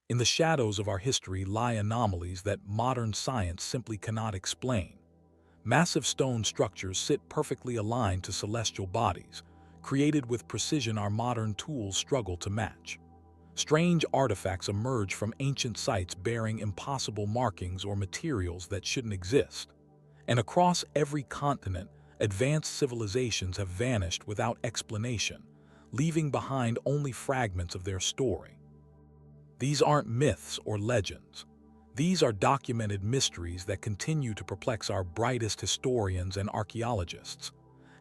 In the shadows of our history lie anomalies that modern science simply cannot explain. Massive stone structures sit perfectly aligned to celestial bodies, created with precision our modern tools struggle to match. Strange artifacts emerge from ancient sites bearing impossible markings or materials that shouldn't exist. And across every continent, advanced civilizations have vanished without explanation, leaving behind only fragments of their story. These aren't myths or legends. These are documented mysteries that continue to perplex our brightest historians and archaeologists.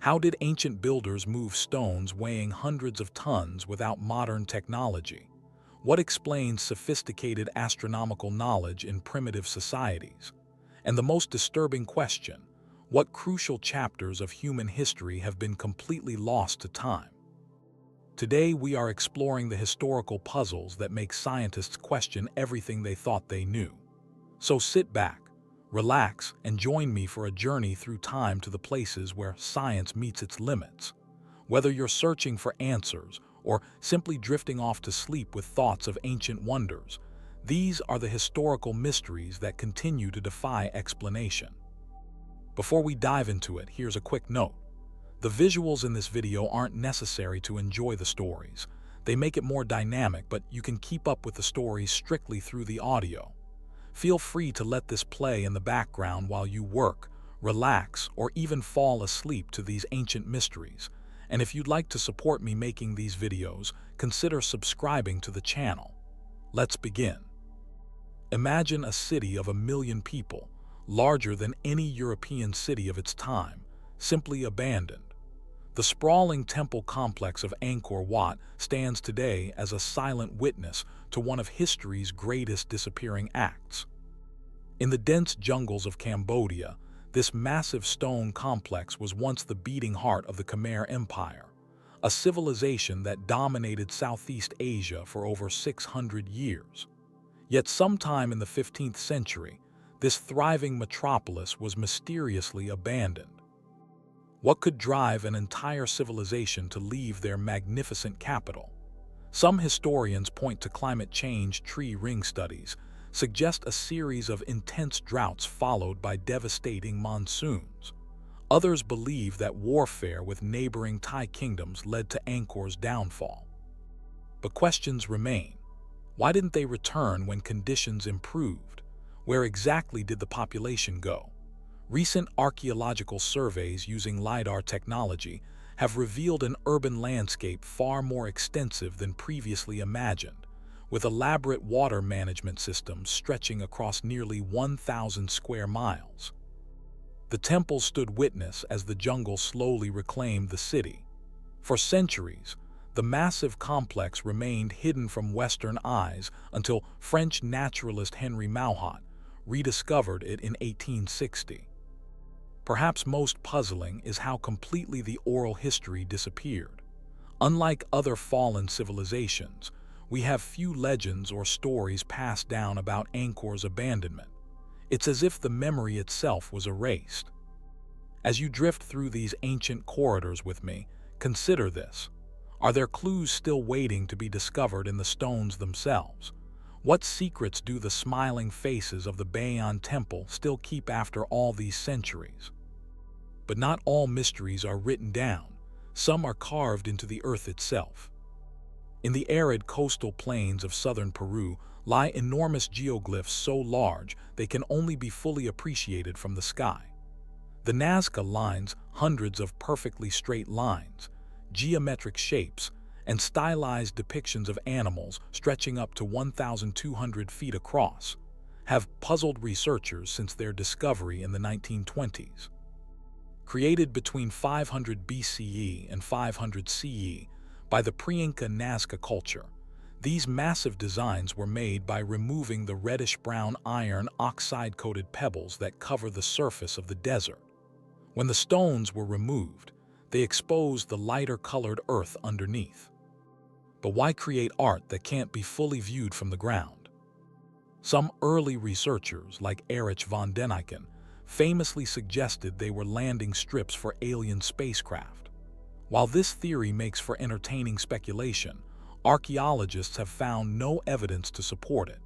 How did ancient builders move stones weighing hundreds of tons without modern technology? What explains sophisticated astronomical knowledge in primitive societies? And the most disturbing question, what crucial chapters of human history have been completely lost to time? Today we are exploring the historical puzzles that make scientists question everything they thought they knew. So sit back, relax, and join me for a journey through time to the places where science meets its limits. Whether you're searching for answers or simply drifting off to sleep with thoughts of ancient wonders, these are the historical mysteries that continue to defy explanation. Before we dive into it, here's a quick note. The visuals in this video aren't necessary to enjoy the stories. They make it more dynamic, but you can keep up with the stories strictly through the audio. Feel free to let this play in the background while you work, relax, or even fall asleep to these ancient mysteries. And if you'd like to support me making these videos, consider subscribing to the channel. Let's begin. Imagine a city of 1 million people, larger than any European city of its time, simply abandoned. The sprawling temple complex of Angkor Wat stands today as a silent witness to one of history's greatest disappearing acts. In the dense jungles of Cambodia, this massive stone complex was once the beating heart of the Khmer Empire, a civilization that dominated Southeast Asia for over 600 years. Yet sometime in the 15th century, this thriving metropolis was mysteriously abandoned. What could drive an entire civilization to leave their magnificent capital? Some historians point to climate change tree ring studies, suggest a series of intense droughts followed by devastating monsoons. Others believe that warfare with neighboring Thai kingdoms led to Angkor's downfall. But questions remain. Why didn't they return when conditions improved? Where exactly did the population go? Recent archaeological surveys using LiDAR technology have revealed an urban landscape far more extensive than previously imagined, with elaborate water management systems stretching across nearly 1,000 square miles. The temple stood witness as the jungle slowly reclaimed the city. For centuries, the massive complex remained hidden from Western eyes until French naturalist Henri Mauhat rediscovered it in 1860. Perhaps most puzzling is how completely the oral history disappeared. Unlike other fallen civilizations, we have few legends or stories passed down about Angkor's abandonment. It's as if the memory itself was erased. As you drift through these ancient corridors with me, consider this. Are there clues still waiting to be discovered in the stones themselves? What secrets do the smiling faces of the Bayon Temple still keep after all these centuries? But not all mysteries are written down. Some are carved into the earth itself. In the arid coastal plains of southern Peru lie enormous geoglyphs so large they can only be fully appreciated from the sky. The Nazca Lines, hundreds of perfectly straight lines, geometric shapes, and stylized depictions of animals stretching up to 1,200 feet across, have puzzled researchers since their discovery in the 1920s. Created between 500 BCE and 500 CE by the pre-Inca Nazca culture, these massive designs were made by removing the reddish-brown iron oxide-coated pebbles that cover the surface of the desert. When the stones were removed, they exposed the lighter-colored earth underneath. But why create art that can't be fully viewed from the ground? Some early researchers, like Erich von Däniken, famously suggested they were landing strips for alien spacecraft. While this theory makes for entertaining speculation, archaeologists have found no evidence to support it.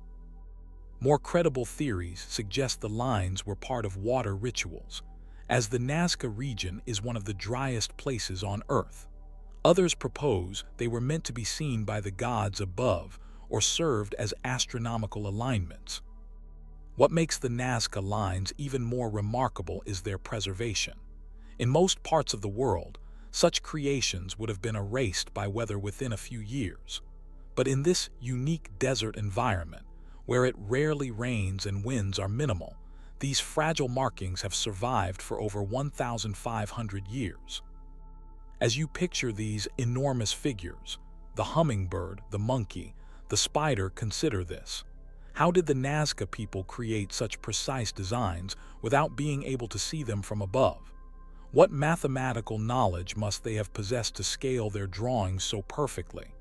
More credible theories suggest the lines were part of water rituals, as the Nazca region is one of the driest places on Earth. Others propose they were meant to be seen by the gods above or served as astronomical alignments. What makes the Nazca Lines even more remarkable is their preservation. In most parts of the world, such creations would have been erased by weather within a few years. But in this unique desert environment, where it rarely rains and winds are minimal, these fragile markings have survived for over 1,500 years. As you picture these enormous figures, the hummingbird, the monkey, the spider, consider this. How did the Nazca people create such precise designs without being able to see them from above? What mathematical knowledge must they have possessed to scale their drawings so perfectly?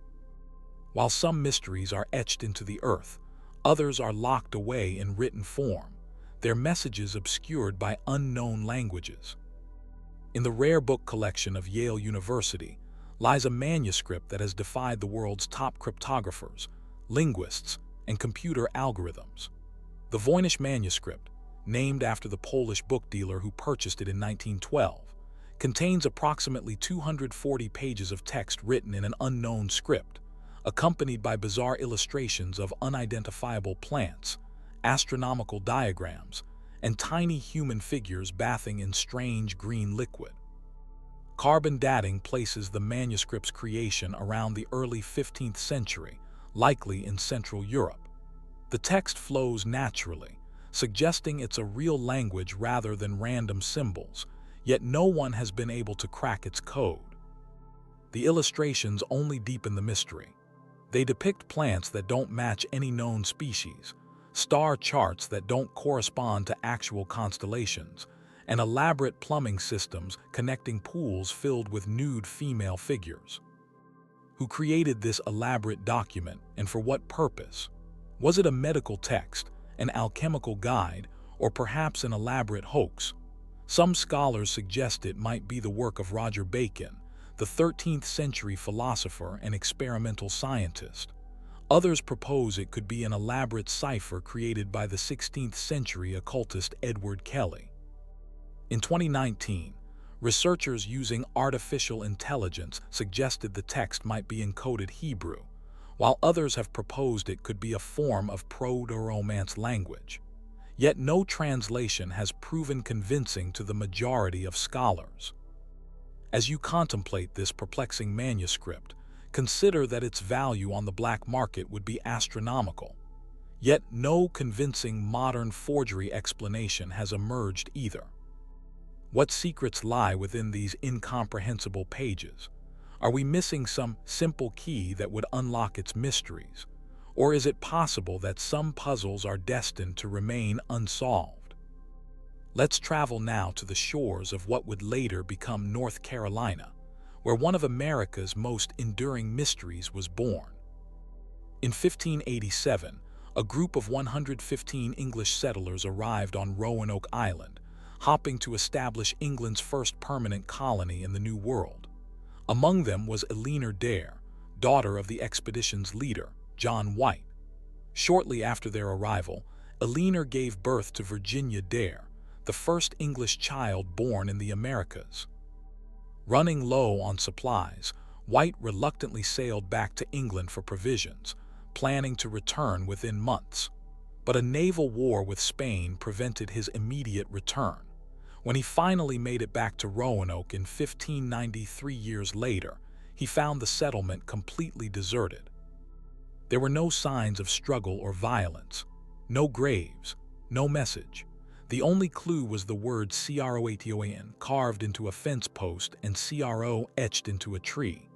While some mysteries are etched into the earth, others are locked away in written form, their messages obscured by unknown languages. In the rare book collection of Yale University lies a manuscript that has defied the world's top cryptographers, linguists, and computer algorithms. The Voynich Manuscript, named after the Polish book dealer who purchased it in 1912, contains approximately 240 pages of text written in an unknown script, accompanied by bizarre illustrations of unidentifiable plants, astronomical diagrams, and tiny human figures bathing in strange green liquid. Carbon dating places the manuscript's creation around the early 15th century, likely in Central Europe. The text flows naturally, suggesting it's a real language rather than random symbols, yet no one has been able to crack its code. The illustrations only deepen the mystery. They depict plants that don't match any known species, star charts that don't correspond to actual constellations, and elaborate plumbing systems connecting pools filled with nude female figures. Who created this elaborate document, and for what purpose? Was it a medical text, an alchemical guide, or perhaps an elaborate hoax? Some scholars suggest it might be the work of Roger Bacon, the 13th century philosopher and experimental scientist. Others propose it could be an elaborate cipher created by the 16th century occultist Edward Kelly. In 2019, researchers using artificial intelligence suggested the text might be encoded Hebrew, while others have proposed it could be a form of Proto-Romance language. Yet no translation has proven convincing to the majority of scholars. As you contemplate this perplexing manuscript, consider that its value on the black market would be astronomical. Yet no convincing modern forgery explanation has emerged either. What secrets lie within these incomprehensible pages? Are we missing some simple key that would unlock its mysteries? Or is it possible that some puzzles are destined to remain unsolved? Let's travel now to the shores of what would later become North Carolina, where one of America's most enduring mysteries was born. In 1587, a group of 115 English settlers arrived on Roanoke Island, hoping to establish England's first permanent colony in the New World. Among them was Eleanor Dare, daughter of the expedition's leader, John White. Shortly after their arrival, Eleanor gave birth to Virginia Dare, the first English child born in the Americas. Running low on supplies, White reluctantly sailed back to England for provisions, planning to return within months. But a naval war with Spain prevented his immediate return. When he finally made it back to Roanoke in 1593 years later, he found the settlement completely deserted. There were no signs of struggle or violence, no graves, no message. The only clue was the word CROATOAN carved into a fence post and CRO etched into a tree.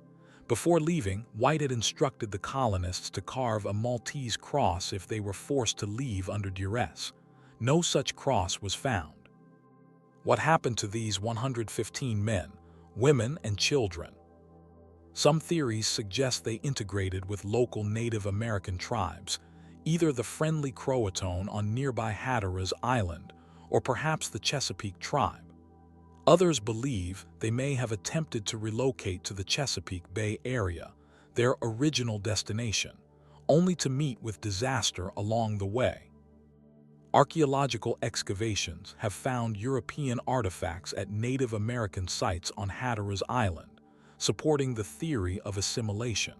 Before leaving, White had instructed the colonists to carve a Maltese cross if they were forced to leave under duress. No such cross was found. What happened to these 115 men, women, and children? Some theories suggest they integrated with local Native American tribes, either the friendly Croatoan on nearby Hatteras Island or perhaps the Chesapeake tribe. Others believe they may have attempted to relocate to the Chesapeake Bay area, their original destination, only to meet with disaster along the way. Archaeological excavations have found European artifacts at Native American sites on Hatteras Island, supporting the theory of assimilation.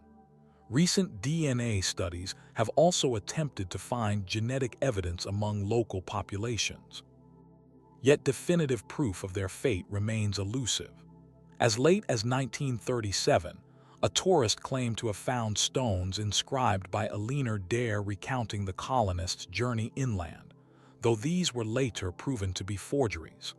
Recent DNA studies have also attempted to find genetic evidence among local populations. Yet definitive proof of their fate remains elusive. As late as 1937, a tourist claimed to have found stones inscribed by Eleanor Dare recounting the colonists' journey inland, though these were later proven to be forgeries.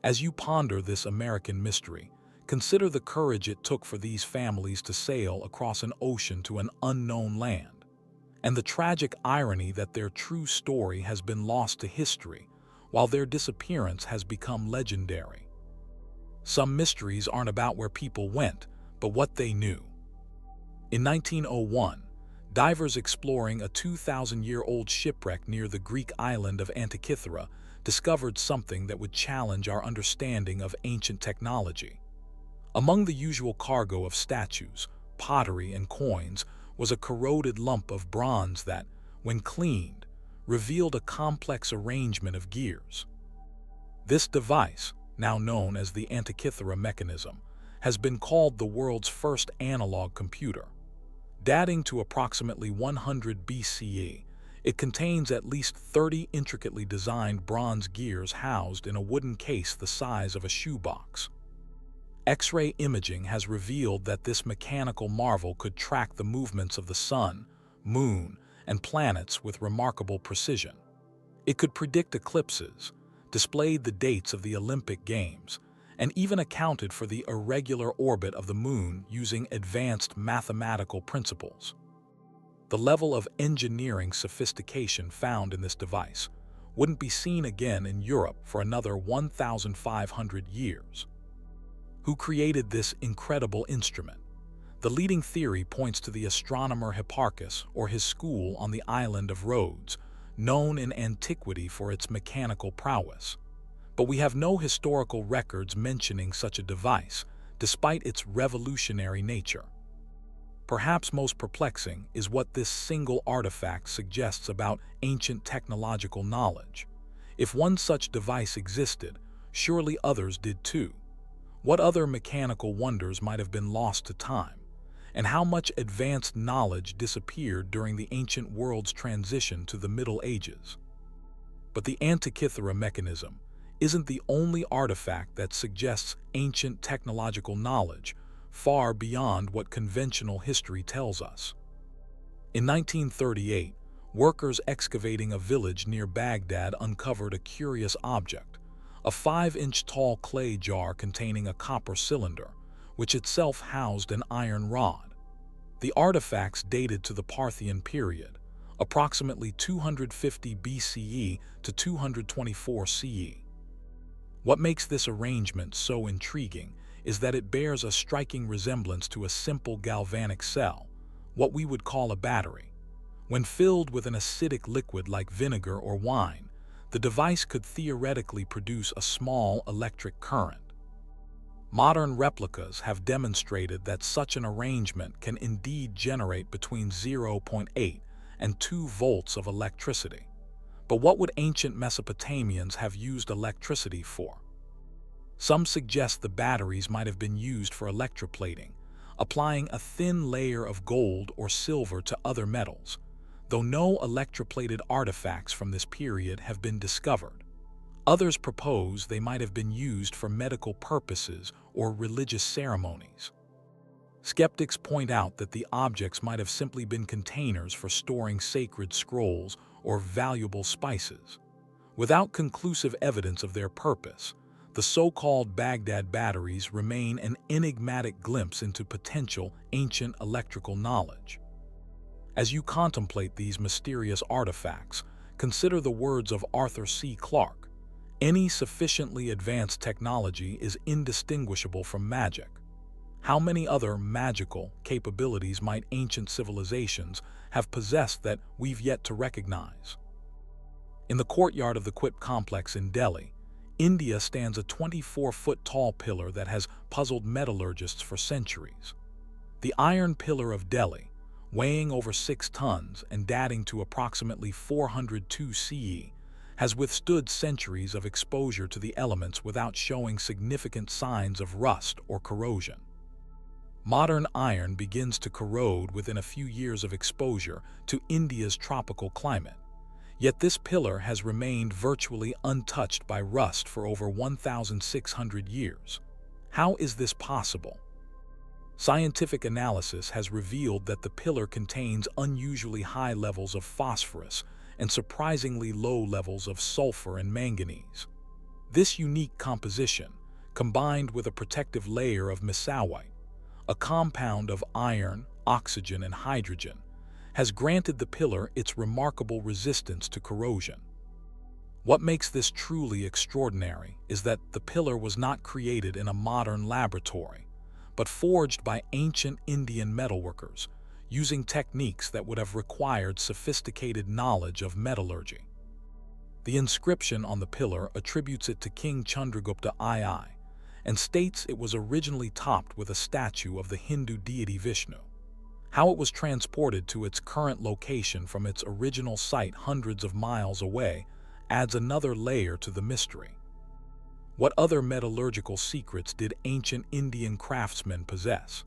As you ponder this American mystery, consider the courage it took for these families to sail across an ocean to an unknown land, and the tragic irony that their true story has been lost to history, while their disappearance has become legendary. Some mysteries aren't about where people went, but what they knew. In 1901, divers exploring a 2,000-year-old shipwreck near the Greek island of Antikythera discovered something that would challenge our understanding of ancient technology. Among the usual cargo of statues, pottery, and coins was a corroded lump of bronze that, when cleaned, revealed a complex arrangement of gears. This device, now known as the Antikythera mechanism, has been called the world's first analog computer. Dating to approximately 100 BCE, it contains at least 30 intricately designed bronze gears housed in a wooden case the size of a shoebox. X-ray imaging has revealed that this mechanical marvel could track the movements of the sun, moon, and planets with remarkable precision. It could predict eclipses, displayed the dates of the Olympic Games, and even accounted for the irregular orbit of the moon using advanced mathematical principles. The level of engineering sophistication found in this device wouldn't be seen again in Europe for another 1,500 years. Who created this incredible instrument? The leading theory points to the astronomer Hipparchus or his school on the island of Rhodes, known in antiquity for its mechanical prowess. But we have no historical records mentioning such a device, despite its revolutionary nature. Perhaps most perplexing is what this single artifact suggests about ancient technological knowledge. If one such device existed, surely others did too. What other mechanical wonders might have been lost to time? And how much advanced knowledge disappeared during the ancient world's transition to the Middle Ages? But the Antikythera mechanism isn't the only artifact that suggests ancient technological knowledge far beyond what conventional history tells us. In 1938, workers excavating a village near Baghdad uncovered a curious object, a 5-inch tall clay jar containing a copper cylinder, which itself housed an iron rod. The artifacts dated to the Parthian period, approximately 250 BCE to 224 CE. What makes this arrangement so intriguing is that it bears a striking resemblance to a simple galvanic cell, what we would call a battery. When filled with an acidic liquid like vinegar or wine, the device could theoretically produce a small electric current. Modern replicas have demonstrated that such an arrangement can indeed generate between 0.8 and 2 volts of electricity. But what would ancient Mesopotamians have used electricity for? Some suggest the batteries might have been used for electroplating, applying a thin layer of gold or silver to other metals, though no electroplated artifacts from this period have been discovered. Others propose they might have been used for medical purposes or religious ceremonies. Skeptics point out that the objects might have simply been containers for storing sacred scrolls or valuable spices. Without conclusive evidence of their purpose, the so-called Baghdad batteries remain an enigmatic glimpse into potential ancient electrical knowledge. As you contemplate these mysterious artifacts, consider the words of Arthur C. Clarke: "Any sufficiently advanced technology is indistinguishable from magic." How many other magical capabilities might ancient civilizations have possessed that we've yet to recognize? In the courtyard of the Qutb complex in Delhi, India stands a 24-foot tall pillar that has puzzled metallurgists for centuries. The Iron Pillar of Delhi, weighing over 6 tons and dating to approximately 402 CE, has withstood centuries of exposure to the elements without showing significant signs of rust or corrosion. Modern iron begins to corrode within a few years of exposure to India's tropical climate, yet this pillar has remained virtually untouched by rust for over 1,600 years. How is this possible? Scientific analysis has revealed that the pillar contains unusually high levels of phosphorus and surprisingly low levels of sulfur and manganese. This unique composition, combined with a protective layer of mesawite, a compound of iron, oxygen, and hydrogen, has granted the pillar its remarkable resistance to corrosion. What makes this truly extraordinary is that the pillar was not created in a modern laboratory, but forged by ancient Indian metalworkers, using techniques that would have required sophisticated knowledge of metallurgy. The inscription on the pillar attributes it to King Chandragupta II and states it was originally topped with a statue of the Hindu deity Vishnu. How it was transported to its current location from its original site hundreds of miles away adds another layer to the mystery. What other metallurgical secrets did ancient Indian craftsmen possess?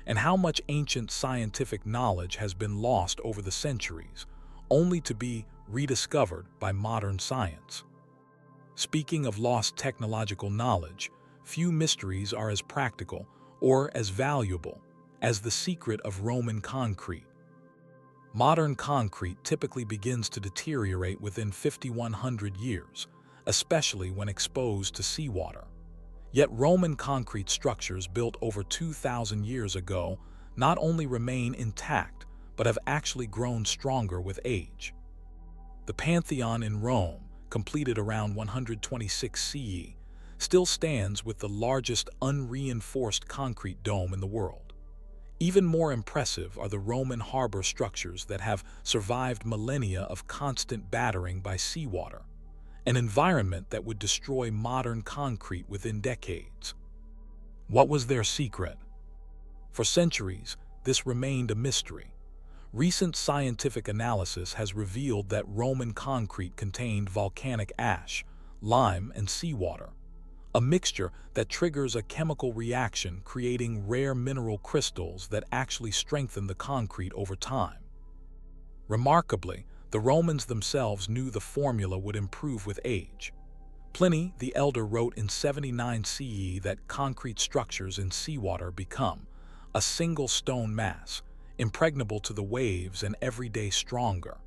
And how much ancient scientific knowledge has been lost over the centuries, only to be rediscovered by modern science? Speaking of lost technological knowledge, few mysteries are as practical or as valuable as the secret of Roman concrete. Modern concrete typically begins to deteriorate within 5,100 years, especially when exposed to seawater. Yet Roman concrete structures built over 2,000 years ago not only remain intact, but have actually grown stronger with age. The Pantheon in Rome, completed around 126 CE, still stands with the largest unreinforced concrete dome in the world. Even more impressive are the Roman harbor structures that have survived millennia of constant battering by seawater, an environment that would destroy modern concrete within decades. What was their secret? For centuries, this remained a mystery. Recent scientific analysis has revealed that Roman concrete contained volcanic ash, lime, and seawater, a mixture that triggers a chemical reaction creating rare mineral crystals that actually strengthen the concrete over time. Remarkably, the Romans themselves knew the formula would improve with age. Pliny the Elder wrote in 79 CE that concrete structures in seawater become a single stone mass, impregnable to the waves and every day stronger.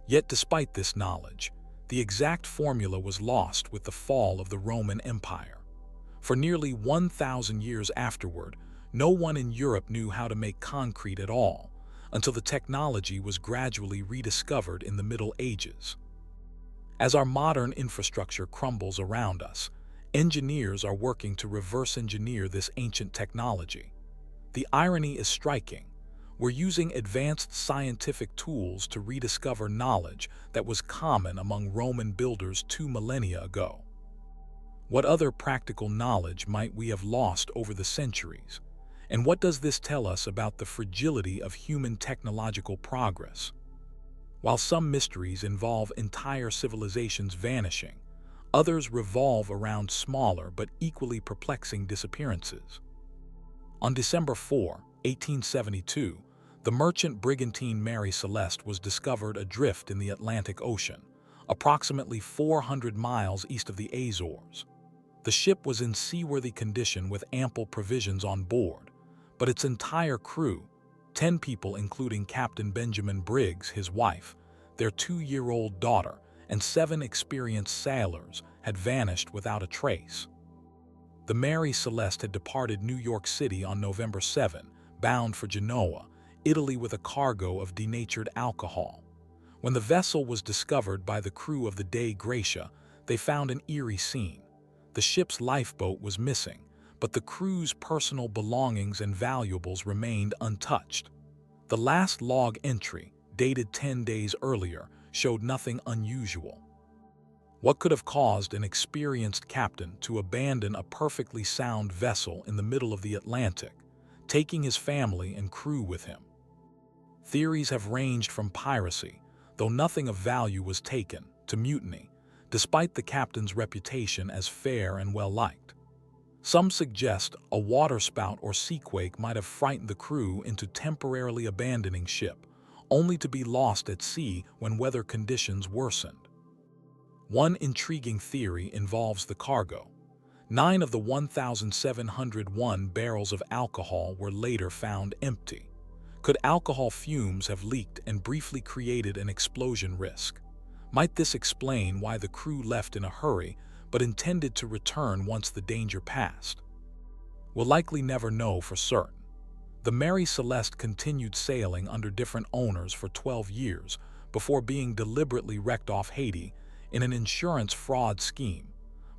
Yet despite this knowledge, the exact formula was lost with the fall of the Roman Empire. For nearly 1,000 years afterward, no one in Europe knew how to make concrete at all, until the technology was gradually rediscovered in the Middle Ages. As our modern infrastructure crumbles around us, engineers are working to reverse engineer this ancient technology. The irony is striking. We're using advanced scientific tools to rediscover knowledge that was common among Roman builders 2 millennia ago. What other practical knowledge might we have lost over the centuries? And what does this tell us about the fragility of human technological progress? While some mysteries involve entire civilizations vanishing, others revolve around smaller but equally perplexing disappearances. On December 4, 1872, the merchant brigantine Mary Celeste was discovered adrift in the Atlantic Ocean, approximately 400 miles east of the Azores. The ship was in seaworthy condition with ample provisions on board, but its entire crew, 10 people including Captain Benjamin Briggs, his wife, their 2-year-old daughter, and 7 experienced sailors, had vanished without a trace. The Mary Celeste had departed New York City on November 7, bound for Genoa, Italy, with a cargo of denatured alcohol. When the vessel was discovered by the crew of the Dei Gratia, they found an eerie scene. The ship's lifeboat was missing, but the crew's personal belongings and valuables remained untouched. The last log entry, dated 10 days earlier, showed nothing unusual. What could have caused an experienced captain to abandon a perfectly sound vessel in the middle of the Atlantic, taking his family and crew with him. Theories have ranged from piracy, though nothing of value was taken, to mutiny, despite the captain's reputation as fair and well-liked. Some suggest a waterspout or seaquake might have frightened the crew into temporarily abandoning ship, only to be lost at sea when weather conditions worsened. One intriguing theory involves the cargo. 9 of the 1,701 barrels of alcohol were later found empty. Could alcohol fumes have leaked and briefly created an explosion risk? Might this explain why the crew left in a hurry but intended to return once the danger passed? We'll likely never know for certain. The Mary Celeste continued sailing under different owners for 12 years before being deliberately wrecked off Haiti in an insurance fraud scheme,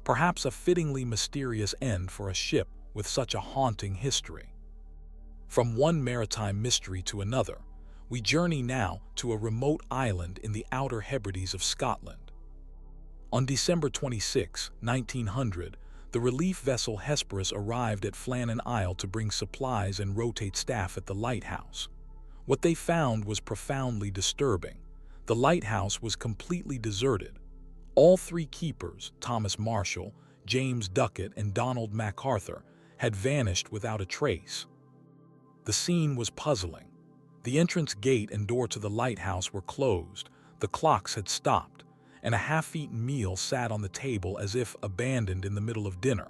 perhaps a fittingly mysterious end for a ship with such a haunting history. From one maritime mystery to another, we journey now to a remote island in the Outer Hebrides of Scotland. On December 26, 1900, the relief vessel Hesperus arrived at Flannan Isle to bring supplies and rotate staff at the lighthouse. What they found was profoundly disturbing. The lighthouse was completely deserted. All 3 keepers, Thomas Marshall, James Duckett, and Donald MacArthur, had vanished without a trace. The scene was puzzling. The entrance gate and door to the lighthouse were closed, the clocks had stopped, and a half-eaten meal sat on the table as if abandoned in the middle of dinner.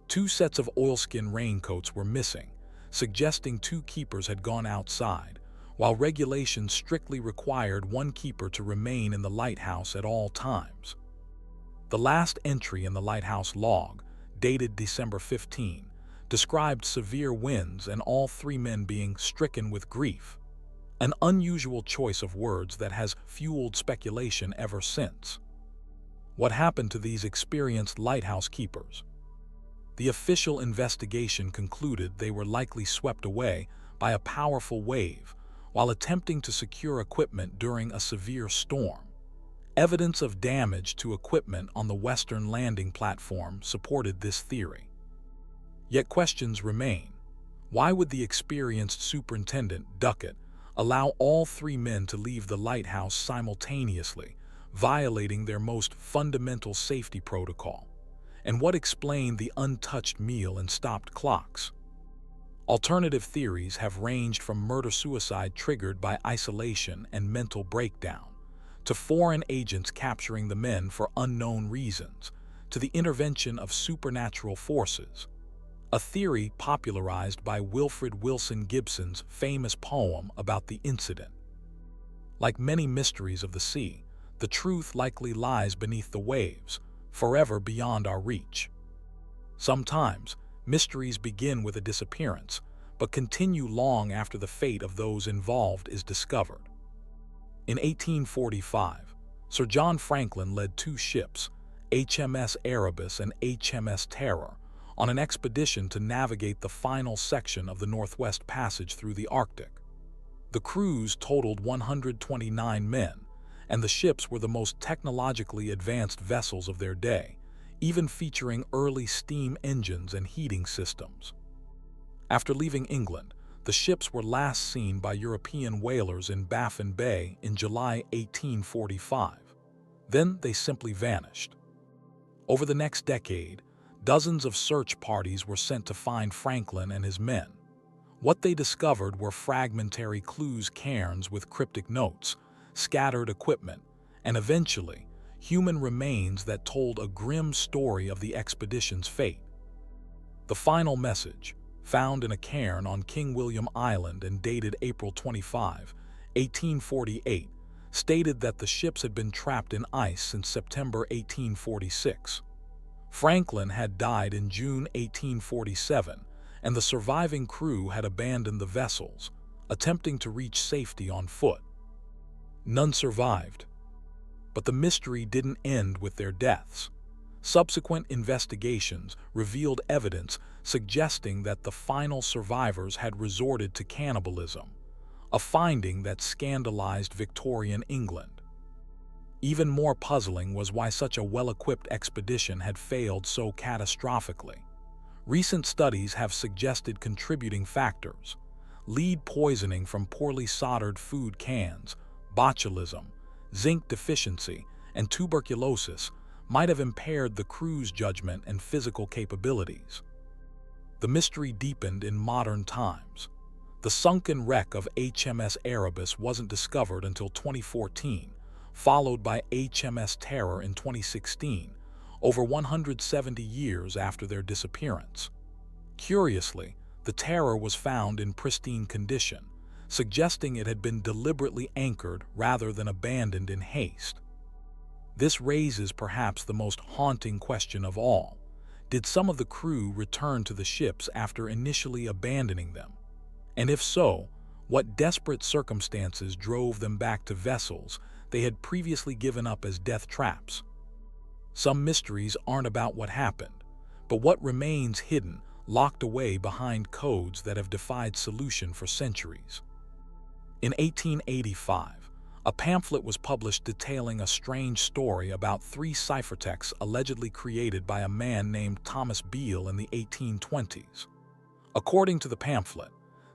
2 sets of oilskin raincoats were missing, suggesting 2 keepers had gone outside, while regulations strictly required 1 keeper to remain in the lighthouse at all times. The last entry in the lighthouse log, dated December 15, described severe winds and all 3 men being stricken with grief, an unusual choice of words that has fueled speculation ever since. What happened to these experienced lighthouse keepers? The official investigation concluded they were likely swept away by a powerful wave while attempting to secure equipment during a severe storm. Evidence of damage to equipment on the western landing platform supported this theory. Yet questions remain. Why would the experienced superintendent, Duckett, allow all 3 men to leave the lighthouse simultaneously, violating their most fundamental safety protocol? And what explained the untouched meal and stopped clocks? Alternative theories have ranged from murder-suicide triggered by isolation and mental breakdown, to foreign agents capturing the men for unknown reasons, to the intervention of supernatural forces. A theory popularized by Wilfred Wilson Gibson's famous poem about the incident. Like many mysteries of the sea, the truth likely lies beneath the waves, forever beyond our reach. Sometimes, mysteries begin with a disappearance, but continue long after the fate of those involved is discovered. In 1845, Sir John Franklin led 2 ships, HMS Erebus and HMS Terror, on an expedition to navigate the final section of the Northwest Passage through the Arctic. The crews totaled 129 men, and the ships were the most technologically advanced vessels of their day, even featuring early steam engines and heating systems. After leaving England, the ships were last seen by European whalers in Baffin Bay in July 1845. Then they simply vanished. Over the next decade, dozens of search parties were sent to find Franklin and his men. What they discovered were fragmentary clues, cairns with cryptic notes, scattered equipment, and eventually, human remains that told a grim story of the expedition's fate. The final message, found in a cairn on King William Island and dated April 25, 1848, stated that the ships had been trapped in ice since September 1846. Franklin had died in June 1847, and the surviving crew had abandoned the vessels, attempting to reach safety on foot. None survived. But the mystery didn't end with their deaths. Subsequent investigations revealed evidence suggesting that the final survivors had resorted to cannibalism, a finding that scandalized Victorian England. Even more puzzling was why such a well-equipped expedition had failed so catastrophically. Recent studies have suggested contributing factors. Lead poisoning from poorly soldered food cans, botulism, zinc deficiency, and tuberculosis might have impaired the crew's judgment and physical capabilities. The mystery deepened in modern times. The sunken wreck of HMS Erebus wasn't discovered until 2014, followed by HMS Terror in 2016, over 170 years after their disappearance. Curiously, the Terror was found in pristine condition, suggesting it had been deliberately anchored rather than abandoned in haste. This raises perhaps the most haunting question of all. Did some of the crew return to the ships after initially abandoning them? And if so, what desperate circumstances drove them back to vessels they had previously given up as death traps? Some mysteries aren't about what happened, but what remains hidden, locked away behind codes that have defied solution for centuries. In 1885, a pamphlet was published detailing a strange story about 3 ciphertexts allegedly created by a man named Thomas Beale in the 1820s. According to the pamphlet,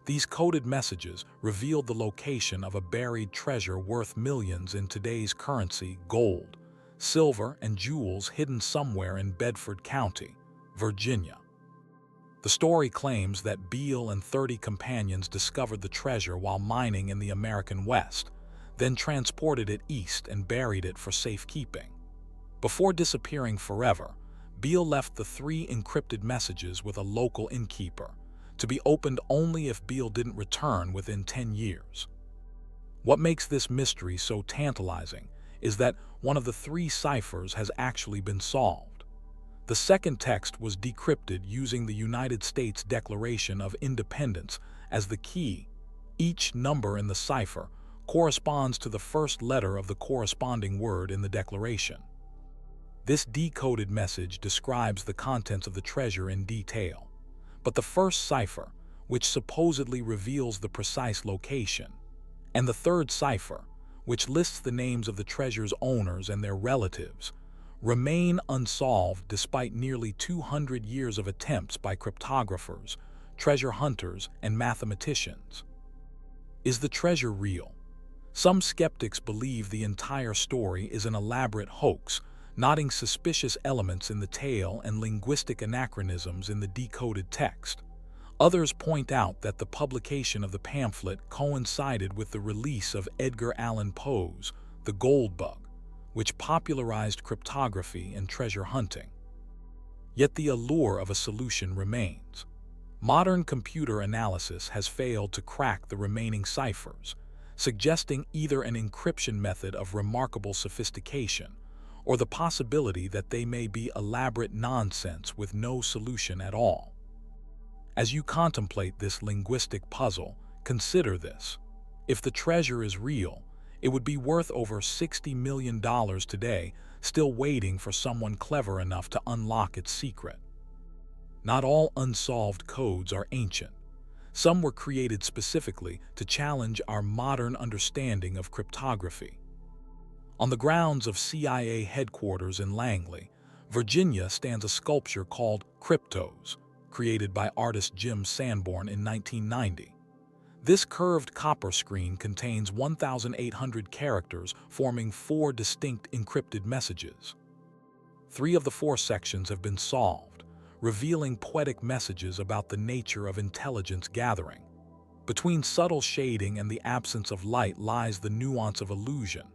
these coded messages revealed the location of a buried treasure worth millions in today's currency: gold, silver, and jewels hidden somewhere in Bedford County, Virginia. The story claims that Beale and 30 companions discovered the treasure while mining in the American West, then transported it east and buried it for safekeeping. Before disappearing forever, Beale left the 3 encrypted messages with a local innkeeper, to be opened only if Beale didn't return within 10 years. What makes this mystery so tantalizing is that one of the 3 ciphers has actually been solved. The second text was decrypted using the United States Declaration of Independence as the key. Each number in the cipher corresponds to the first letter of the corresponding word in the declaration. This decoded message describes the contents of the treasure in detail. But the first cipher, which supposedly reveals the precise location, and the third cipher, which lists the names of the treasure's owners and their relatives, remain unsolved despite nearly 200 years of attempts by cryptographers, treasure hunters, and mathematicians. Is the treasure real? Some skeptics believe the entire story is an elaborate hoax, noting suspicious elements in the tale and linguistic anachronisms in the decoded text. Others point out that the publication of the pamphlet coincided with the release of Edgar Allan Poe's The Gold Bug, which popularized cryptography and treasure hunting. Yet the allure of a solution remains. Modern computer analysis has failed to crack the remaining ciphers, suggesting either an encryption method of remarkable sophistication or the possibility that they may be elaborate nonsense with no solution at all. As you contemplate this linguistic puzzle, consider this. If the treasure is real, it would be worth over $60 million today, still waiting for someone clever enough to unlock its secret. Not all unsolved codes are ancient. Some were created specifically to challenge our modern understanding of cryptography. On the grounds of CIA headquarters in Langley, Virginia, stands a sculpture called Cryptos, created by artist Jim Sanborn in 1990. This curved copper screen contains 1,800 characters forming 4 distinct encrypted messages. 3 of the 4 sections have been solved, revealing poetic messages about the nature of intelligence gathering. Between subtle shading and the absence of light lies the nuance of illusion,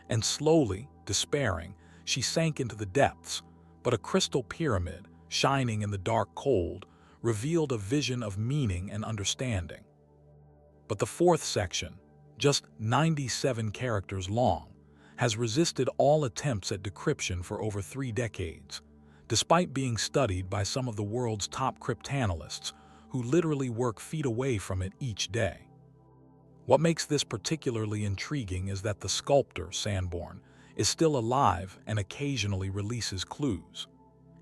and slowly, despairing, she sank into the depths, but a crystal pyramid, shining in the dark cold, revealed a vision of meaning and understanding. But the 4th section, just 97 characters long, has resisted all attempts at decryption for over 3 decades, despite being studied by some of the world's top cryptanalysts who literally work feet away from it each day. What makes this particularly intriguing is that the sculptor, Sanborn, is still alive and occasionally releases clues.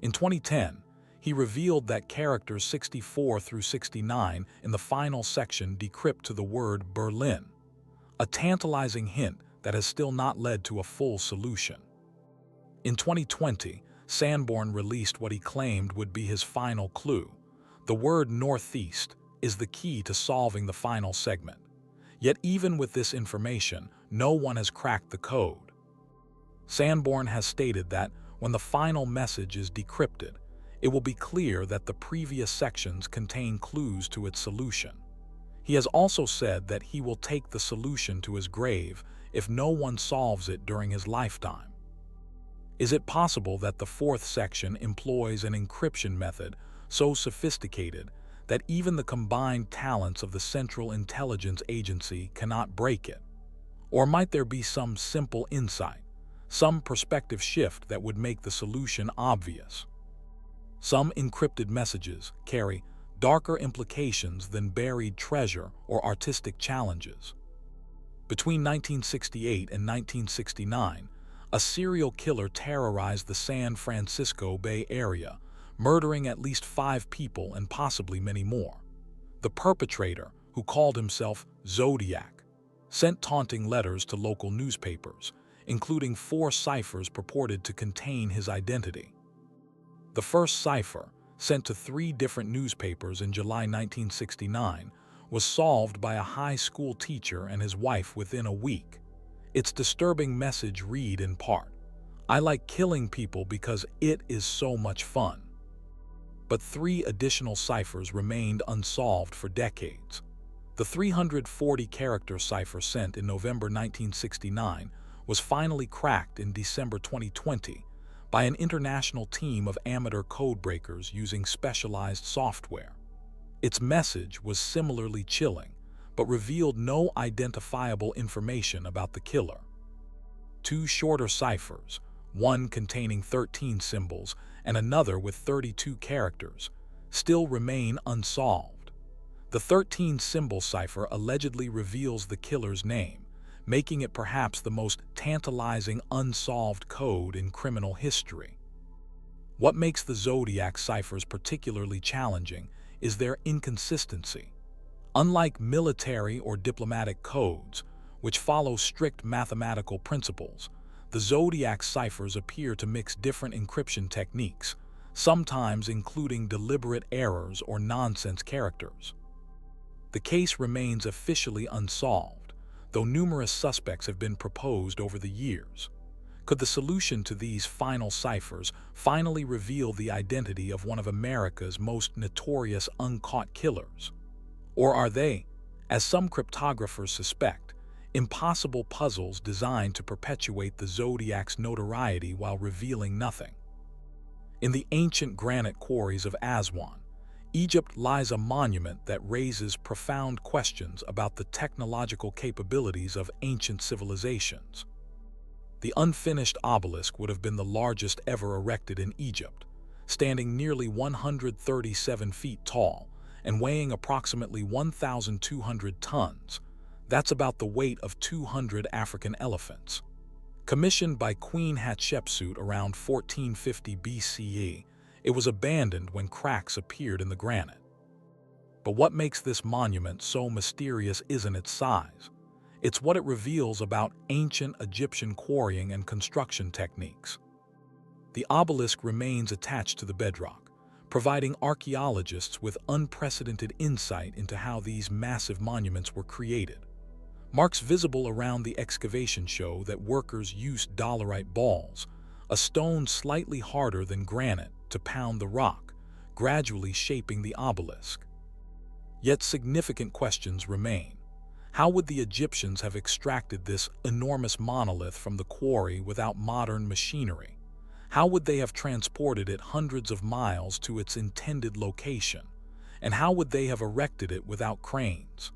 In 2010, he revealed that characters 64 through 69 in the final section decrypt to the word Berlin, a tantalizing hint that has still not led to a full solution. In 2020, Sanborn released what he claimed would be his final clue, The word northeast is the key to solving the final segment. Yet even with this information, no one has cracked the code. Sanborn has stated that when the final message is decrypted, it will be clear that the previous sections contain clues to its solution. He has also said that he will take the solution to his grave if no one solves it during his lifetime. Is it possible that the fourth section employs an encryption method so sophisticated that even the combined talents of the Central Intelligence Agency cannot break it? Or might there be some simple insight, some perspective shift that would make the solution obvious? Some encrypted messages carry darker implications than buried treasure or artistic challenges. Between 1968 and 1969, a serial killer terrorized the San Francisco Bay Area, murdering at least 5 people and possibly many more. The perpetrator, who called himself Zodiac, sent taunting letters to local newspapers, including 4 ciphers purported to contain his identity. The first cipher, sent to 3 different newspapers in July 1969, was solved by a high school teacher and his wife within a week. Its disturbing message read in part, "I like killing people because it is so much fun." But 3 additional ciphers remained unsolved for decades. The 340-character cipher sent in November 1969 was finally cracked in December 2020 by an international team of amateur codebreakers using specialized software. Its message was similarly chilling, but revealed no identifiable information about the killer. 2 shorter ciphers, one containing 13 symbols and another with 32 characters, still remain unsolved. The 13-symbol cipher allegedly reveals the killer's name, making it perhaps the most tantalizing unsolved code in criminal history. What makes the Zodiac ciphers particularly challenging is their inconsistency. Unlike military or diplomatic codes, which follow strict mathematical principles, the Zodiac ciphers appear to mix different encryption techniques, sometimes including deliberate errors or nonsense characters. The case remains officially unsolved, though numerous suspects have been proposed over the years. Could the solution to these final ciphers finally reveal the identity of one of America's most notorious uncaught killers? Or are they, as some cryptographers suspect, impossible puzzles designed to perpetuate the Zodiac's notoriety while revealing nothing? In the ancient granite quarries of Aswan, Egypt lies a monument that raises profound questions about the technological capabilities of ancient civilizations. The unfinished obelisk would have been the largest ever erected in Egypt, standing nearly 137 feet tall and weighing approximately 1,200 tons. That's about the weight of 200 African elephants. Commissioned by Queen Hatshepsut around 1450 BCE, it was abandoned when cracks appeared in the granite. But what makes this monument so mysterious isn't its size. It's what it reveals about ancient Egyptian quarrying and construction techniques. The obelisk remains attached to the bedrock, providing archaeologists with unprecedented insight into how these massive monuments were created. Marks visible around the excavation show that workers used dolerite balls, a stone slightly harder than granite, to pound the rock, gradually shaping the obelisk. Yet significant questions remain. How would the Egyptians have extracted this enormous monolith from the quarry without modern machinery? How would they have transported it hundreds of miles to its intended location? And how would they have erected it without cranes?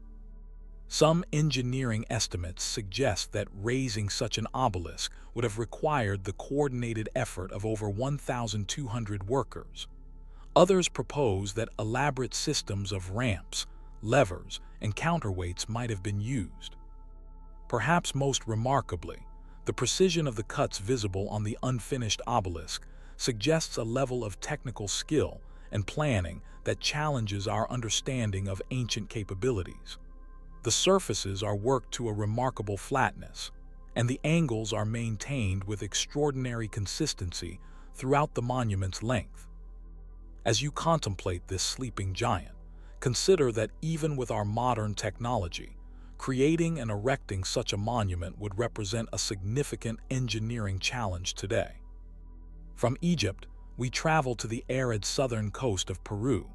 Some engineering estimates suggest that raising such an obelisk would have required the coordinated effort of over 1,200 workers. Others propose that elaborate systems of ramps, levers, and counterweights might have been used. Perhaps most remarkably, the precision of the cuts visible on the unfinished obelisk suggests a level of technical skill and planning that challenges our understanding of ancient capabilities. The surfaces are worked to a remarkable flatness, and the angles are maintained with extraordinary consistency throughout the monument's length. As you contemplate this sleeping giant, consider that even with our modern technology, creating and erecting such a monument would represent a significant engineering challenge today. From Egypt, we travel to the arid southern coast of Peru,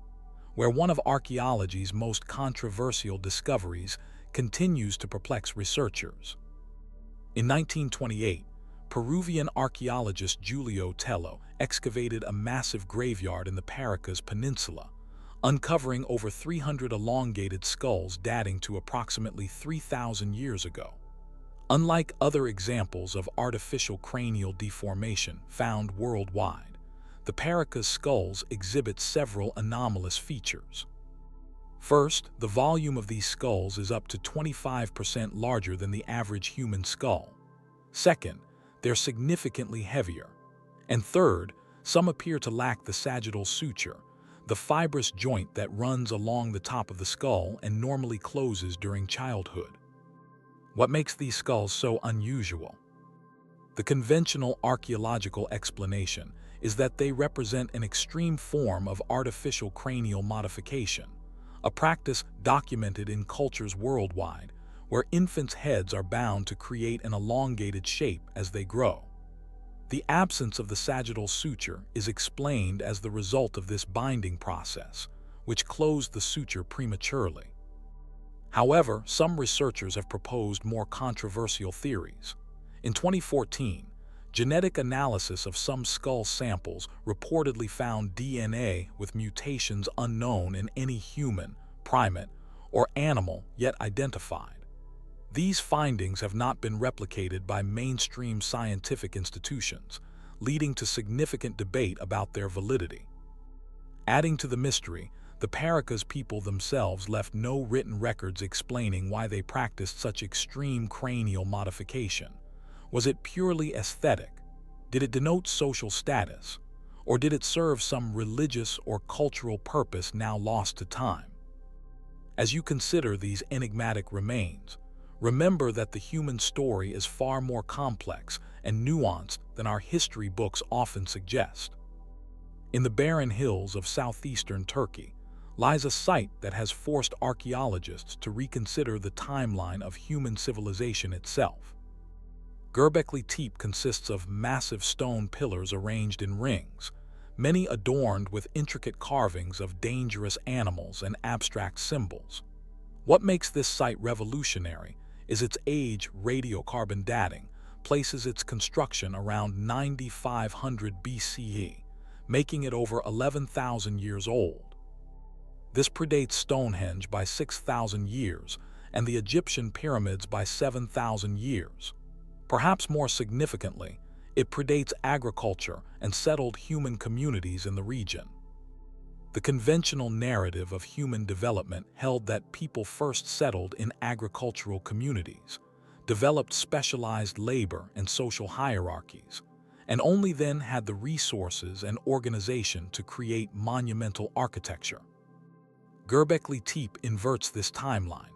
where one of archaeology's most controversial discoveries continues to perplex researchers. In 1928, Peruvian archaeologist Julio Tello excavated a massive graveyard in the Paracas Peninsula, uncovering over 300 elongated skulls dating to approximately 3,000 years ago. Unlike other examples of artificial cranial deformation found worldwide, the Paracas skulls exhibit several anomalous features. First, the volume of these skulls is up to 25% larger than the average human skull. Second, they're significantly heavier. And third, some appear to lack the sagittal suture, the fibrous joint that runs along the top of the skull and normally closes during childhood. What makes these skulls so unusual? The conventional archaeological explanation is that they represent an extreme form of artificial cranial modification, a practice documented in cultures worldwide where infants' heads are bound to create an elongated shape as they grow. The absence of the sagittal suture is explained as the result of this binding process, which closed the suture prematurely. However, some researchers have proposed more controversial theories. In 2014, genetic analysis of some skull samples reportedly found DNA with mutations unknown in any human, primate, or animal yet identified. These findings have not been replicated by mainstream scientific institutions, leading to significant debate about their validity. Adding to the mystery, the Paracas people themselves left no written records explaining why they practiced such extreme cranial modification. Was it purely aesthetic? Did it denote social status? Or did it serve some religious or cultural purpose now lost to time? As you consider these enigmatic remains, remember that the human story is far more complex and nuanced than our history books often suggest. In the barren hills of southeastern Turkey lies a site that has forced archaeologists to reconsider the timeline of human civilization itself. Göbekli Tepe consists of massive stone pillars arranged in rings, many adorned with intricate carvings of dangerous animals and abstract symbols. What makes this site revolutionary is its age. Radiocarbon dating places its construction around 9500 BCE, making it over 11,000 years old. This predates Stonehenge by 6,000 years and the Egyptian pyramids by 7,000 years. Perhaps more significantly, it predates agriculture and settled human communities in the region. The conventional narrative of human development held that people first settled in agricultural communities, developed specialized labor and social hierarchies, and only then had the resources and organization to create monumental architecture. Göbekli Tepe inverts this timeline.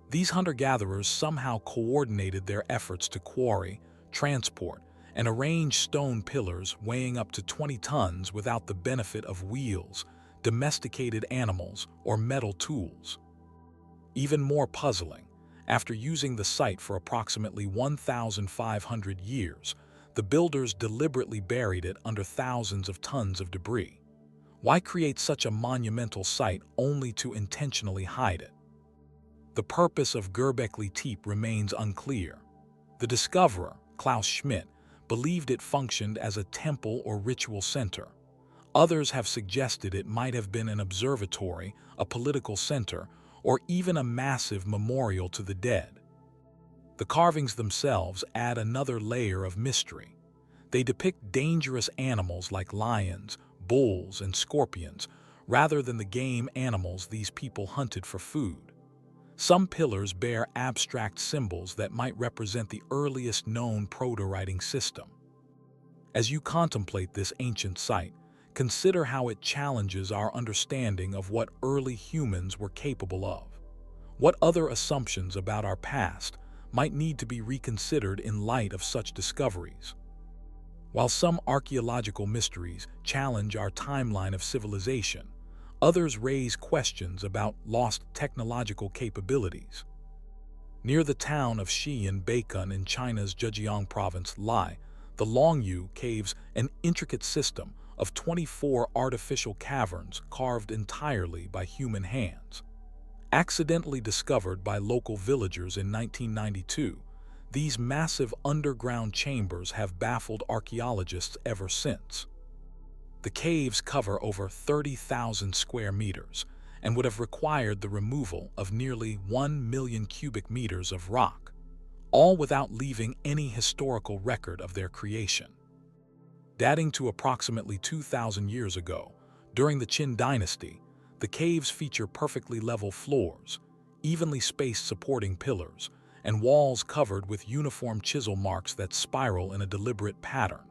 These hunter-gatherers somehow coordinated their efforts to quarry, transport, and arrange stone pillars weighing up to 20 tons without the benefit of wheels, domesticated animals, or metal tools. Even more puzzling, after using the site for approximately 1,500 years, the builders deliberately buried it under thousands of tons of debris. Why create such a monumental site only to intentionally hide it? The purpose of Göbekli Tepe remains unclear. The discoverer, Klaus Schmidt, believed it functioned as a temple or ritual center. Others have suggested it might have been an observatory, a political center, or even a massive memorial to the dead. The carvings themselves add another layer of mystery. They depict dangerous animals like lions, bulls, and scorpions, rather than the game animals these people hunted for food. Some pillars bear abstract symbols that might represent the earliest known proto-writing system. As you contemplate this ancient site, consider how it challenges our understanding of what early humans were capable of. What other assumptions about our past might need to be reconsidered in light of such discoveries? While some archaeological mysteries challenge our timeline of civilization, others raise questions about lost technological capabilities. Near the town of Xi'an Beicun in China's Zhejiang province lie the Longyu Caves, an intricate system of 24 artificial caverns carved entirely by human hands. Accidentally discovered by local villagers in 1992, these massive underground chambers have baffled archaeologists ever since. The caves cover over 30,000 square meters and would have required the removal of nearly 1 million cubic meters of rock, all without leaving any historical record of their creation. Dating to approximately 2,000 years ago, during the Qin dynasty, the caves feature perfectly level floors, evenly spaced supporting pillars, and walls covered with uniform chisel marks that spiral in a deliberate pattern.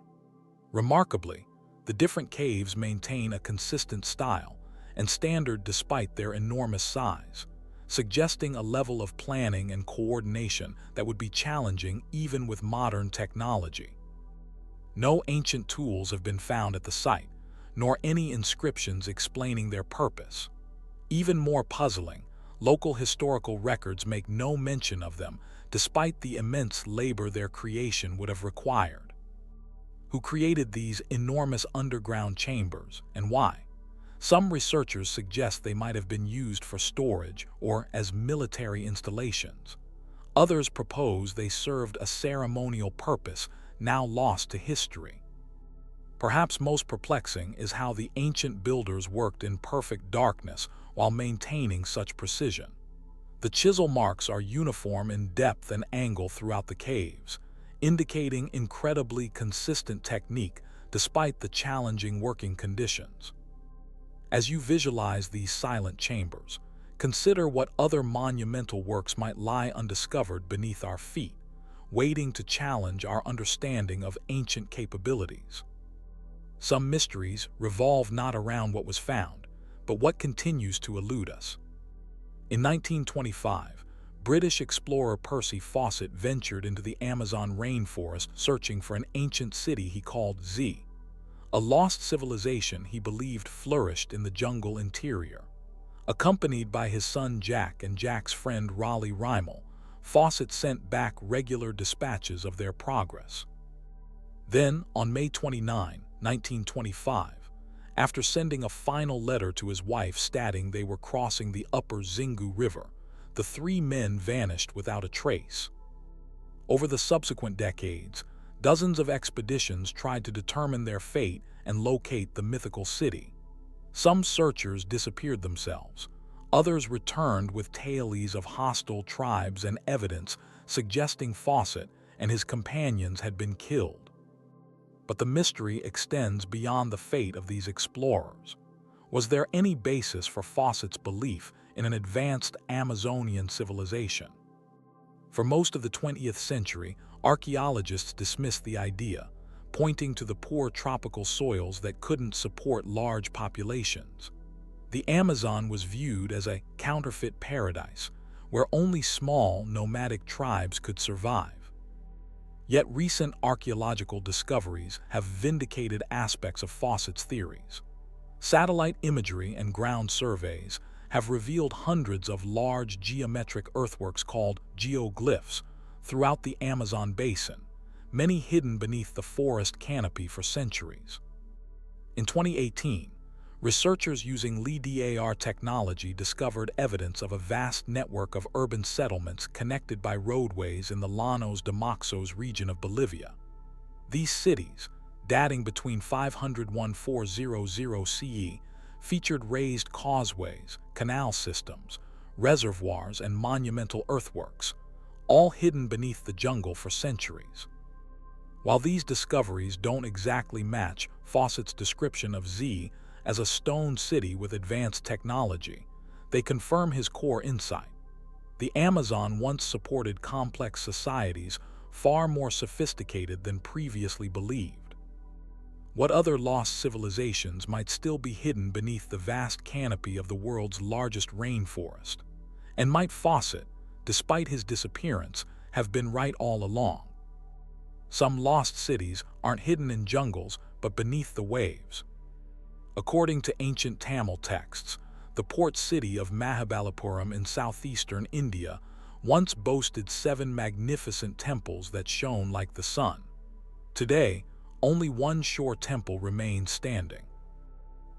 Remarkably, the different caves maintain a consistent style and standard despite their enormous size, suggesting a level of planning and coordination that would be challenging even with modern technology. No ancient tools have been found at the site, nor any inscriptions explaining their purpose. Even more puzzling, local historical records make no mention of them, despite the immense labor their creation would have required. Who created these enormous underground chambers, and why? Some researchers suggest they might have been used for storage or as military installations. Others propose they served a ceremonial purpose now lost to history. Perhaps most perplexing is how the ancient builders worked in perfect darkness while maintaining such precision. The chisel marks are uniform in depth and angle throughout the caves, indicating incredibly consistent technique despite the challenging working conditions. As you visualize these silent chambers, consider what other monumental works might lie undiscovered beneath our feet, waiting to challenge our understanding of ancient capabilities. Some mysteries revolve not around what was found, but what continues to elude us. In 1925, British explorer Percy Fawcett ventured into the Amazon rainforest searching for an ancient city he called Z, a lost civilization he believed flourished in the jungle interior. Accompanied by his son Jack and Jack's friend Raleigh Rymel, Fawcett sent back regular dispatches of their progress. Then, on May 29, 1925, after sending a final letter to his wife stating they were crossing the upper Xingu River, the three men vanished without a trace. Over the subsequent decades, dozens of expeditions tried to determine their fate and locate the mythical city. Some searchers disappeared themselves. Others returned with tales of hostile tribes and evidence suggesting Fawcett and his companions had been killed. But the mystery extends beyond the fate of these explorers. Was there any basis for Fawcett's belief in an advanced Amazonian civilization? For most of the 20th century, archaeologists dismissed the idea, pointing to the poor tropical soils that couldn't support large populations. The Amazon was viewed as a counterfeit paradise, where only small nomadic tribes could survive. Yet recent archaeological discoveries have vindicated aspects of Fawcett's theories. Satellite imagery and ground surveys have revealed hundreds of large geometric earthworks called geoglyphs throughout the Amazon basin, many hidden beneath the forest canopy for centuries. In 2018, researchers using LIDAR technology discovered evidence of a vast network of urban settlements connected by roadways in the Llanos de Moxos region of Bolivia. These cities, dating between 500 and 1400 CE, featured raised causeways, canal systems, reservoirs, and monumental earthworks, all hidden beneath the jungle for centuries. While these discoveries don't exactly match Fawcett's description of Z as a stone city with advanced technology, they confirm his core insight. The Amazon once supported complex societies far more sophisticated than previously believed. What other lost civilizations might still be hidden beneath the vast canopy of the world's largest rainforest? And might Fawcett, despite his disappearance, have been right all along? Some lost cities aren't hidden in jungles but beneath the waves. According to ancient Tamil texts, the port city of Mahabalipuram in southeastern India once boasted 7 magnificent temples that shone like the sun. Today, only one shore temple remains standing.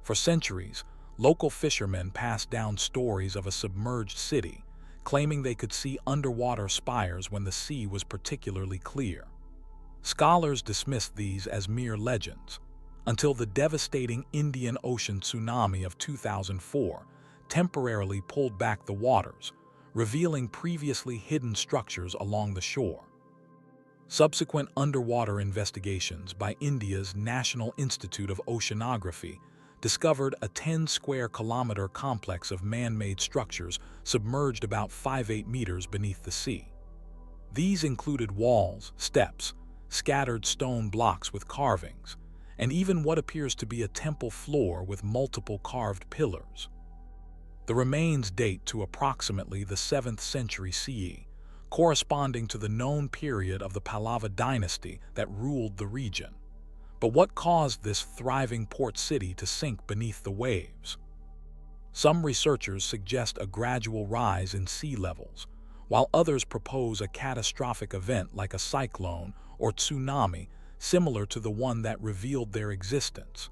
For centuries, local fishermen passed down stories of a submerged city, claiming they could see underwater spires when the sea was particularly clear. Scholars dismissed these as mere legends, until the devastating Indian Ocean tsunami of 2004 temporarily pulled back the waters, revealing previously hidden structures along the shore. Subsequent underwater investigations by India's National Institute of Oceanography discovered a 10-square-kilometer complex of man-made structures submerged about 5-8 meters beneath the sea. These included walls, steps, scattered stone blocks with carvings, and even what appears to be a temple floor with multiple carved pillars. The remains date to approximately the 7th century CE, corresponding to the known period of the Pallava dynasty that ruled the region. But what caused this thriving port city to sink beneath the waves? Some researchers suggest a gradual rise in sea levels, while others propose a catastrophic event like a cyclone or tsunami similar to the one that revealed their existence.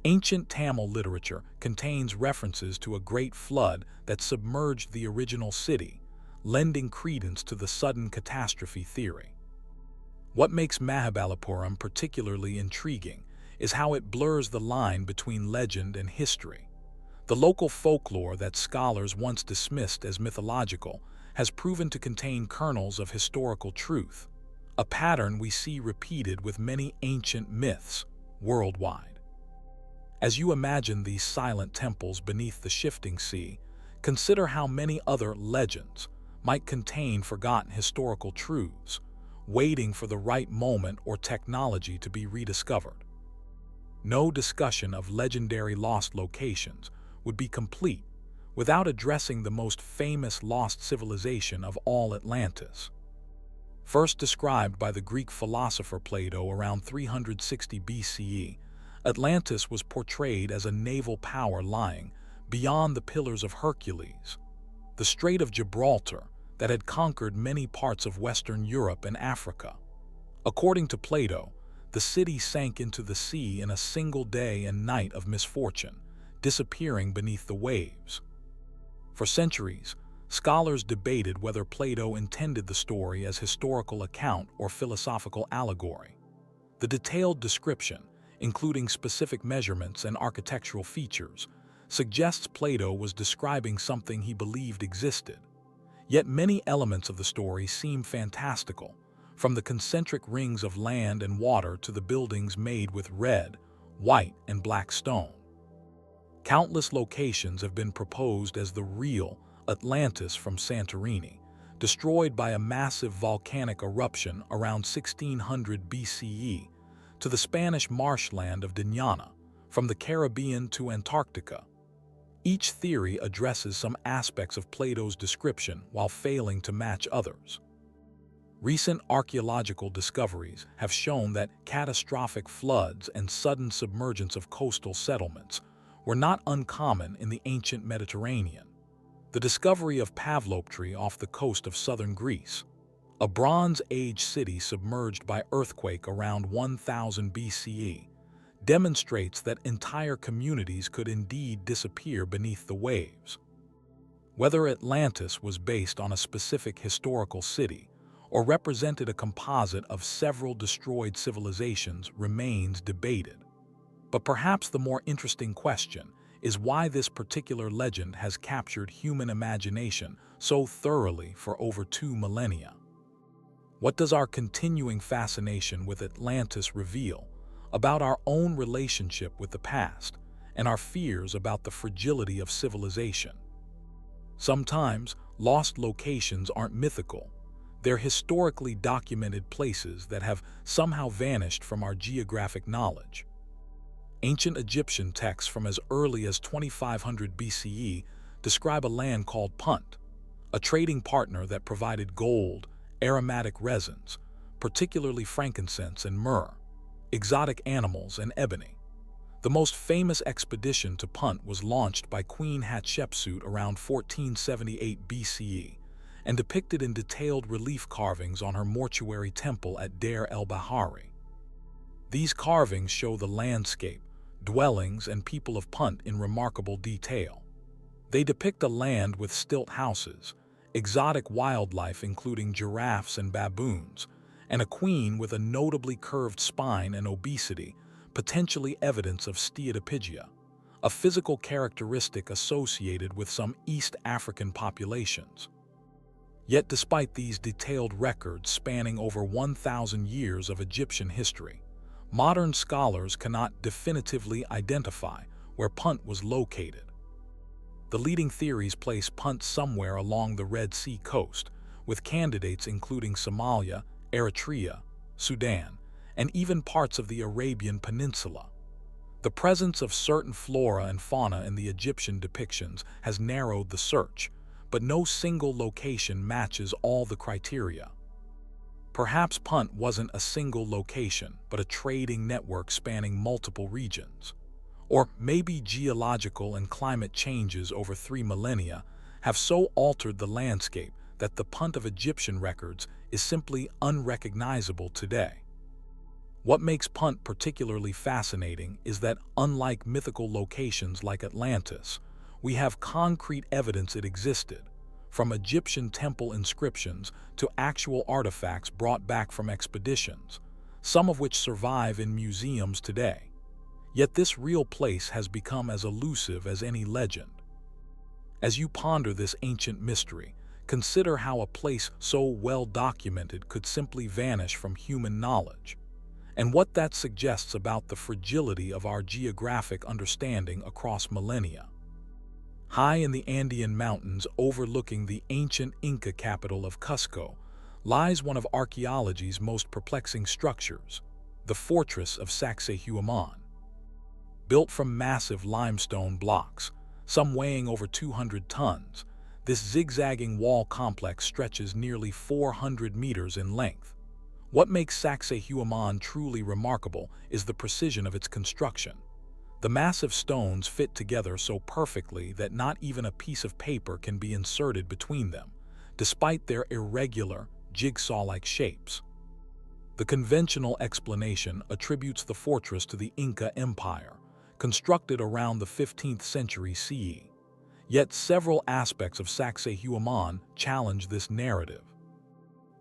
Ancient Tamil literature contains references to a great flood that submerged the original city, lending credence to the sudden catastrophe theory. What makes Mahabalipuram particularly intriguing is how it blurs the line between legend and history. The local folklore that scholars once dismissed as mythological has proven to contain kernels of historical truth, a pattern we see repeated with many ancient myths worldwide. As you imagine these silent temples beneath the shifting sea, consider how many other legends might contain forgotten historical truths, waiting for the right moment or technology to be rediscovered. No discussion of legendary lost locations would be complete without addressing the most famous lost civilization of all, Atlantis. First described by the Greek philosopher Plato around 360 BCE, Atlantis was portrayed as a naval power lying beyond the Pillars of Hercules, the Strait of Gibraltar that had conquered many parts of Western Europe and Africa. According to Plato, the city sank into the sea in a single day and night of misfortune, disappearing beneath the waves. For centuries, scholars debated whether Plato intended the story as historical account or philosophical allegory. The detailed description, including specific measurements and architectural features, suggests Plato was describing something he believed existed. Yet many elements of the story seem fantastical, from the concentric rings of land and water to the buildings made with red, white, and black stone. Countless locations have been proposed as the real Atlantis from Santorini, destroyed by a massive volcanic eruption around 1600 BCE, to the Spanish marshland of Diana, from the Caribbean to Antarctica. Each theory addresses some aspects of Plato's description while failing to match others. Recent archaeological discoveries have shown that catastrophic floods and sudden submergence of coastal settlements were not uncommon in the ancient Mediterranean. The discovery of Pavloptri off the coast of southern Greece, a Bronze Age city submerged by earthquake around 1000 BCE, demonstrates that entire communities could indeed disappear beneath the waves. Whether Atlantis was based on a specific historical city or represented a composite of several destroyed civilizations remains debated. But perhaps the more interesting question is why this particular legend has captured human imagination so thoroughly for over 2 millennia. What does our continuing fascination with Atlantis reveal about our own relationship with the past and our fears about the fragility of civilization? Sometimes, lost locations aren't mythical. They're historically documented places that have somehow vanished from our geographic knowledge. Ancient Egyptian texts from as early as 2500 BCE describe a land called Punt, a trading partner that provided gold, aromatic resins, particularly frankincense and myrrh, exotic animals, and ebony. The most famous expedition to Punt was launched by Queen Hatshepsut around 1478 BCE and depicted in detailed relief carvings on her mortuary temple at Deir el-Bahari. These carvings show the landscape, dwellings, and people of Punt in remarkable detail. They depict a land with stilt houses, exotic wildlife including giraffes and baboons, and a queen with a notably curved spine and obesity, potentially evidence of steatopygia, a physical characteristic associated with some East African populations. Yet despite these detailed records spanning over 1,000 years of Egyptian history, modern scholars cannot definitively identify where Punt was located. The leading theories place Punt somewhere along the Red Sea coast, with candidates including Somalia, Eritrea, Sudan, and even parts of the Arabian Peninsula. The presence of certain flora and fauna in the Egyptian depictions has narrowed the search, but no single location matches all the criteria. Perhaps Punt wasn't a single location, but a trading network spanning multiple regions. Or maybe geological and climate changes over 3 millennia have so altered the landscape that the Punt of Egyptian records is simply unrecognizable today. What makes Punt particularly fascinating is that, unlike mythical locations like Atlantis, we have concrete evidence it existed, from Egyptian temple inscriptions to actual artifacts brought back from expeditions, some of which survive in museums today. Yet this real place has become as elusive as any legend. As you ponder this ancient mystery, consider how a place so well documented could simply vanish from human knowledge, and what that suggests about the fragility of our geographic understanding across millennia. High in the Andean mountains overlooking the ancient Inca capital of Cusco lies one of archaeology's most perplexing structures, the fortress of Sacsayhuaman. Built from massive limestone blocks, some weighing over 200 tons, this zigzagging wall complex stretches nearly 400 meters in length. What makes Sacsayhuaman truly remarkable is the precision of its construction. The massive stones fit together so perfectly that not even a piece of paper can be inserted between them, despite their irregular, jigsaw-like shapes. The conventional explanation attributes the fortress to the Inca Empire, constructed around the 15th century CE. Yet several aspects of Sacsayhuaman challenge this narrative.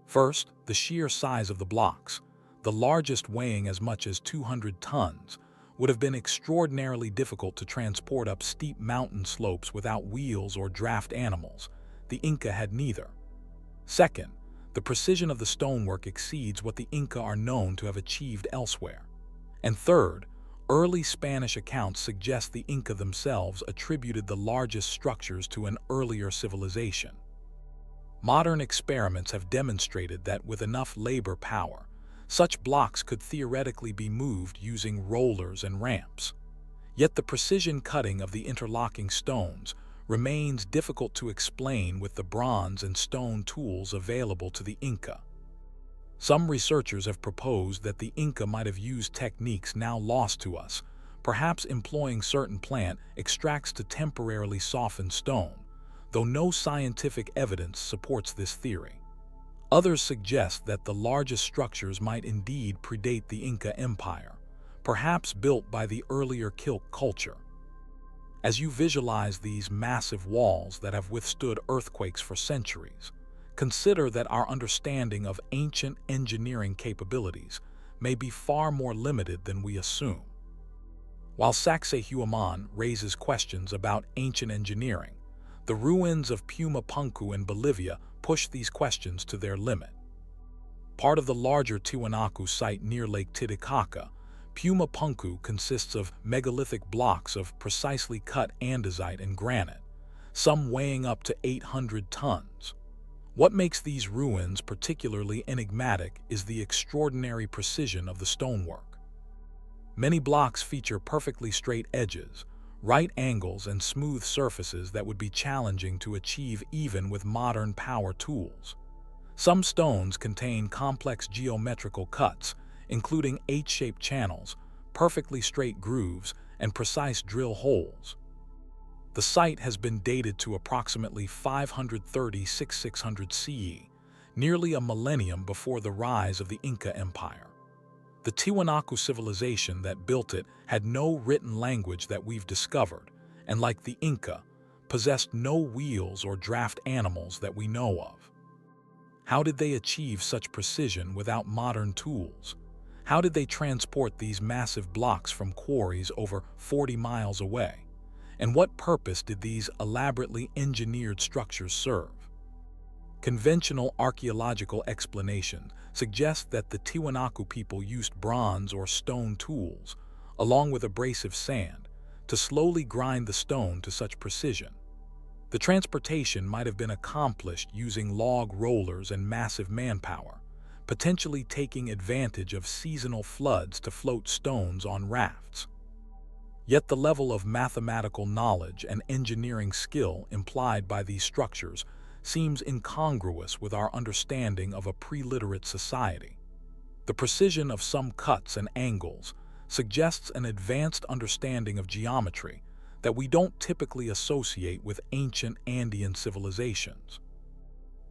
First, the sheer size of the blocks, the largest weighing as much as 200 tons, would have been extraordinarily difficult to transport up steep mountain slopes without wheels or draft animals. The Inca had neither. Second, the precision of the stonework exceeds what the Inca are known to have achieved elsewhere. And third, early Spanish accounts suggest the Inca themselves attributed the largest structures to an earlier civilization. Modern experiments have demonstrated that with enough labor power, such blocks could theoretically be moved using rollers and ramps. Yet the precision cutting of the interlocking stones remains difficult to explain with the bronze and stone tools available to the Inca. Some researchers have proposed that the Inca might have used techniques now lost to us, perhaps employing certain plant extracts to temporarily soften stone, though no scientific evidence supports this theory. Others suggest that the largest structures might indeed predate the Inca Empire, perhaps built by the earlier Kilk culture. As you visualize these massive walls that have withstood earthquakes for centuries, consider that our understanding of ancient engineering capabilities may be far more limited than we assume. While Sacsayhuaman raises questions about ancient engineering, the ruins of Pumapunku in Bolivia push these questions to their limit. Part of the larger Tiwanaku site near Lake Titicaca, Pumapunku consists of megalithic blocks of precisely cut andesite and granite, some weighing up to 800 tons. What makes these ruins particularly enigmatic is the extraordinary precision of the stonework. Many blocks feature perfectly straight edges, right angles, and smooth surfaces that would be challenging to achieve even with modern power tools. Some stones contain complex geometrical cuts, including H-shaped channels, perfectly straight grooves, and precise drill holes. The site has been dated to approximately 530–600 CE, nearly a millennium before the rise of the Inca Empire. The Tiwanaku civilization that built it had no written language that we've discovered, and like the Inca, possessed no wheels or draft animals that we know of. How did they achieve such precision without modern tools? How did they transport these massive blocks from quarries over 40 miles away? And what purpose did these elaborately engineered structures serve? Conventional archaeological explanation suggests that the Tiwanaku people used bronze or stone tools, along with abrasive sand, to slowly grind the stone to such precision. The transportation might have been accomplished using log rollers and massive manpower, potentially taking advantage of seasonal floods to float stones on rafts. Yet the level of mathematical knowledge and engineering skill implied by these structures seems incongruous with our understanding of a pre-literate society. The precision of some cuts and angles suggests an advanced understanding of geometry that we don't typically associate with ancient Andean civilizations.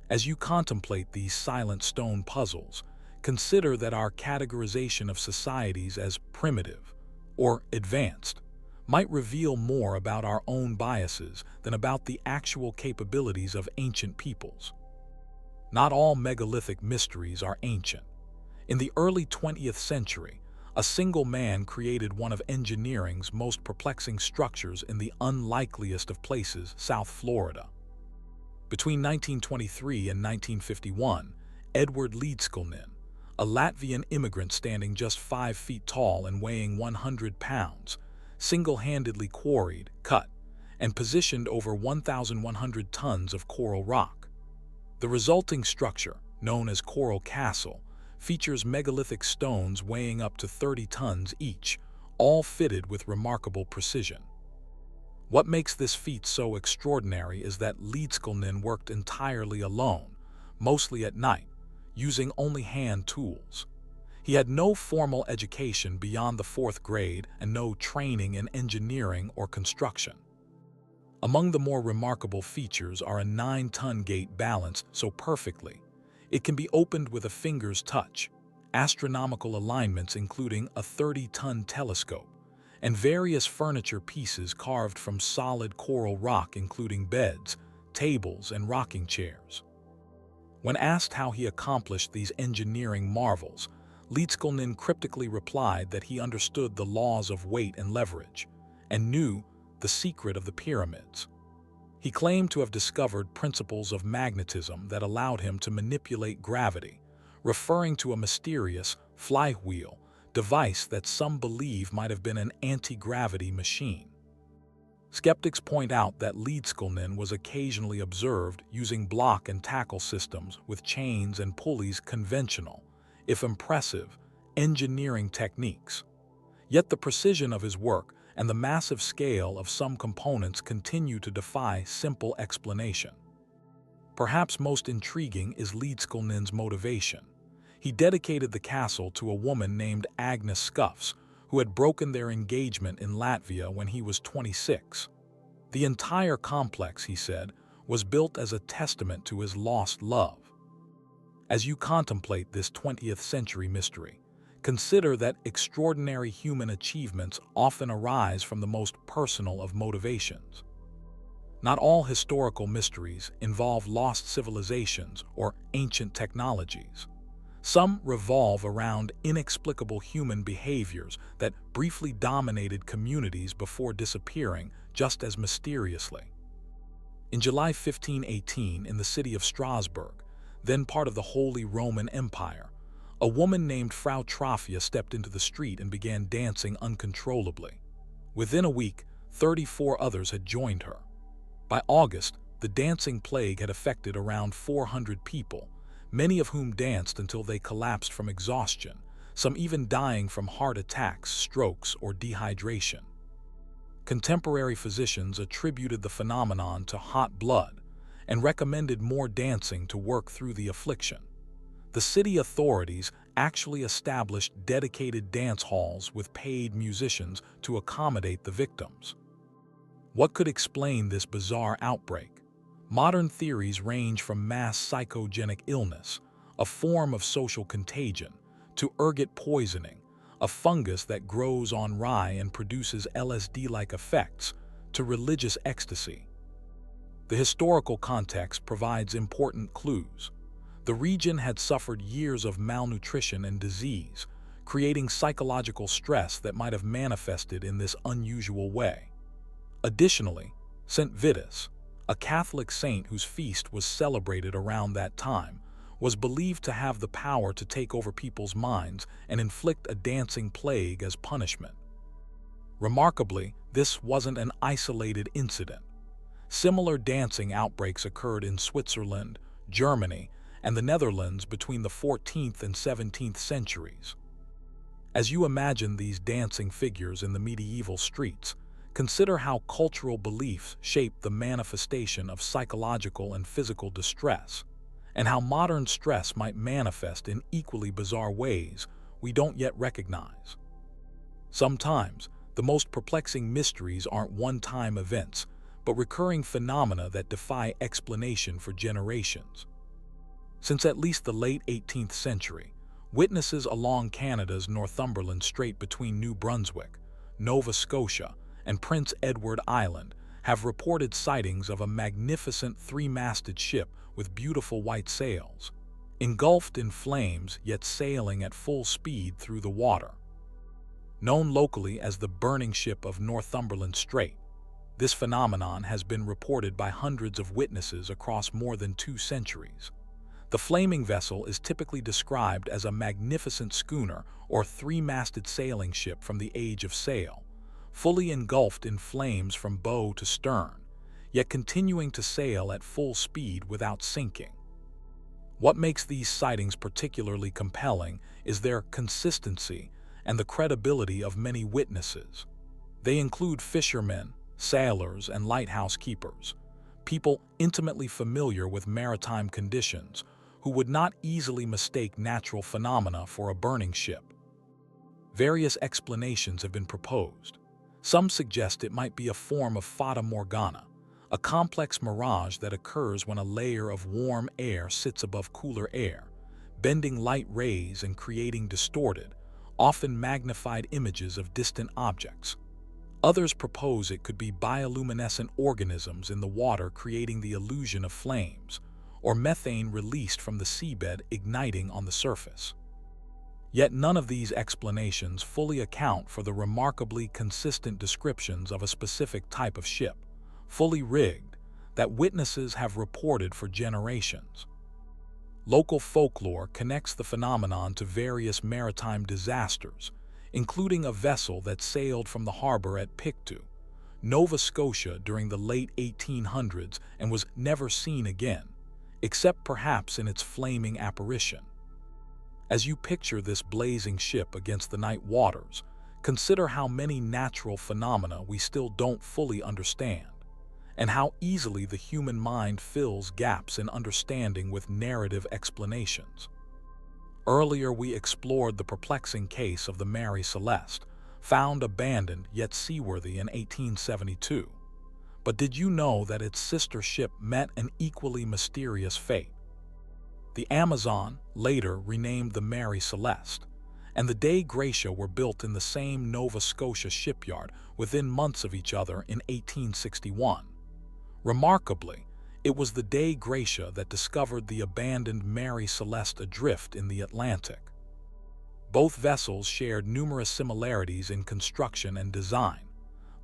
As you contemplate these silent stone puzzles, consider that our categorization of societies as primitive or advanced might reveal more about our own biases than about the actual capabilities of ancient peoples. Not all megalithic mysteries are ancient. In the early 20th century, a single man created one of engineering's most perplexing structures in the unlikeliest of places, South Florida. Between 1923 and 1951, Edward Leedskalnin, a Latvian immigrant standing just 5 feet tall and weighing 100 pounds, single-handedly quarried, cut, and positioned over 1,100 tons of coral rock. The resulting structure, known as Coral Castle, features megalithic stones weighing up to 30 tons each, all fitted with remarkable precision. What makes this feat so extraordinary is that Leedskalnin worked entirely alone, mostly at night, using only hand tools. He had no formal education beyond the 4th grade and no training in engineering or construction. Among the more remarkable features are a 9-ton gate balanced so perfectly it can be opened with a finger's touch, astronomical alignments including a 30-ton telescope, and various furniture pieces carved from solid coral rock including beds, tables, and rocking chairs. When asked how he accomplished these engineering marvels, Leedskalnin cryptically replied that he understood the laws of weight and leverage, and knew the secret of the pyramids. He claimed to have discovered principles of magnetism that allowed him to manipulate gravity, referring to a mysterious flywheel device that some believe might have been an anti-gravity machine. Skeptics point out that Leedskalnin was occasionally observed using block and tackle systems with chains and pulleys, conventional, if impressive, engineering techniques. Yet the precision of his work and the massive scale of some components continue to defy simple explanation. Perhaps most intriguing is Leedskalnin's motivation. He dedicated the castle to a woman named Agnes Scuffs, who had broken their engagement in Latvia when he was 26. The entire complex, he said, was built as a testament to his lost love. As you contemplate this 20th century mystery, consider that extraordinary human achievements often arise from the most personal of motivations. Not all historical mysteries involve lost civilizations or ancient technologies. Some revolve around inexplicable human behaviors that briefly dominated communities before disappearing just as mysteriously. In July 1518, in the city of Strasbourg, then part of the Holy Roman Empire, a woman named Frau Trophia stepped into the street and began dancing uncontrollably. Within a week, 34 others had joined her. By August, the dancing plague had affected around 400 people, many of whom danced until they collapsed from exhaustion, some even dying from heart attacks, strokes, or dehydration. Contemporary physicians attributed the phenomenon to hot blood, and recommended more dancing to work through the affliction. The city authorities actually established dedicated dance halls with paid musicians to accommodate the victims. What could explain this bizarre outbreak? Modern theories range from mass psychogenic illness, a form of social contagion, to ergot poisoning, a fungus that grows on rye and produces LSD-like effects, to religious ecstasy. The historical context provides important clues. The region had suffered years of malnutrition and disease, creating psychological stress that might have manifested in this unusual way. Additionally, St. Vitus, a Catholic saint whose feast was celebrated around that time, was believed to have the power to take over people's minds and inflict a dancing plague as punishment. Remarkably, this wasn't an isolated incident. Similar dancing outbreaks occurred in Switzerland, Germany, and the Netherlands between the 14th and 17th centuries. As you imagine these dancing figures in the medieval streets, consider how cultural beliefs shaped the manifestation of psychological and physical distress, and how modern stress might manifest in equally bizarre ways we don't yet recognize. Sometimes, the most perplexing mysteries aren't one-time events, but recurring phenomena that defy explanation for generations. Since at least the late 18th century, witnesses along Canada's Northumberland Strait between New Brunswick, Nova Scotia, and Prince Edward Island have reported sightings of a magnificent three-masted ship with beautiful white sails, engulfed in flames yet sailing at full speed through the water. Known locally as the burning ship of Northumberland Strait, this phenomenon has been reported by hundreds of witnesses across more than 2 centuries. The flaming vessel is typically described as a magnificent schooner or three-masted sailing ship from the age of sail, fully engulfed in flames from bow to stern, yet continuing to sail at full speed without sinking. What makes these sightings particularly compelling is their consistency and the credibility of many witnesses. They include fishermen, sailors, and lighthouse keepers, people intimately familiar with maritime conditions who would not easily mistake natural phenomena for a burning ship. Various explanations have been proposed. Some suggest it might be a form of fata morgana, a complex mirage that occurs when a layer of warm air sits above cooler air, bending light rays and creating distorted, often magnified images of distant objects. Others propose it could be bioluminescent organisms in the water creating the illusion of flames, or methane released from the seabed igniting on the surface. Yet none of these explanations fully account for the remarkably consistent descriptions of a specific type of ship, fully rigged, that witnesses have reported for generations. Local folklore connects the phenomenon to various maritime disasters, including a vessel that sailed from the harbor at Pictou, Nova Scotia during the late 1800s and was never seen again, except perhaps in its flaming apparition. As you picture this blazing ship against the night waters, consider how many natural phenomena we still don't fully understand, and how easily the human mind fills gaps in understanding with narrative explanations. Earlier, we explored the perplexing case of the Mary Celeste, found abandoned yet seaworthy in 1872. But did you know that its sister ship met an equally mysterious fate? The Amazon, later renamed the Mary Celeste, and the Dei Gratia were built in the same Nova Scotia shipyard within months of each other in 1861. Remarkably, it was the Dei Gratia that discovered the abandoned Mary Celeste adrift in the Atlantic. Both vessels shared numerous similarities in construction and design.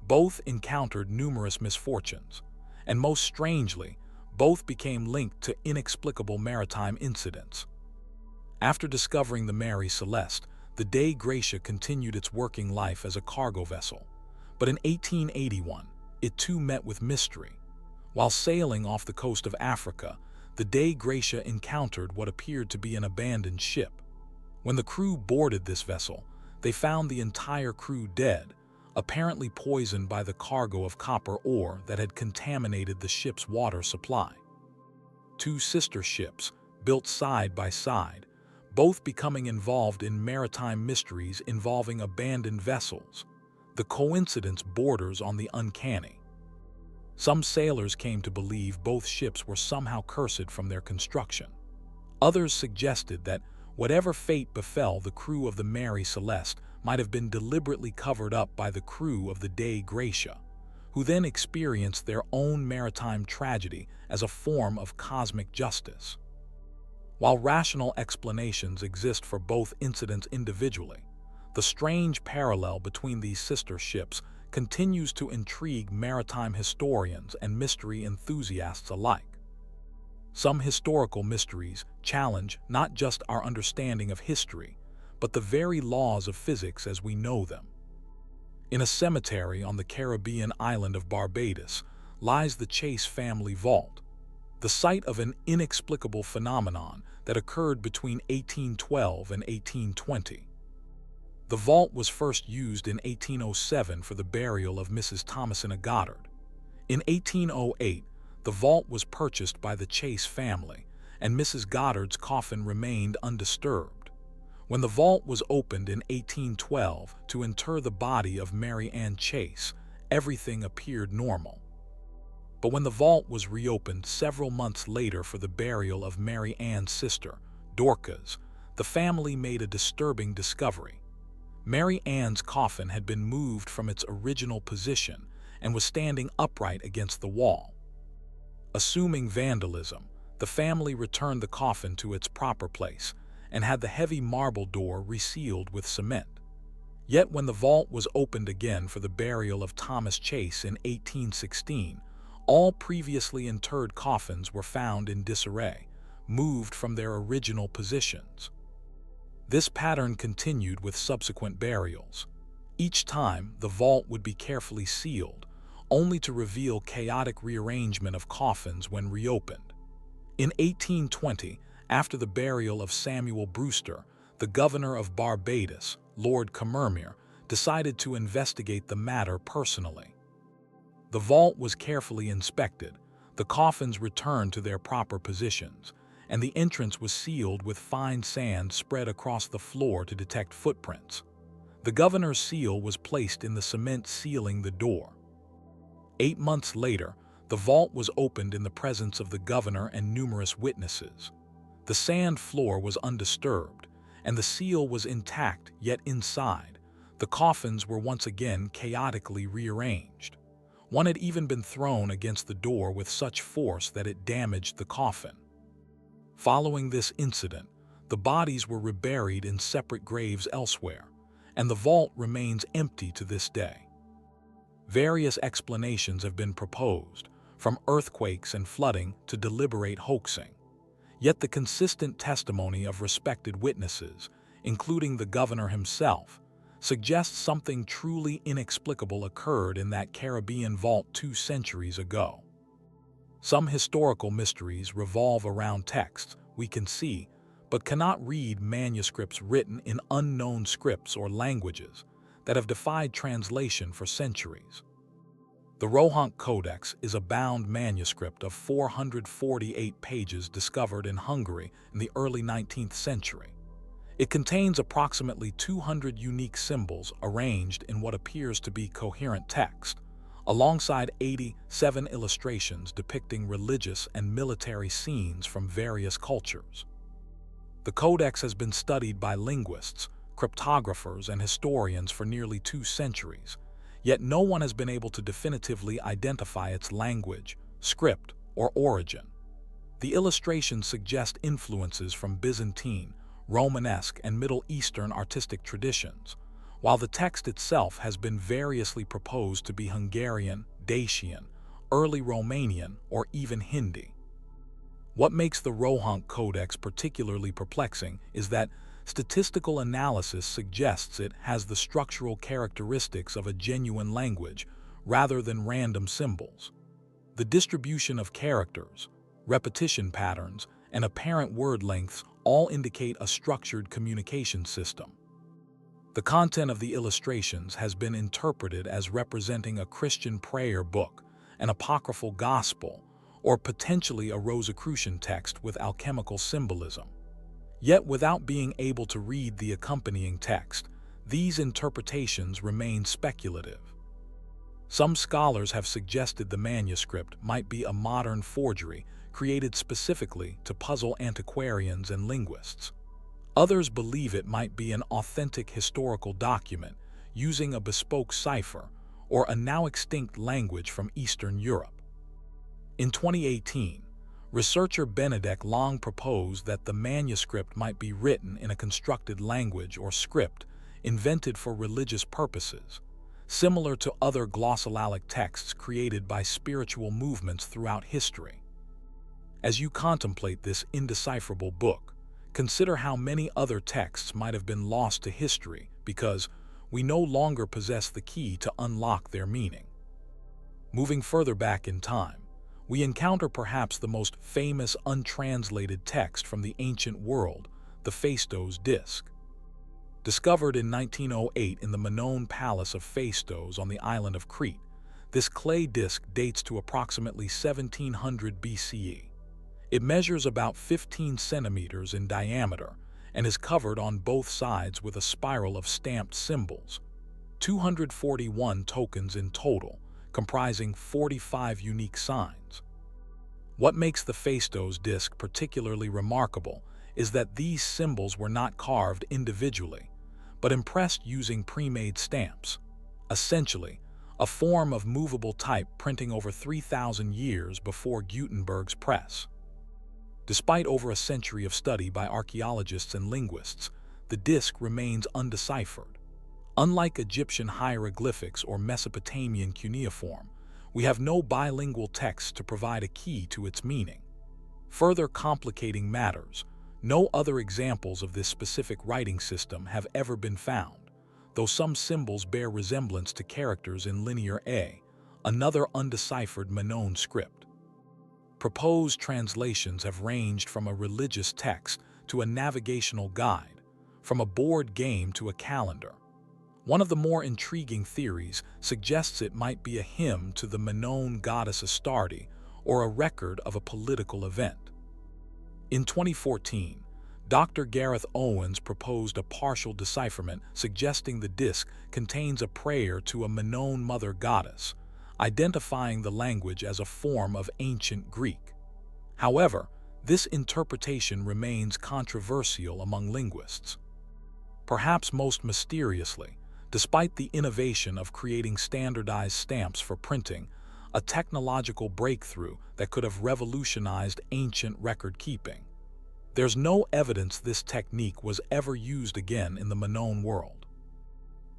Both encountered numerous misfortunes, and most strangely, both became linked to inexplicable maritime incidents. After discovering the Mary Celeste, the Dei Gratia continued its working life as a cargo vessel, but in 1881, it too met with mystery. While sailing off the coast of Africa, the Dei Gratia encountered what appeared to be an abandoned ship. When the crew boarded this vessel, they found the entire crew dead, apparently poisoned by the cargo of copper ore that had contaminated the ship's water supply. two sister ships, built side by side, both becoming involved in maritime mysteries involving abandoned vessels. The coincidence borders on the uncanny. Some sailors came to believe both ships were somehow cursed from their construction. Others suggested that whatever fate befell the crew of the Mary Celeste might have been deliberately covered up by the crew of the Dei Gratia, who then experienced their own maritime tragedy as a form of cosmic justice. While rational explanations exist for both incidents individually, the strange parallel between these sister ships continues to intrigue maritime historians and mystery enthusiasts alike. Some historical mysteries challenge not just our understanding of history, but the very laws of physics as we know them. In a cemetery on the Caribbean island of Barbados lies the Chase family vault, the site of an inexplicable phenomenon that occurred between 1812 and 1820. The vault was first used in 1807 for the burial of Mrs. Thomasina Goddard. In 1808, the vault was purchased by the Chase family, and Mrs. Goddard's coffin remained undisturbed. When the vault was opened in 1812 to inter the body of Mary Ann Chase, everything appeared normal. But when the vault was reopened several months later for the burial of Mary Ann's sister, Dorcas, the family made a disturbing discovery. Mary Ann's coffin had been moved from its original position and was standing upright against the wall. Assuming vandalism, the family returned the coffin to its proper place and had the heavy marble door resealed with cement. Yet when the vault was opened again for the burial of Thomas Chase in 1816, all previously interred coffins were found in disarray, moved from their original positions. This pattern continued with subsequent burials. Each time, the vault would be carefully sealed, only to reveal chaotic rearrangement of coffins when reopened. In 1820, after the burial of Samuel Brewster, the governor of Barbados, Lord Commermere, decided to investigate the matter personally. The vault was carefully inspected, the coffins returned to their proper positions, and the entrance was sealed with fine sand spread across the floor to detect footprints. The governor's seal was placed in the cement sealing the door. 8 months later, the vault was opened in the presence of the governor and numerous witnesses. The sand floor was undisturbed, and the seal was intact, yet inside, the coffins were once again chaotically rearranged. One had even been thrown against the door with such force that it damaged the coffin. Following this incident, the bodies were reburied in separate graves elsewhere, and the vault remains empty to this day. Various explanations have been proposed, from earthquakes and flooding to deliberate hoaxing. Yet the consistent testimony of respected witnesses, including the governor himself, suggests something truly inexplicable occurred in that Caribbean vault 2 centuries ago. Some historical mysteries revolve around texts we can see, but cannot read, manuscripts written in unknown scripts or languages that have defied translation for centuries. The Voynich Codex is a bound manuscript of 448 pages discovered in Hungary in the early 19th century. It contains approximately 200 unique symbols arranged in what appears to be coherent text, alongside 87 illustrations depicting religious and military scenes from various cultures. The Codex has been studied by linguists, cryptographers, and historians for nearly 2 centuries, yet no one has been able to definitively identify its language, script, or origin. The illustrations suggest influences from Byzantine, Romanesque, and Middle Eastern artistic traditions, while the text itself has been variously proposed to be Hungarian, Dacian, early Romanian, or even Hindi. What makes the Voynich Codex particularly perplexing is that statistical analysis suggests it has the structural characteristics of a genuine language rather than random symbols. The distribution of characters, repetition patterns, and apparent word lengths all indicate a structured communication system. The content of the illustrations has been interpreted as representing a Christian prayer book, an apocryphal gospel, or potentially a Rosicrucian text with alchemical symbolism. Yet without being able to read the accompanying text, these interpretations remain speculative. Some scholars have suggested the manuscript might be a modern forgery created specifically to puzzle antiquarians and linguists. Others believe it might be an authentic historical document using a bespoke cipher or a now-extinct language from Eastern Europe. In 2018, researcher Benedek Long proposed that the manuscript might be written in a constructed language or script invented for religious purposes, similar to other glossolalia texts created by spiritual movements throughout history. As you contemplate this indecipherable book, consider how many other texts might have been lost to history because we no longer possess the key to unlock their meaning. Moving further back in time, we encounter perhaps the most famous untranslated text from the ancient world, the Phaistos disc. Discovered in 1908 in the Minoan Palace of Phaistos on the island of Crete, this clay disc dates to approximately 1700 BCE. It measures about 15 centimeters in diameter and is covered on both sides with a spiral of stamped symbols, 241 tokens in total, comprising 45 unique signs. What makes the Phaistos disc particularly remarkable is that these symbols were not carved individually, but impressed using pre-made stamps, essentially a form of movable type printing over 3,000 years before Gutenberg's press. Despite over a century of study by archaeologists and linguists, the disc remains undeciphered. Unlike Egyptian hieroglyphics or Mesopotamian cuneiform, we have no bilingual text to provide a key to its meaning. Further complicating matters, no other examples of this specific writing system have ever been found, though some symbols bear resemblance to characters in Linear A, another undeciphered Minoan script. Proposed translations have ranged from a religious text to a navigational guide, from a board game to a calendar. One of the more intriguing theories suggests it might be a hymn to the Minoan goddess Astarte or a record of a political event. In 2014, Dr. Gareth Owens proposed a partial decipherment suggesting the disc contains a prayer to a Minoan mother goddess, identifying the language as a form of ancient Greek. However, this interpretation remains controversial among linguists. Perhaps most mysteriously, despite the innovation of creating standardized stamps for printing, a technological breakthrough that could have revolutionized ancient record-keeping. There's no evidence this technique was ever used again in the Minoan world.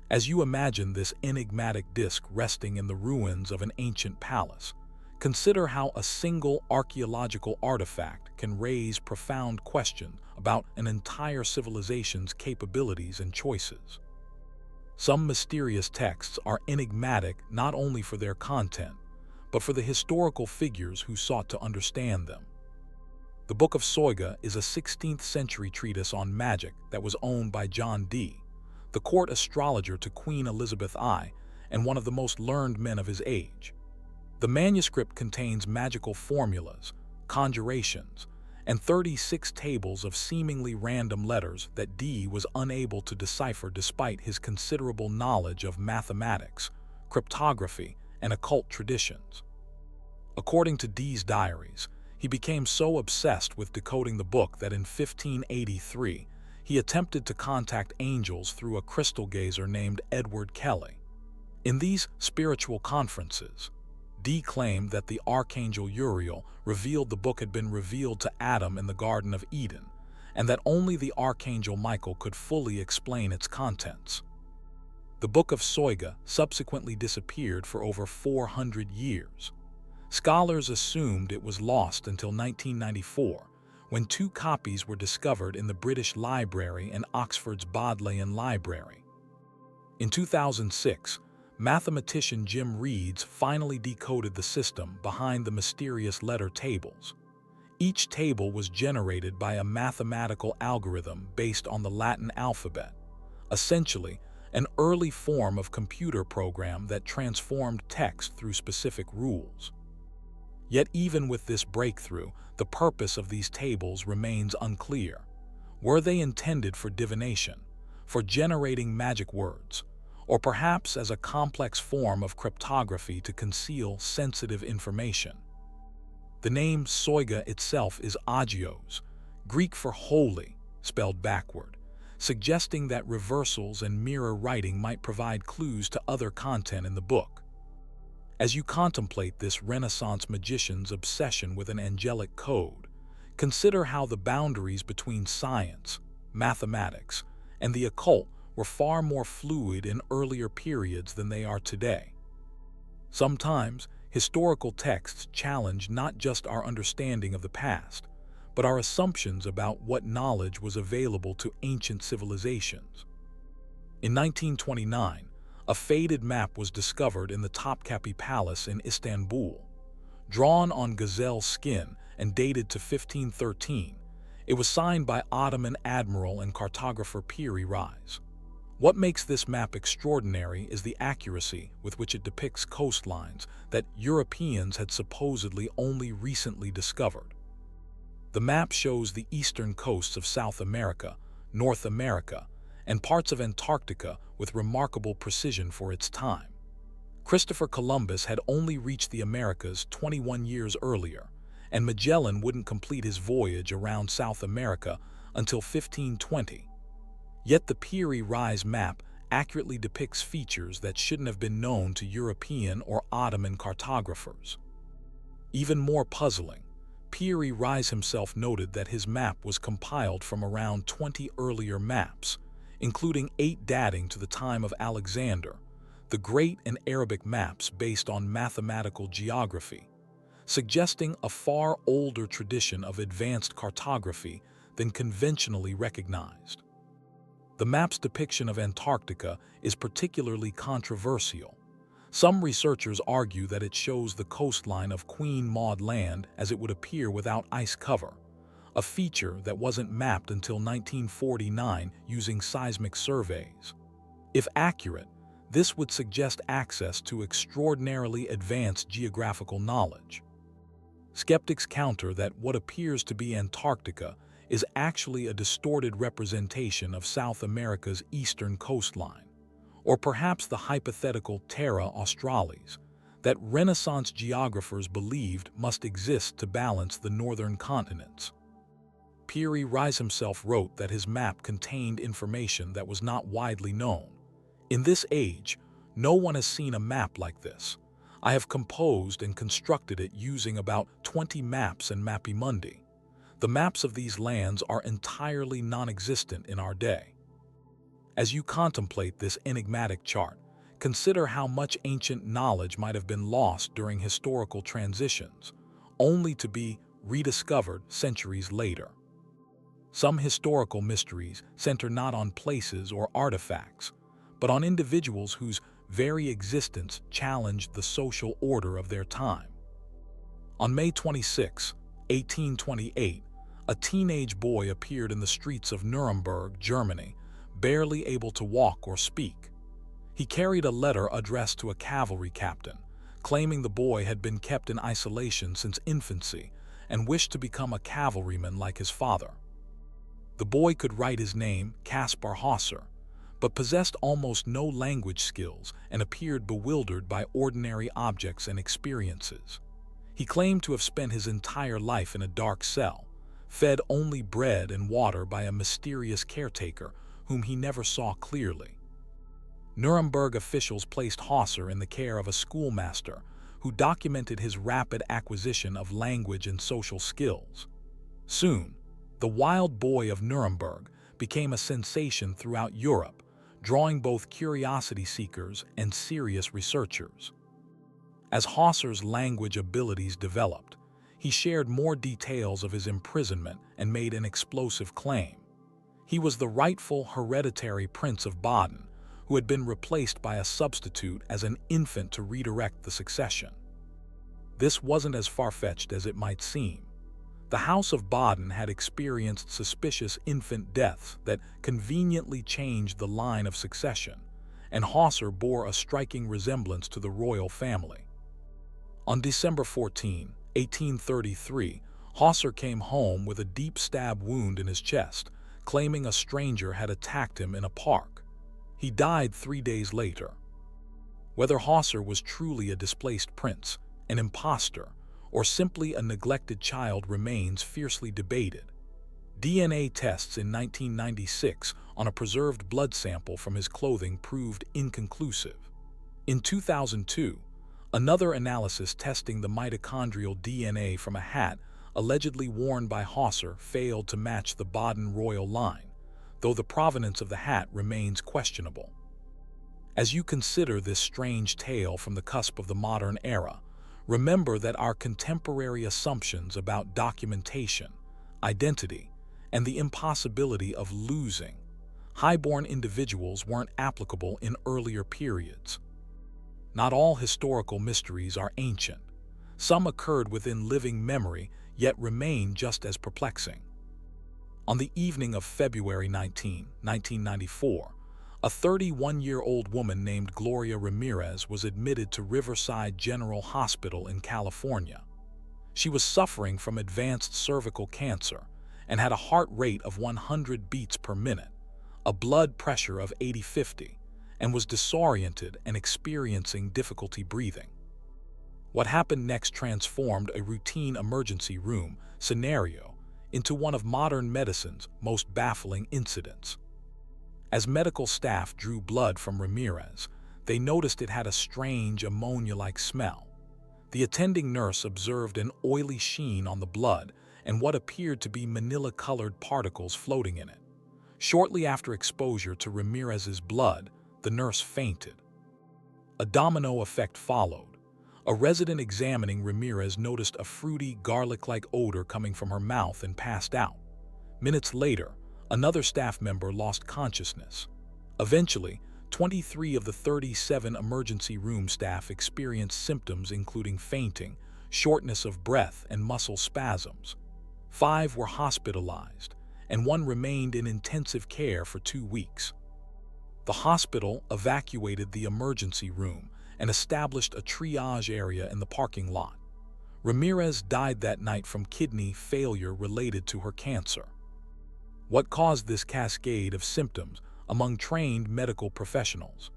As you imagine this enigmatic disc resting in the ruins of an ancient palace, consider how a single archaeological artifact can raise profound questions about an entire civilization's capabilities and choices. Some mysterious texts are enigmatic not only for their content, but for the historical figures who sought to understand them. The Book of Soyga is a 16th century treatise on magic that was owned by John Dee, the court astrologer to Queen Elizabeth I and one of the most learned men of his age. The manuscript contains magical formulas, conjurations, and 36 tables of seemingly random letters that Dee was unable to decipher despite his considerable knowledge of mathematics, cryptography, and occult traditions. According to Dee's diaries, he became so obsessed with decoding the book that in 1583, he attempted to contact angels through a crystal gazer named Edward Kelly. In these spiritual conferences, Dee claimed that the archangel Uriel revealed the book had been revealed to Adam in the Garden of Eden, and that only the archangel Michael could fully explain its contents. The Book of Soyga subsequently disappeared for over 400 years. Scholars assumed it was lost until 1994, when 2 copies were discovered in the British Library and Oxford's Bodleian Library. In 2006, mathematician Jim Reeds finally decoded the system behind the mysterious letter tables. Each table was generated by a mathematical algorithm based on the Latin alphabet, essentially an early form of computer program that transformed text through specific rules. Yet even with this breakthrough, the purpose of these tables remains unclear. Were they intended for divination, for generating magic words, or perhaps as a complex form of cryptography to conceal sensitive information? The name Soiga itself is agios, Greek for holy, spelled backward, suggesting that reversals and mirror writing might provide clues to other content in the book. As you contemplate this Renaissance magician's obsession with an angelic code, consider how the boundaries between science, mathematics, and the occult were far more fluid in earlier periods than they are today. Sometimes, historical texts challenge not just our understanding of the past, but our assumptions about what knowledge was available to ancient civilizations. In 1929, a faded map was discovered in the Topkapi Palace in Istanbul. Drawn on gazelle skin and dated to 1513, it was signed by Ottoman admiral and cartographer Piri Reis. What makes this map extraordinary is the accuracy with which it depicts coastlines that Europeans had supposedly only recently discovered. The map shows the eastern coasts of South America, North America, and parts of Antarctica with remarkable precision for its time. Christopher Columbus had only reached the Americas 21 years earlier, and Magellan wouldn't complete his voyage around South America until 1520. Yet the Piri Reis map accurately depicts features that shouldn't have been known to European or Ottoman cartographers. Even more puzzling, Piri Reis himself noted that his map was compiled from around 20 earlier maps, including 8 dating to the time of Alexander the Great and Arabic maps based on mathematical geography, suggesting a far older tradition of advanced cartography than conventionally recognized. The map's depiction of Antarctica is particularly controversial. Some researchers argue that it shows the coastline of Queen Maud Land as it would appear without ice cover, a feature that wasn't mapped until 1949 using seismic surveys. If accurate, this would suggest access to extraordinarily advanced geographical knowledge. Skeptics counter that what appears to be Antarctica is actually a distorted representation of South America's eastern coastline, or perhaps the hypothetical Terra Australis that Renaissance geographers believed must exist to balance the northern continents. Piri Reis himself wrote that his map contained information that was not widely known. In this age, no one has seen a map like this. I have composed and constructed it using about 20 maps and Mappimundi. The maps of these lands are entirely non-existent in our day. As you contemplate this enigmatic chart, consider how much ancient knowledge might have been lost during historical transitions, only to be rediscovered centuries later. Some historical mysteries center not on places or artifacts, but on individuals whose very existence challenged the social order of their time. On May 26, 1828, a teenage boy appeared in the streets of Nuremberg, Germany, barely able to walk or speak. He carried a letter addressed to a cavalry captain, claiming the boy had been kept in isolation since infancy and wished to become a cavalryman like his father. The boy could write his name, Caspar Hauser, but possessed almost no language skills and appeared bewildered by ordinary objects and experiences. He claimed to have spent his entire life in a dark cell, fed only bread and water by a mysterious caretaker whom he never saw clearly. Nuremberg officials placed Hauser in the care of a schoolmaster who documented his rapid acquisition of language and social skills. Soon, the wild boy of Nuremberg became a sensation throughout Europe, drawing both curiosity seekers and serious researchers. As Hauser's language abilities developed, he shared more details of his imprisonment and made an explosive claim. He was the rightful hereditary Prince of Baden, who had been replaced by a substitute as an infant to redirect the succession. This wasn't as far-fetched as it might seem. The House of Baden had experienced suspicious infant deaths that conveniently changed the line of succession, and Hauser bore a striking resemblance to the royal family. On December 14, 1833, Hauser came home with a deep stab wound in his chest, claiming a stranger had attacked him in a park. He died 3 days later. Whether Hauser was truly a displaced prince, an imposter, or simply a neglected child remains fiercely debated. DNA tests in 1996 on a preserved blood sample from his clothing proved inconclusive. In 2002, another analysis testing the mitochondrial DNA from a hat allegedly worn by Hauser failed to match the Baden royal line, though the provenance of the hat remains questionable. As you consider this strange tale from the cusp of the modern era, remember that our contemporary assumptions about documentation, identity, and the impossibility of losing highborn individuals weren't applicable in earlier periods. Not all historical mysteries are ancient. Some occurred within living memory, yet remain just as perplexing. On the evening of February 19, 1994, a 31-year-old woman named Gloria Ramirez was admitted to Riverside General Hospital in California. She was suffering from advanced cervical cancer and had a heart rate of 100 beats per minute, a blood pressure of 80/50, and was disoriented and experiencing difficulty breathing. What happened next transformed a routine emergency room scenario into one of modern medicine's most baffling incidents. As medical staff drew blood from Ramirez, they noticed it had a strange ammonia-like smell. The attending nurse observed an oily sheen on the blood and what appeared to be manila-colored particles floating in it. Shortly after exposure to Ramirez's blood, the nurse fainted. A domino effect followed. A resident examining Ramirez noticed a fruity, garlic-like odor coming from her mouth and passed out. Minutes later, another staff member lost consciousness. Eventually, 23 of the 37 emergency room staff experienced symptoms including fainting, shortness of breath, and muscle spasms. 5 were hospitalized, and 1 remained in intensive care for 2 weeks. The hospital evacuated the emergency room and established a triage area in the parking lot. Ramirez died that night from kidney failure related to her cancer. What caused this cascade of symptoms among trained medical professionals?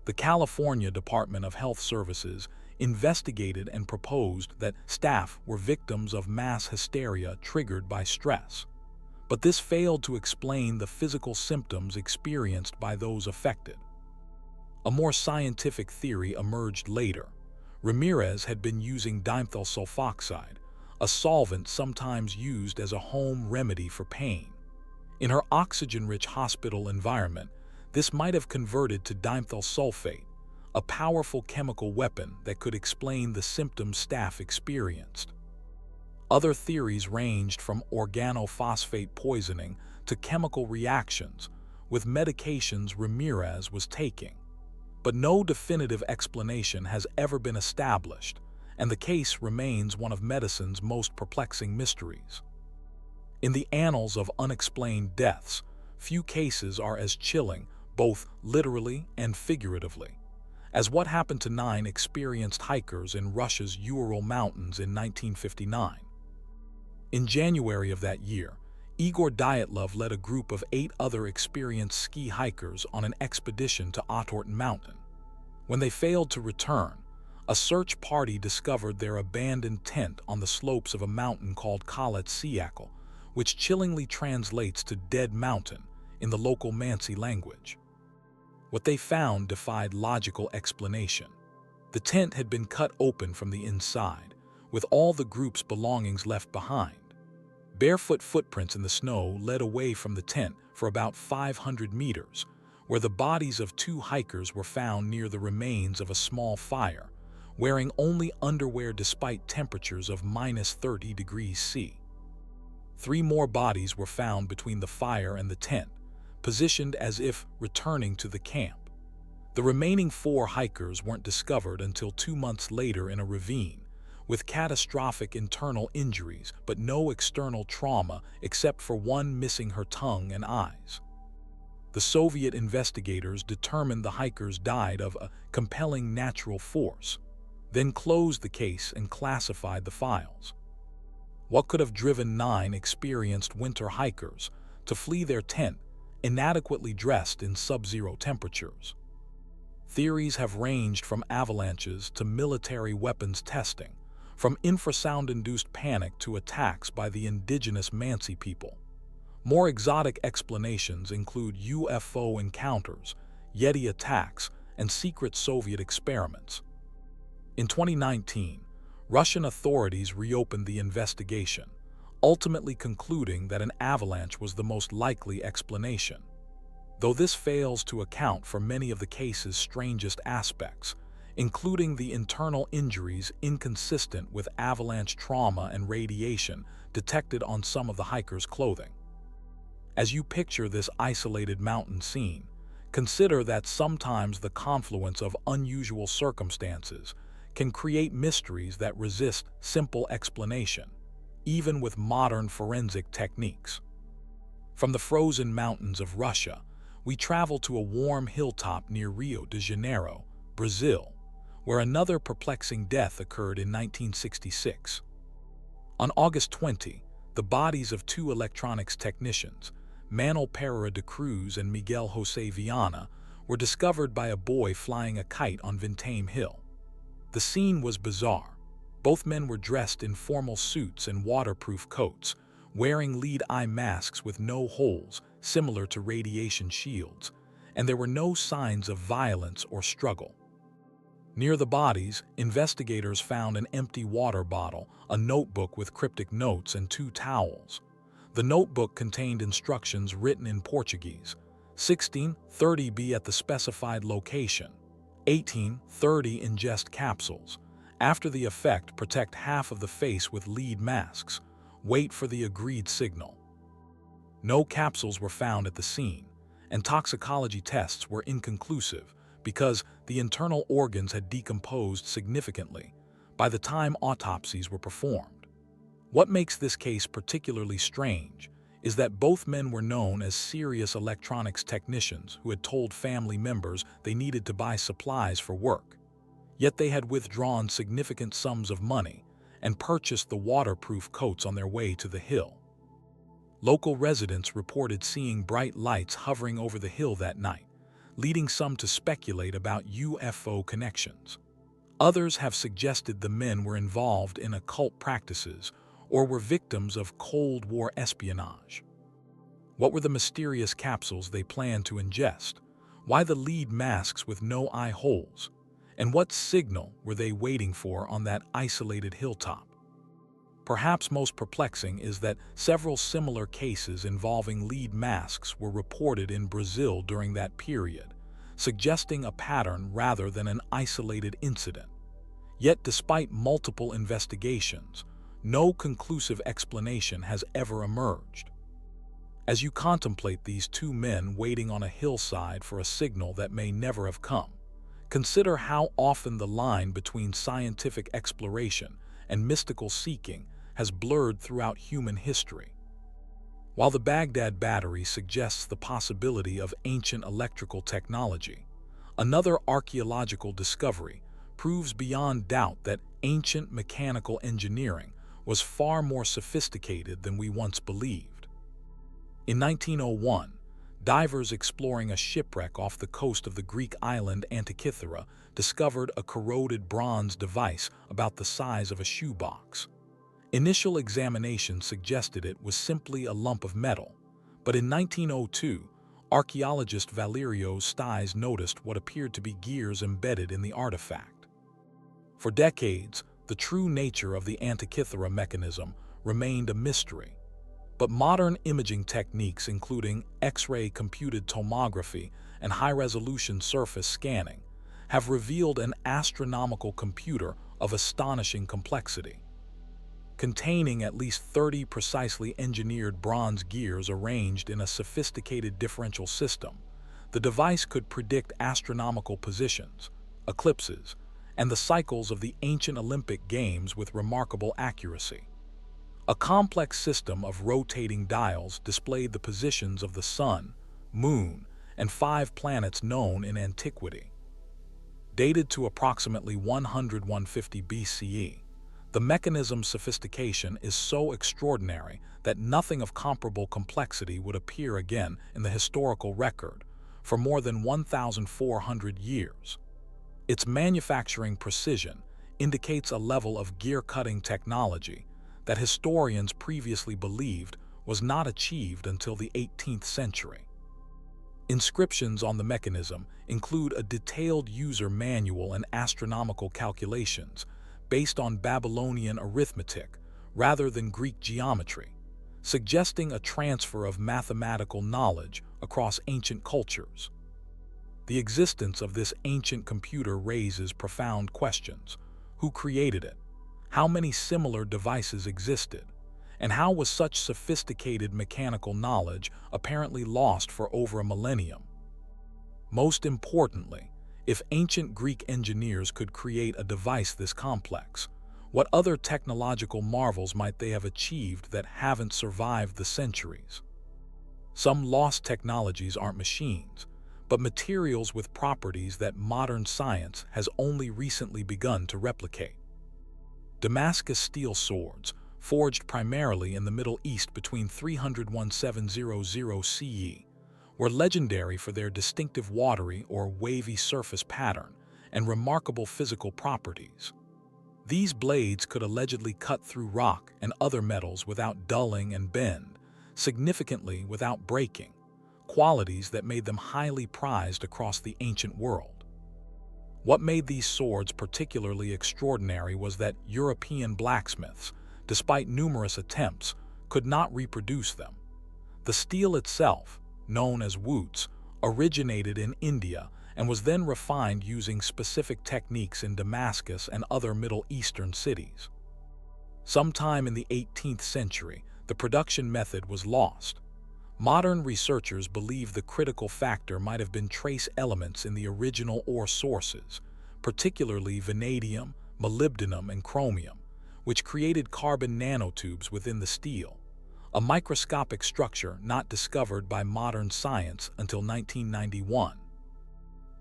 The California Department of Health Services investigated and proposed that staff were victims of mass hysteria triggered by stress. But this failed to explain the physical symptoms experienced by those affected. A more scientific theory emerged later. Ramirez had been using dimethyl sulfoxide, a solvent sometimes used as a home remedy for pain. In her oxygen-rich hospital environment, this might have converted to dimethyl sulfate, a powerful chemical weapon that could explain the symptoms staff experienced. Other theories ranged from organophosphate poisoning to chemical reactions with medications Ramirez was taking. But no definitive explanation has ever been established, and the case remains one of medicine's most perplexing mysteries. In the annals of unexplained deaths, few cases are as chilling, both literally and figuratively, as what happened to 9 experienced hikers in Russia's Ural Mountains in 1959. In January of that year, Igor Dyatlov led a group of 8 other experienced ski hikers on an expedition to Otorten Mountain. When they failed to return, a search party discovered their abandoned tent on the slopes of a mountain called Kalet Siakal, which chillingly translates to Dead Mountain in the local Mansi language. What they found defied logical explanation. The tent had been cut open from the inside, with all the group's belongings left behind. Barefoot footprints in the snow led away from the tent for about 500 meters, where the bodies of 2 hikers were found near the remains of a small fire, wearing only underwear despite temperatures of -30 degrees C. 3 more bodies were found between the fire and the tent, positioned as if returning to the camp. The remaining 4 hikers weren't discovered until 2 months later in a ravine, with catastrophic internal injuries but no external trauma except for one missing her tongue and eyes. The Soviet investigators determined the hikers died of a compelling natural force. then closed the case and classified the files. What could have driven 9 experienced winter hikers to flee their tent, inadequately dressed in sub-zero temperatures? Theories have ranged from avalanches to military weapons testing, from infrasound-induced panic to attacks by the indigenous Mansi people. More exotic explanations include UFO encounters, Yeti attacks, and secret Soviet experiments. In 2019, Russian authorities reopened the investigation, ultimately concluding that an avalanche was the most likely explanation. Though this fails to account for many of the case's strangest aspects, including the internal injuries inconsistent with avalanche trauma and radiation detected on some of the hikers' clothing. As you picture this isolated mountain scene, consider that sometimes the confluence of unusual circumstances can create mysteries that resist simple explanation, even with modern forensic techniques. From the frozen mountains of Russia, we travel to a warm hilltop near Rio de Janeiro, Brazil, where another perplexing death occurred in 1966. On August 20, the bodies of 2 electronics technicians, Manuel Pereira de Cruz and Miguel José Viana, were discovered by a boy flying a kite on Vintame Hill. The scene was bizarre. Both men were dressed in formal suits and waterproof coats, wearing lead-eye masks with no holes, similar to radiation shields, and there were no signs of violence or struggle. Near the bodies, investigators found an empty water bottle, a notebook with cryptic notes, and 2 towels. The notebook contained instructions written in Portuguese: 16:30 be at the specified location, 18:30 ingest capsules. After the effect, protect half of the face with lead masks. Wait for the agreed signal. No capsules were found at the scene, and toxicology tests were inconclusive because the internal organs had decomposed significantly by the time autopsies were performed. What makes this case particularly strange is that both men were known as serious electronics technicians who had told family members they needed to buy supplies for work. Yet they had withdrawn significant sums of money and purchased the waterproof coats on their way to the hill. Local residents reported seeing bright lights hovering over the hill that night, leading some to speculate about UFO connections. Others have suggested the men were involved in occult practices or were victims of Cold War espionage. What were the mysterious capsules they planned to ingest? Why the lead masks with no eye holes? And what signal were they waiting for on that isolated hilltop? Perhaps most perplexing is that several similar cases involving lead masks were reported in Brazil during that period, suggesting a pattern rather than an isolated incident. Yet despite multiple investigations, no conclusive explanation has ever emerged. As you contemplate these 2 men waiting on a hillside for a signal that may never have come, consider how often the line between scientific exploration and mystical seeking has blurred throughout human history. While the Baghdad battery suggests the possibility of ancient electrical technology, another archaeological discovery proves beyond doubt that ancient mechanical engineering was far more sophisticated than we once believed. In 1901, divers exploring a shipwreck off the coast of the Greek island Antikythera discovered a corroded bronze device about the size of a shoebox. Initial examination suggested it was simply a lump of metal, but in 1902, archaeologist Valerio Stais noticed what appeared to be gears embedded in the artifact. For decades, the true nature of the Antikythera mechanism remained a mystery, but modern imaging techniques including X-ray computed tomography and high-resolution surface scanning have revealed an astronomical computer of astonishing complexity. Containing at least 30 precisely engineered bronze gears arranged in a sophisticated differential system, the device could predict astronomical positions, eclipses, and the cycles of the ancient Olympic Games with remarkable accuracy. A complex system of rotating dials displayed the positions of the Sun, Moon, and 5 planets known in antiquity. dated to approximately 100–150 BCE. The mechanism's sophistication is so extraordinary that nothing of comparable complexity would appear again in the historical record for more than 1,400 years. Its manufacturing precision indicates a level of gear-cutting technology that historians previously believed was not achieved until the 18th century. Inscriptions on the mechanism include a detailed user manual and astronomical calculations based on Babylonian arithmetic rather than Greek geometry, suggesting a transfer of mathematical knowledge across ancient cultures. The existence of this ancient computer raises profound questions. Who created it? How many similar devices existed? And how was such sophisticated mechanical knowledge apparently lost for over a millennium? Most importantly, if ancient Greek engineers could create a device this complex, what other technological marvels might they have achieved that haven't survived the centuries? Some lost technologies aren't machines, but materials with properties that modern science has only recently begun to replicate. Damascus steel swords, forged primarily in the Middle East between 300–1700 CE, were legendary for their distinctive watery or wavy surface pattern and remarkable physical properties. These blades could allegedly cut through rock and other metals without dulling and bend, significantly without breaking, qualities that made them highly prized across the ancient world. What made these swords particularly extraordinary was that European blacksmiths, despite numerous attempts, could not reproduce them. The steel itself, known as woots, originated in India and was then refined using specific techniques in Damascus and other Middle Eastern cities. Sometime in the 18th century, the production method was lost. Modern researchers believe the critical factor might have been trace elements in the original ore sources, particularly vanadium, molybdenum, and chromium, which created carbon nanotubes within the steel, a microscopic structure not discovered by modern science until 1991.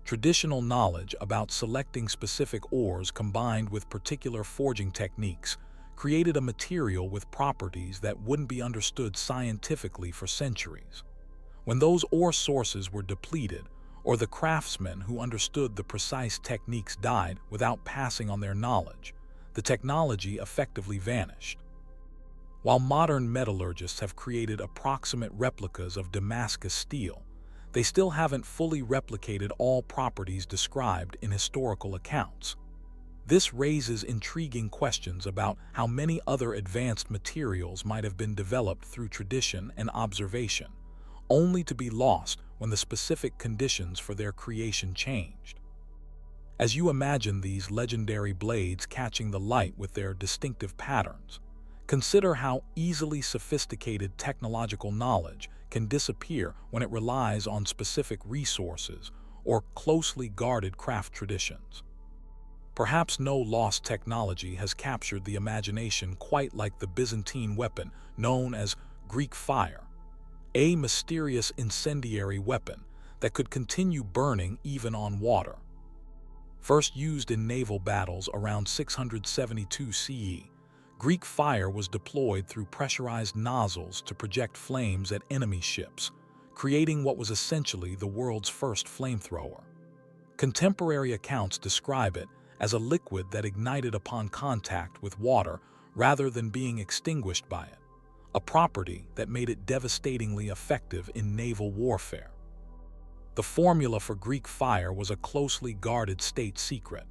Traditional knowledge about selecting specific ores combined with particular forging techniques created a material with properties that wouldn't be understood scientifically for centuries. When those ore sources were depleted, or the craftsmen who understood the precise techniques died without passing on their knowledge, the technology effectively vanished. While modern metallurgists have created approximate replicas of Damascus steel, they still haven't fully replicated all properties described in historical accounts. This raises intriguing questions about how many other advanced materials might have been developed through tradition and observation, only to be lost when the specific conditions for their creation changed. As you imagine these legendary blades catching the light with their distinctive patterns, consider how easily sophisticated technological knowledge can disappear when it relies on specific resources or closely guarded craft traditions. Perhaps no lost technology has captured the imagination quite like the Byzantine weapon known as Greek fire, a mysterious incendiary weapon that could continue burning even on water. First used in naval battles around 672 CE, Greek fire was deployed through pressurized nozzles to project flames at enemy ships, creating what was essentially the world's first flamethrower. Contemporary accounts describe it as a liquid that ignited upon contact with water rather than being extinguished by it, a property that made it devastatingly effective in naval warfare. The formula for Greek fire was a closely guarded state secret,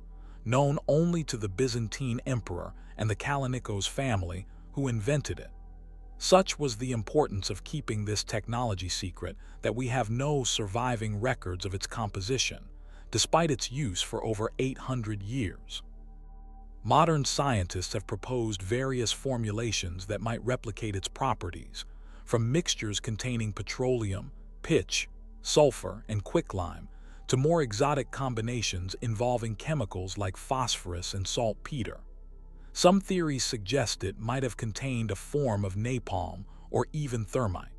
known only to the Byzantine emperor and the Kallinikos family who invented it. Such was the importance of keeping this technology secret that we have no surviving records of its composition, despite its use for over 800 years. Modern scientists have proposed various formulations that might replicate its properties, from mixtures containing petroleum, pitch, sulfur, and quicklime, to more exotic combinations involving chemicals like phosphorus and saltpeter. Some theories suggest it might have contained a form of napalm or even thermite.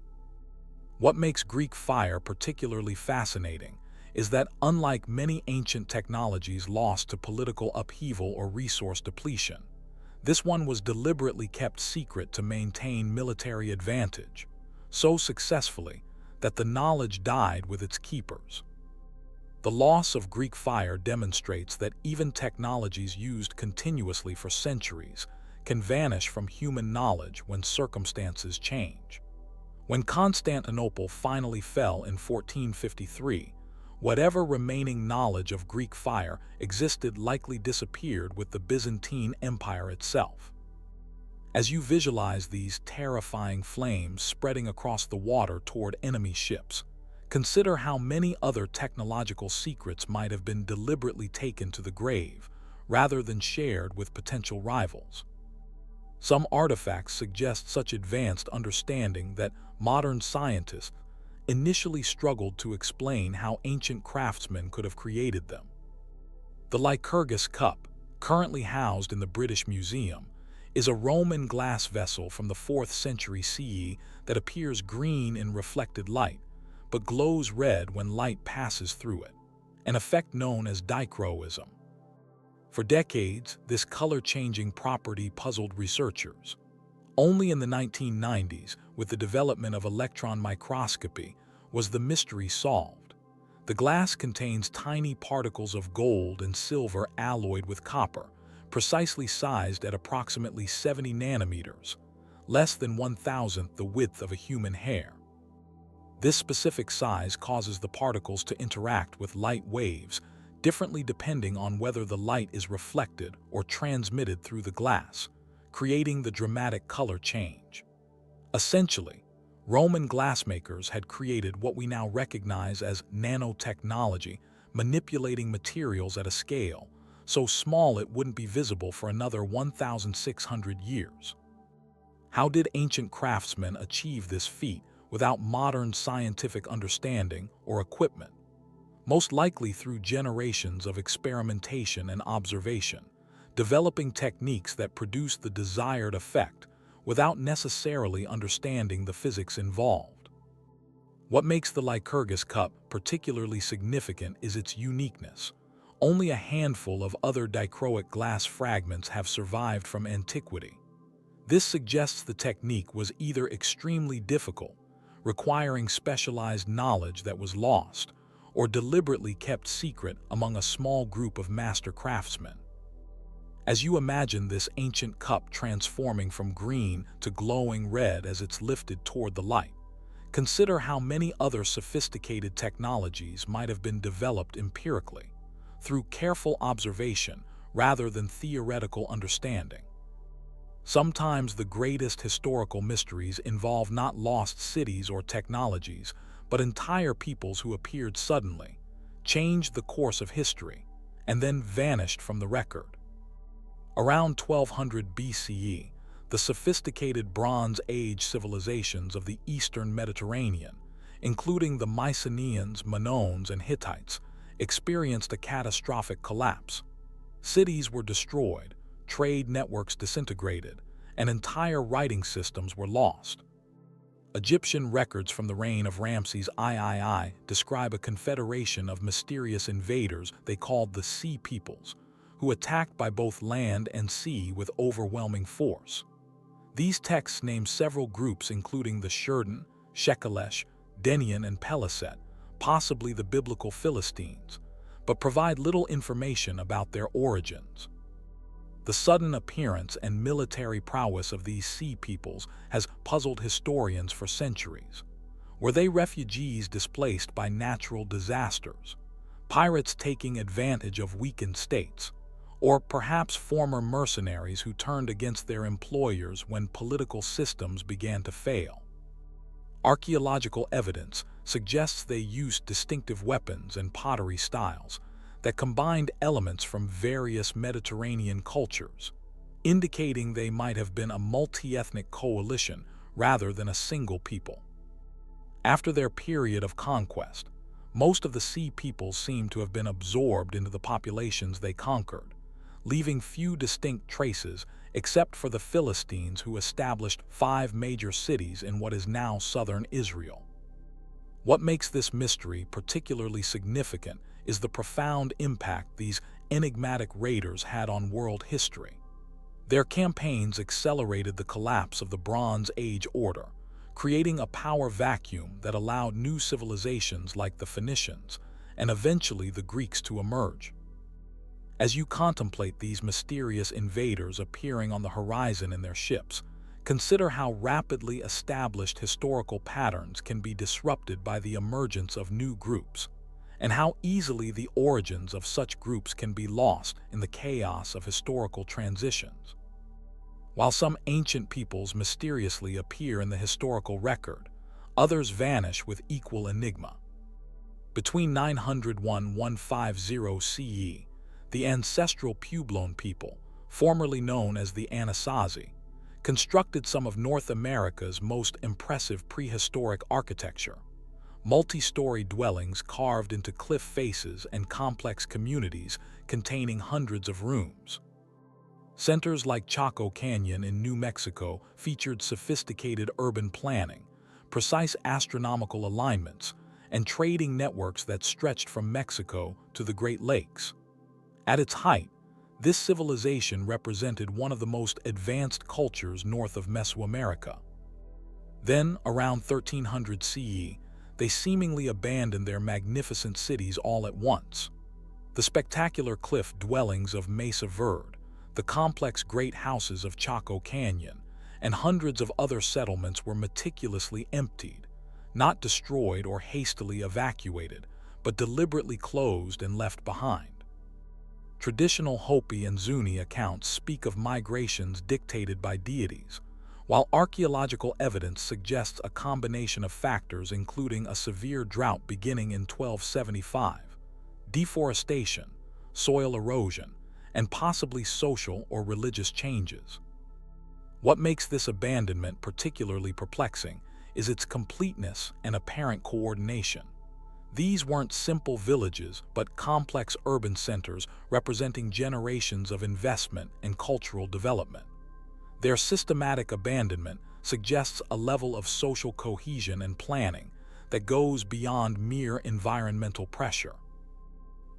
What makes Greek fire particularly fascinating is that unlike many ancient technologies lost to political upheaval or resource depletion, this one was deliberately kept secret to maintain military advantage, so successfully that the knowledge died with its keepers. The loss of Greek fire demonstrates that even technologies used continuously for centuries can vanish from human knowledge when circumstances change. When Constantinople finally fell in 1453, whatever remaining knowledge of Greek fire existed likely disappeared with the Byzantine Empire itself. As you visualize these terrifying flames spreading across the water toward enemy ships, consider how many other technological secrets might have been deliberately taken to the grave rather than shared with potential rivals. Some artifacts suggest such advanced understanding that modern scientists initially struggled to explain how ancient craftsmen could have created them. The Lycurgus cup, currently housed in the British Museum, is a Roman glass vessel from the 4th century CE that appears green in reflected light, but glows red when light passes through it, an effect known as dichroism. For decades, this color-changing property puzzled researchers. Only in the 1990s, with the development of electron microscopy, was the mystery solved. The glass contains tiny particles of gold and silver alloyed with copper, precisely sized at approximately 70 nanometers, less than 1,000th the width of a human hair. This specific size causes the particles to interact with light waves differently depending on whether the light is reflected or transmitted through the glass, creating the dramatic color change. Essentially, Roman glassmakers had created what we now recognize as nanotechnology, manipulating materials at a scale so small it wouldn't be visible for another 1,600 years. How did ancient craftsmen achieve this feat without modern scientific understanding or equipment? Most likely through generations of experimentation and observation, developing techniques that produce the desired effect without necessarily understanding the physics involved. What makes the Lycurgus cup particularly significant is its uniqueness. Only a handful of other dichroic glass fragments have survived from antiquity. This suggests the technique was either extremely difficult, requiring specialized knowledge that was lost, or deliberately kept secret among a small group of master craftsmen. As you imagine this ancient cup transforming from green to glowing red as it's lifted toward the light, consider how many other sophisticated technologies might have been developed empirically, through careful observation rather than theoretical understanding. Sometimes the greatest historical mysteries involve not lost cities or technologies, but entire peoples who appeared suddenly, changed the course of history, and then vanished from the record. Around 1200 BCE, the sophisticated Bronze Age civilizations of the Eastern Mediterranean, including the Mycenaeans, Minoans, and Hittites, experienced a catastrophic collapse. Cities were destroyed, trade networks disintegrated, and entire writing systems were lost. Egyptian records from the reign of Ramses III describe a confederation of mysterious invaders they called the Sea Peoples, who attacked by both land and sea with overwhelming force. These texts name several groups including the Shurden, Shekelesh, Denian, and Peliset, possibly the biblical Philistines, but provide little information about their origins. The sudden appearance and military prowess of these sea peoples has puzzled historians for centuries. Were they refugees displaced by natural disasters, pirates taking advantage of weakened states, or perhaps former mercenaries who turned against their employers when political systems began to fail? Archaeological evidence suggests they used distinctive weapons and pottery styles that combined elements from various Mediterranean cultures, indicating they might have been a multi-ethnic coalition rather than a single people. After their period of conquest, most of the sea peoples seem to have been absorbed into the populations they conquered, leaving few distinct traces except for the Philistines who established 5 major cities in what is now southern Israel. What makes this mystery particularly significant is the profound impact these enigmatic raiders had on world history. Their campaigns accelerated the collapse of the Bronze Age order, creating a power vacuum that allowed new civilizations like the Phoenicians and eventually the Greeks to emerge. As you contemplate these mysterious invaders appearing on the horizon in their ships, consider how rapidly established historical patterns can be disrupted by the emergence of new groups, and how easily the origins of such groups can be lost in the chaos of historical transitions. While some ancient peoples mysteriously appear in the historical record, others vanish with equal enigma. Between 901–150 CE, the ancestral Puebloan people, formerly known as the Anasazi, constructed some of North America's most impressive prehistoric architecture. Multi-story dwellings carved into cliff faces and complex communities containing hundreds of rooms. Centers like Chaco Canyon in New Mexico featured sophisticated urban planning, precise astronomical alignments, and trading networks that stretched from Mexico to the Great Lakes. At its height, this civilization represented one of the most advanced cultures north of Mesoamerica. Then, around 1300 CE, they seemingly abandoned their magnificent cities all at once. The spectacular cliff dwellings of Mesa Verde, the complex great houses of Chaco Canyon, and hundreds of other settlements were meticulously emptied, not destroyed or hastily evacuated, but deliberately closed and left behind. Traditional Hopi and Zuni accounts speak of migrations dictated by deities, while archaeological evidence suggests a combination of factors including a severe drought beginning in 1275, deforestation, soil erosion, and possibly social or religious changes. What makes this abandonment particularly perplexing is its completeness and apparent coordination. These weren't simple villages, but complex urban centers representing generations of investment and cultural development. Their systematic abandonment suggests a level of social cohesion and planning that goes beyond mere environmental pressure.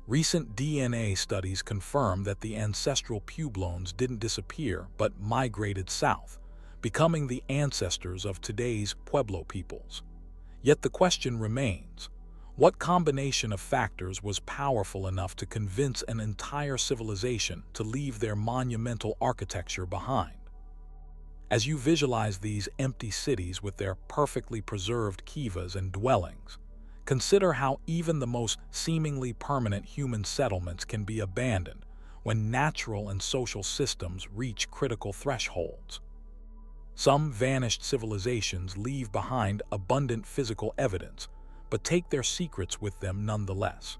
Recent DNA studies confirm that the ancestral Puebloans didn't disappear but migrated south, becoming the ancestors of today's Pueblo peoples. Yet the question remains, what combination of factors was powerful enough to convince an entire civilization to leave their monumental architecture behind? As you visualize these empty cities with their perfectly preserved kivas and dwellings, consider how even the most seemingly permanent human settlements can be abandoned when natural and social systems reach critical thresholds. Some vanished civilizations leave behind abundant physical evidence, but take their secrets with them nonetheless.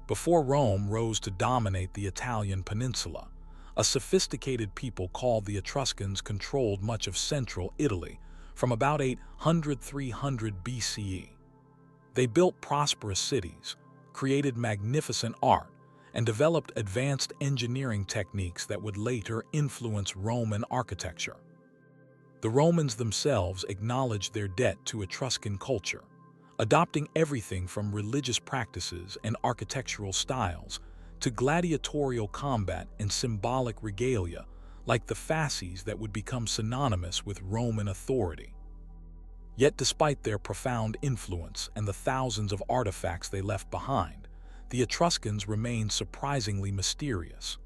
Before Rome rose to dominate the Italian peninsula, a sophisticated people called the Etruscans controlled much of central Italy from about 800–300 BCE. They built prosperous cities, created magnificent art, and developed advanced engineering techniques that would later influence Roman architecture. The Romans themselves acknowledged their debt to Etruscan culture, adopting everything from religious practices and architectural styles to gladiatorial combat and symbolic regalia like the fasces that would become synonymous with Roman authority. Yet despite their profound influence and the thousands of artifacts they left behind, the Etruscans remained surprisingly mysterious.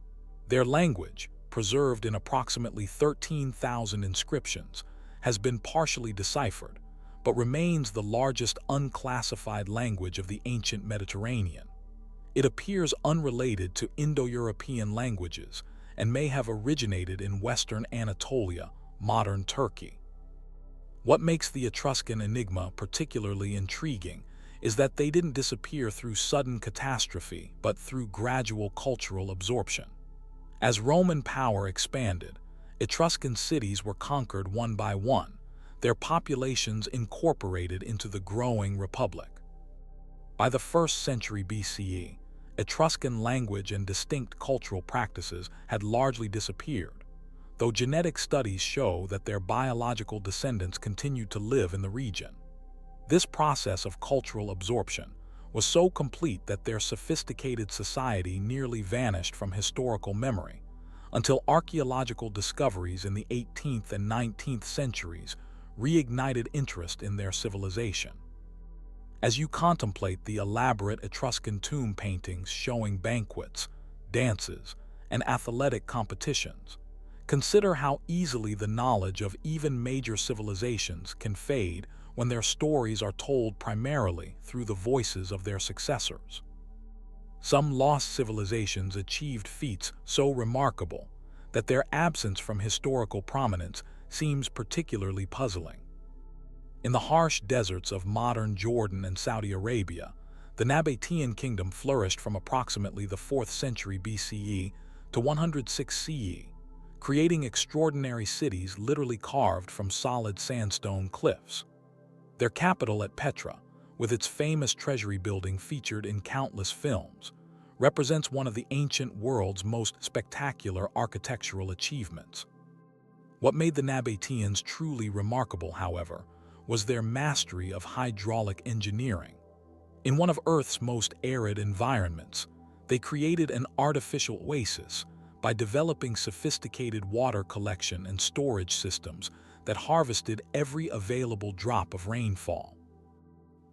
Their language, preserved in approximately 13,000 inscriptions, has been partially deciphered, but remains the largest unclassified language of the ancient Mediterranean. It appears unrelated to Indo-European languages and may have originated in Western Anatolia, modern Turkey. What makes the Etruscan enigma particularly intriguing is that they didn't disappear through sudden catastrophe, but through gradual cultural absorption. As Roman power expanded, Etruscan cities were conquered one by one, their populations incorporated into the growing republic. By the 1st century BCE, Etruscan language and distinct cultural practices had largely disappeared, though genetic studies show that their biological descendants continued to live in the region. This process of cultural absorption was so complete that their sophisticated society nearly vanished from historical memory, until archaeological discoveries in the 18th and 19th centuries reignited interest in their civilization. As you contemplate the elaborate Etruscan tomb paintings showing banquets, dances, and athletic competitions, consider how easily the knowledge of even major civilizations can fade when their stories are told primarily through the voices of their successors. Some lost civilizations achieved feats so remarkable that their absence from historical prominence seems particularly puzzling. In the harsh deserts of modern Jordan and Saudi Arabia, the Nabatean kingdom flourished from approximately the 4th century BCE to 106 CE, creating extraordinary cities literally carved from solid sandstone cliffs. Their capital at Petra, with its famous treasury building featured in countless films, represents one of the ancient world's most spectacular architectural achievements. What made the Nabateans truly remarkable, however, was their mastery of hydraulic engineering. In one of Earth's most arid environments, they created an artificial oasis by developing sophisticated water collection and storage systems that harvested every available drop of rainfall.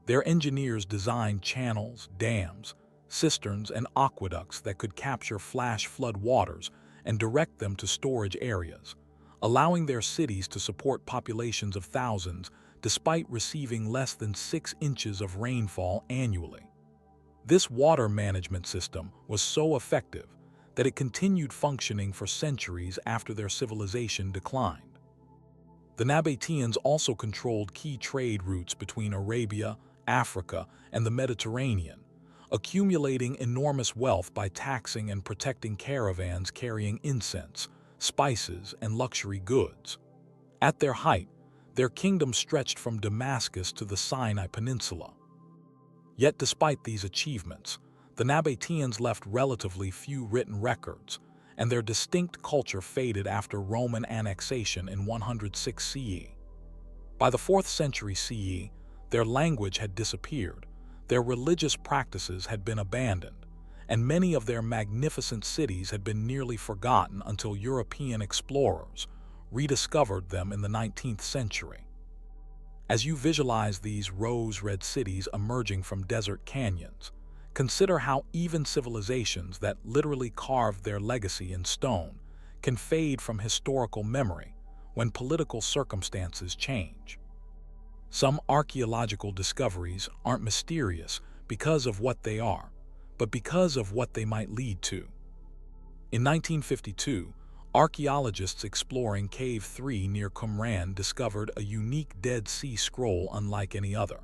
Their engineers designed channels, dams, cisterns, and aqueducts that could capture flash flood waters and direct them to storage areas, allowing their cities to support populations of thousands despite receiving less than 6 inches of rainfall annually. This water management system was so effective that it continued functioning for centuries after their civilization declined. The Nabateans also controlled key trade routes between Arabia, Africa, and the Mediterranean, accumulating enormous wealth by taxing and protecting caravans carrying incense, spices, and luxury goods. At their height, their kingdom stretched from Damascus to the Sinai Peninsula. Yet despite these achievements, the Nabateans left relatively few written records, and their distinct culture faded after Roman annexation in 106 CE. By the 4th century CE, their language had disappeared, their religious practices had been abandoned, and many of their magnificent cities had been nearly forgotten until European explorers rediscovered them in the 19th century. As you visualize these rose-red cities emerging from desert canyons, consider how even civilizations that literally carved their legacy in stone can fade from historical memory when political circumstances change. Some archaeological discoveries aren't mysterious because of what they are, but because of what they might lead to. In 1952, archaeologists exploring Cave 3 near Qumran discovered a unique Dead Sea Scroll unlike any other.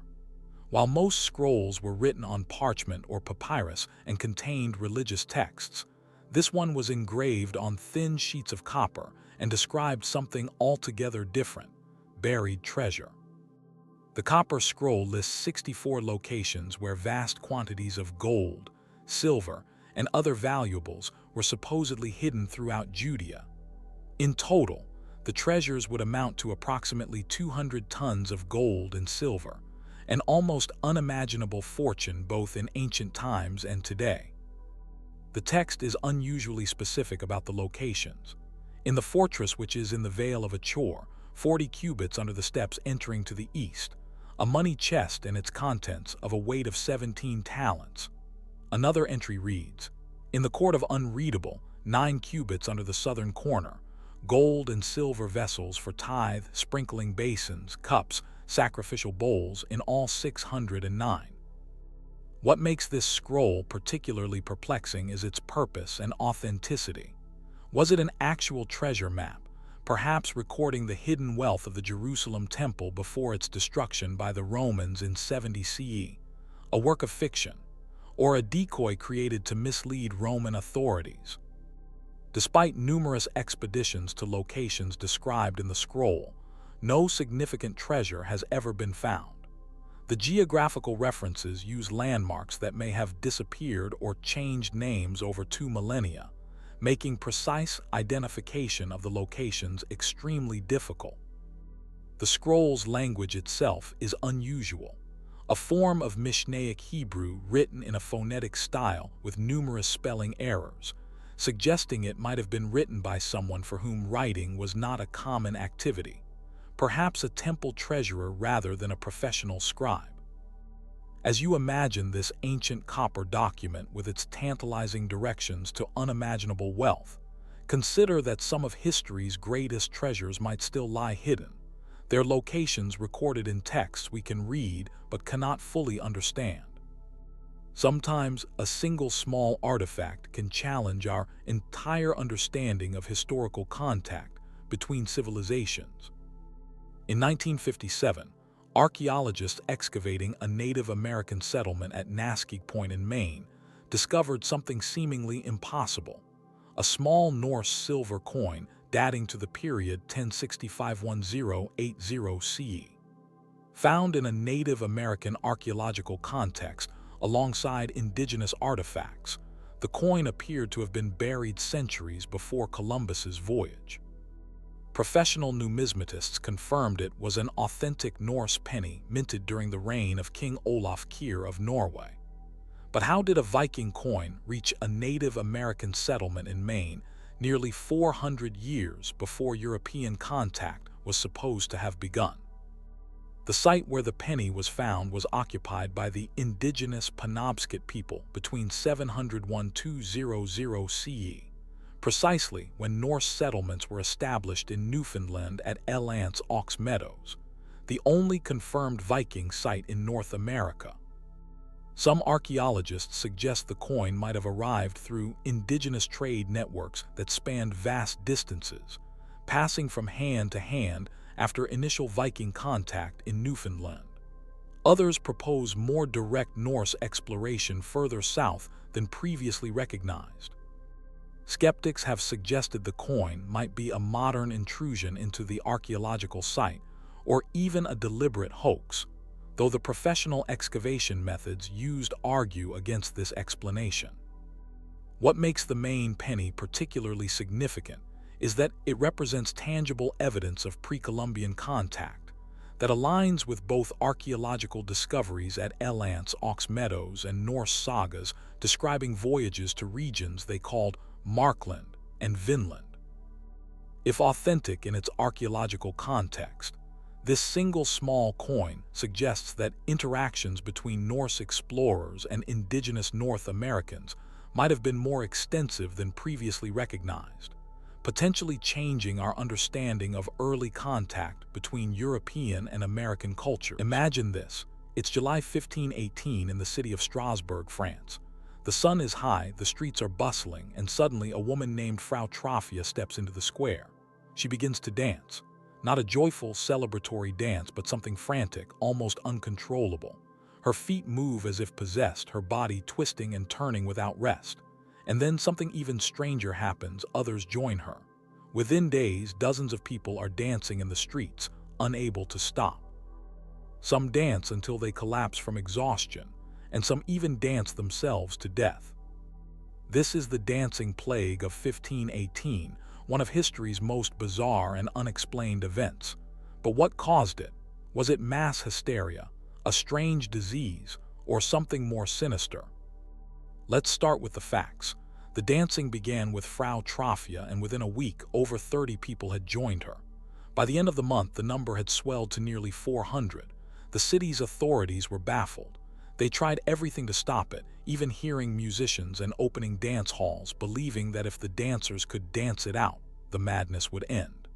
While most scrolls were written on parchment or papyrus and contained religious texts, this one was engraved on thin sheets of copper and described something altogether different: buried treasure. The copper scroll lists 64 locations where vast quantities of gold, silver, and other valuables were supposedly hidden throughout Judea. In total, the treasures would amount to approximately 200 tons of gold and silver, an almost unimaginable fortune both in ancient times and today. The text is unusually specific about the locations. In the fortress, which is in the Vale of Achor, 40 cubits under the steps entering to the east, a money chest and its contents of a weight of 17 talents. Another entry reads, "In the court of Unreadable, 9 cubits under the southern corner, gold and silver vessels for tithe, sprinkling basins, cups, sacrificial bowls, in all 609. What makes this scroll particularly perplexing is its purpose and authenticity. Was it an actual treasure map, perhaps recording the hidden wealth of the Jerusalem temple before its destruction by the Romans in 70 CE, a work of fiction, or a decoy created to mislead Roman authorities? Despite numerous expeditions to locations described in the scroll, no significant treasure has ever been found. The geographical references use landmarks that may have disappeared or changed names over 2 millennia, making precise identification of the locations extremely difficult. The scroll's language itself is unusual. a form of Mishnaic Hebrew written in a phonetic style with numerous spelling errors, suggesting it might have been written by someone for whom writing was not a common activity, perhaps a temple treasurer rather than a professional scribe. As you imagine this ancient copper document with its tantalizing directions to unimaginable wealth, consider that some of history's greatest treasures might still lie hidden, their locations recorded in texts we can read but cannot fully understand. Sometimes a single small artifact can challenge our entire understanding of historical contact between civilizations. In 1957, archaeologists excavating a Native American settlement at Nazca Point in Maine discovered something seemingly impossible: a small Norse silver coin dating to the period 1065-1080 CE. Found in a Native American archaeological context alongside indigenous artifacts, the coin appeared to have been buried centuries before Columbus's voyage. Professional numismatists confirmed it was an authentic Norse penny minted during the reign of King Olaf Kyrre of Norway. But how did a Viking coin reach a Native American settlement in Maine nearly 400 years before European contact was supposed to have begun? The site where the penny was found was occupied by the indigenous Penobscot people between 701–200 CE, precisely when Norse settlements were established in Newfoundland at Elance Aux Meadows, the only confirmed Viking site in North America. Some archaeologists suggest the coin might have arrived through indigenous trade networks that spanned vast distances, passing from hand to hand after initial Viking contact in Newfoundland. Others propose more direct Norse exploration further south than previously recognized. Skeptics have suggested the coin might be a modern intrusion into the archaeological site, or even a deliberate hoax, though the professional excavation methods used argue against this explanation. What makes the Maine penny particularly significant is that it represents tangible evidence of pre-Columbian contact that aligns with both archaeological discoveries at Elance Aux Meadows and Norse sagas describing voyages to regions they called Markland and Vinland. If authentic in its archaeological context, this single small coin suggests that interactions between Norse explorers and indigenous North Americans might have been more extensive than previously recognized, potentially changing our understanding of early contact between European and American culture. Imagine this. It's July 1518 in the city of Strasbourg, France. The sun is high, the streets are bustling, and suddenly a woman named Frau Troffea steps into the square. She begins to dance. Not a joyful, celebratory dance, but something frantic, almost uncontrollable. Her feet move as if possessed, her body twisting and turning without rest. And then something even stranger happens, others join her. Within days, dozens of people are dancing in the streets, unable to stop. Some dance until they collapse from exhaustion, and some even dance themselves to death. This is the dancing plague of 1518, one of history's most bizarre and unexplained events. But what caused it? Was it mass hysteria, a strange disease, or something more sinister? Let's start with the facts. The dancing began with Frau Troffea, and within a week, over 30 people had joined her. By the end of the month, the number had swelled to nearly 400. The city's authorities were baffled. They tried everything to stop it, even hearing musicians and opening dance halls, believing that if the dancers could dance it out, the madness would end.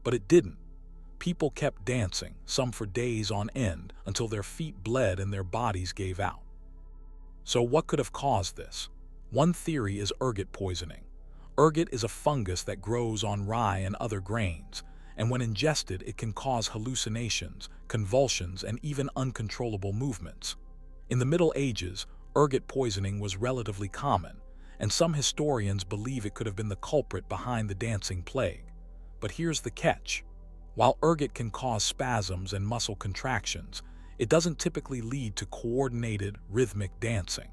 But it didn't. People kept dancing, some for days on end, until their feet bled and their bodies gave out. So what could have caused this? One theory is ergot poisoning. Ergot is a fungus that grows on rye and other grains, and when ingested, it can cause hallucinations, convulsions, and even uncontrollable movements. In the Middle Ages, ergot poisoning was relatively common, and some historians believe it could have been the culprit behind the dancing plague. But here's the catch. While ergot can cause spasms and muscle contractions, it doesn't typically lead to coordinated, rhythmic dancing.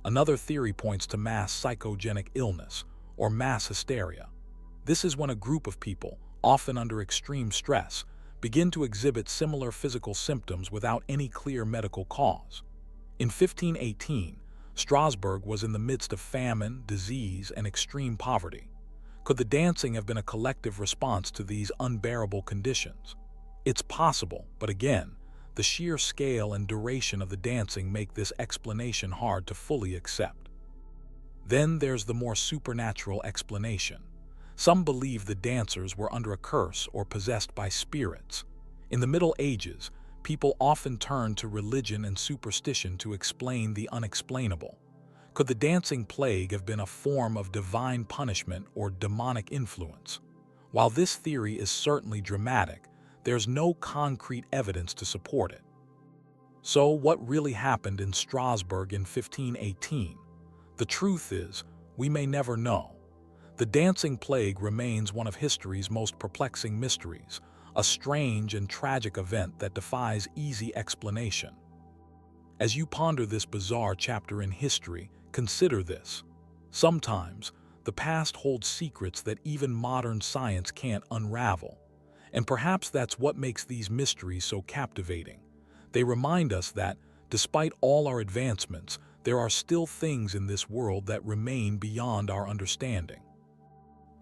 Another theory points to mass psychogenic illness, or mass hysteria. This is when a group of people, often under extreme stress, begin to exhibit similar physical symptoms without any clear medical cause. In 1518, Strasbourg was in the midst of famine, disease, and extreme poverty. Could the dancing have been a collective response to these unbearable conditions? It's possible, but again, the sheer scale and duration of the dancing make this explanation hard to fully accept. Then there's the more supernatural explanation. Some believe the dancers were under a curse or possessed by spirits. In the Middle Ages, people often turned to religion and superstition to explain the unexplainable. Could the dancing plague have been a form of divine punishment or demonic influence? While this theory is certainly dramatic, there's no concrete evidence to support it. So, what really happened in Strasbourg in 1518? The truth is, we may never know. The dancing plague remains one of history's most perplexing mysteries, a strange and tragic event that defies easy explanation. As you ponder this bizarre chapter in history, consider this. Sometimes, the past holds secrets that even modern science can't unravel. And perhaps that's what makes these mysteries so captivating. They remind us that, despite all our advancements, there are still things in this world that remain beyond our understanding.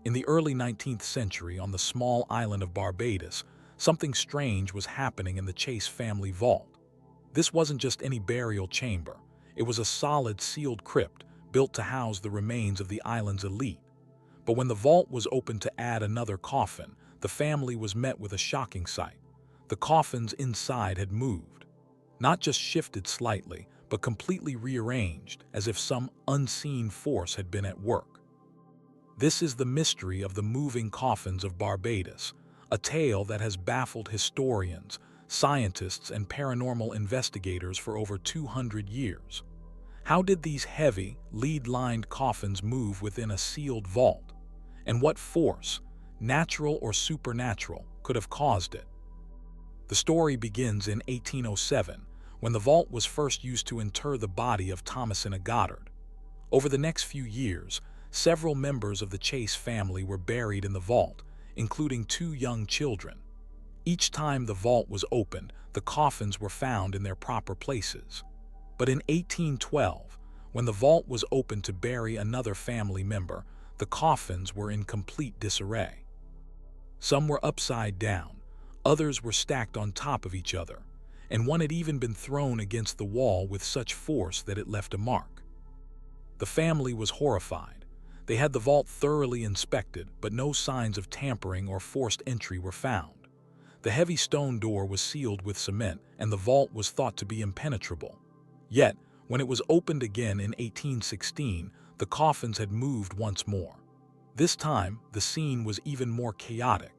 In the early 19th century, on the small island of Barbados, something strange was happening in the Chase family vault. This wasn't just any burial chamber. It was a solid, sealed crypt built to house the remains of the island's elite. But when the vault was opened to add another coffin, the family was met with a shocking sight. The coffins inside had moved. Not just shifted slightly, but completely rearranged, as if some unseen force had been at work. This is the mystery of the moving coffins of Barbados, a tale that has baffled historians, scientists, and paranormal investigators for over 200 years. How did these heavy, lead-lined coffins move within a sealed vault? And what force, natural or supernatural, could have caused it? The story begins in 1807, when the vault was first used to inter the body of Thomasina Goddard. Over the next few years, several members of the Chase family were buried in the vault, including 2 young children. Each time the vault was opened, the coffins were found in their proper places. But in 1812, when the vault was opened to bury another family member, the coffins were in complete disarray. Some were upside down, others were stacked on top of each other, and one had even been thrown against the wall with such force that it left a mark. The family was horrified. They had the vault thoroughly inspected, but no signs of tampering or forced entry were found. The heavy stone door was sealed with cement, and the vault was thought to be impenetrable. Yet, when it was opened again in 1816, the coffins had moved once more. This time, the scene was even more chaotic.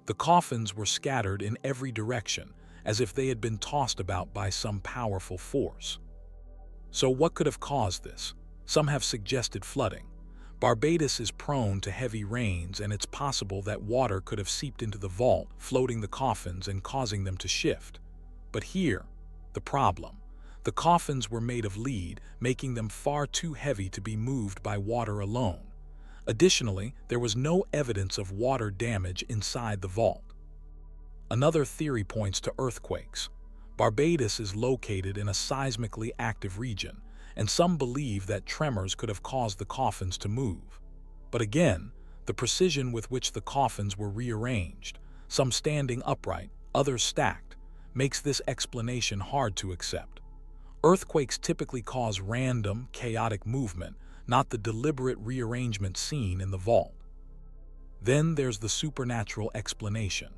The coffins were scattered in every direction, as if they had been tossed about by some powerful force. So what could have caused this? Some have suggested flooding. Barbados is prone to heavy rains, and it's possible that water could have seeped into the vault, floating the coffins and causing them to shift. But here, the problem. The coffins were made of lead, making them far too heavy to be moved by water alone. Additionally, there was no evidence of water damage inside the vault. Another theory points to earthquakes. Barbados is located in a seismically active region, and some believe that tremors could have caused the coffins to move. But again, the precision with which the coffins were rearranged, some standing upright, others stacked, makes this explanation hard to accept. Earthquakes typically cause random, chaotic movement, not the deliberate rearrangement seen in the vault. Then there's the supernatural explanation.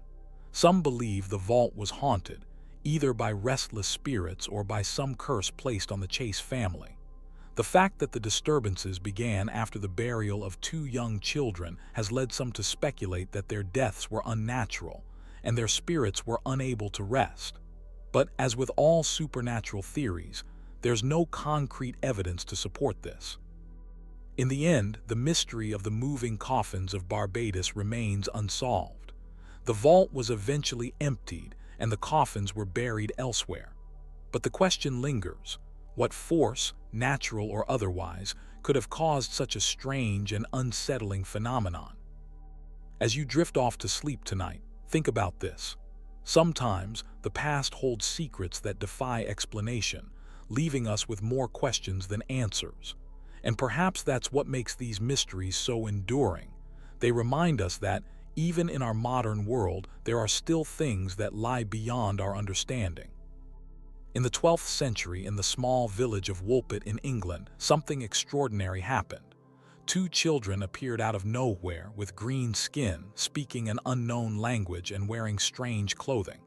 Some believe the vault was haunted, either by restless spirits or by some curse placed on the Chase family. The fact that the disturbances began after the burial of 2 young children has led some to speculate that their deaths were unnatural and their spirits were unable to rest. But as with all supernatural theories, there's no concrete evidence to support this. In the end, the mystery of the moving coffins of Barbados remains unsolved. The vault was eventually emptied, and the coffins were buried elsewhere. But the question lingers: what force, natural or otherwise, could have caused such a strange and unsettling phenomenon? As you drift off to sleep tonight, think about this. Sometimes, the past holds secrets that defy explanation, leaving us with more questions than answers. And perhaps that's what makes these mysteries so enduring. They remind us that, even in our modern world, there are still things that lie beyond our understanding. In the 12th century, in the small village of Woolpit in England, something extraordinary happened. Two children appeared out of nowhere with green skin, speaking an unknown language and wearing strange clothing.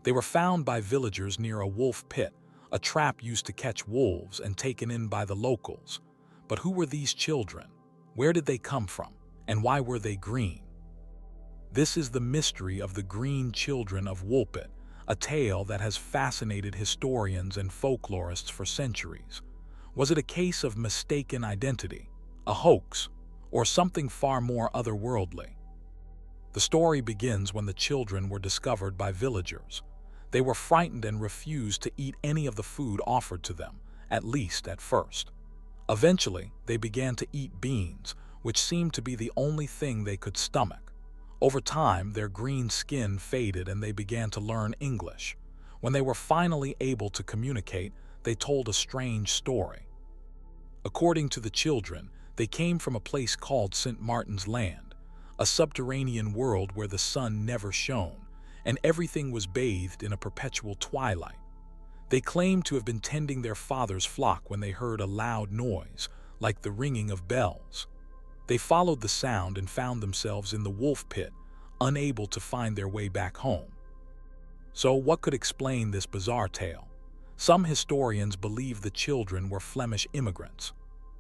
They were found by villagers near a wolf pit, a trap used to catch wolves, and taken in by the locals. But who were these children? Where did they come from? And why were they green? This is the mystery of the green children of Woolpit, a tale that has fascinated historians and folklorists for centuries. Was it a case of mistaken identity, a hoax, or something far more otherworldly? The story begins when the children were discovered by villagers. They were frightened and refused to eat any of the food offered to them, at least at first. Eventually, they began to eat beans, which seemed to be the only thing they could stomach. Over time, their green skin faded and they began to learn English. When they were finally able to communicate, they told a strange story. According to the children, they came from a place called St. Martin's Land, a subterranean world where the sun never shone, and everything was bathed in a perpetual twilight. They claimed to have been tending their father's flock when they heard a loud noise, like the ringing of bells. They followed the sound and found themselves in the wolf pit, unable to find their way back home. So what could explain this bizarre tale? Some historians believe the children were Flemish immigrants.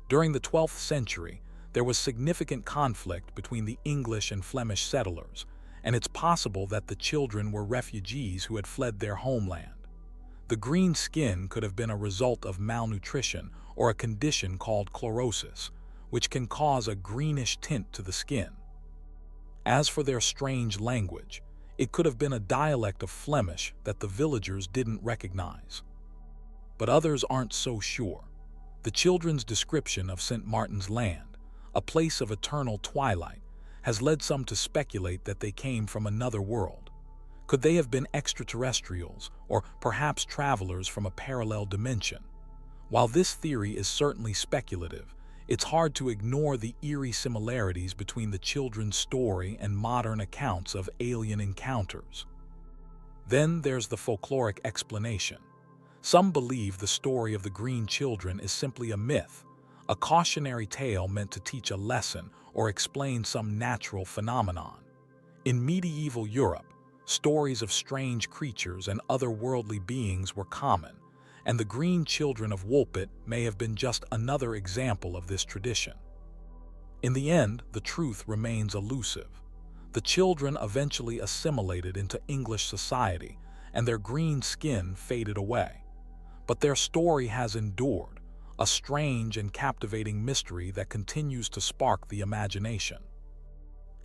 During the 12th century, there was significant conflict between the English and Flemish settlers, and it's possible that the children were refugees who had fled their homeland. The green skin could have been a result of malnutrition or a condition called chlorosis, which can cause a greenish tint to the skin. As for their strange language, it could have been a dialect of Flemish that the villagers didn't recognize. But others aren't so sure. The children's description of St. Martin's Land, a place of eternal twilight, has led some to speculate that they came from another world. Could they have been extraterrestrials, or perhaps travelers from a parallel dimension? While this theory is certainly speculative, it's hard to ignore the eerie similarities between the children's story and modern accounts of alien encounters. Then there's the folkloric explanation. Some believe the story of the green children is simply a myth, a cautionary tale meant to teach a lesson or explain some natural phenomenon. In medieval Europe, stories of strange creatures and otherworldly beings were common, and the green children of Woolpit may have been just another example of this tradition. In the end, the truth remains elusive. The children eventually assimilated into English society, and their green skin faded away. But their story has endured, a strange and captivating mystery that continues to spark the imagination.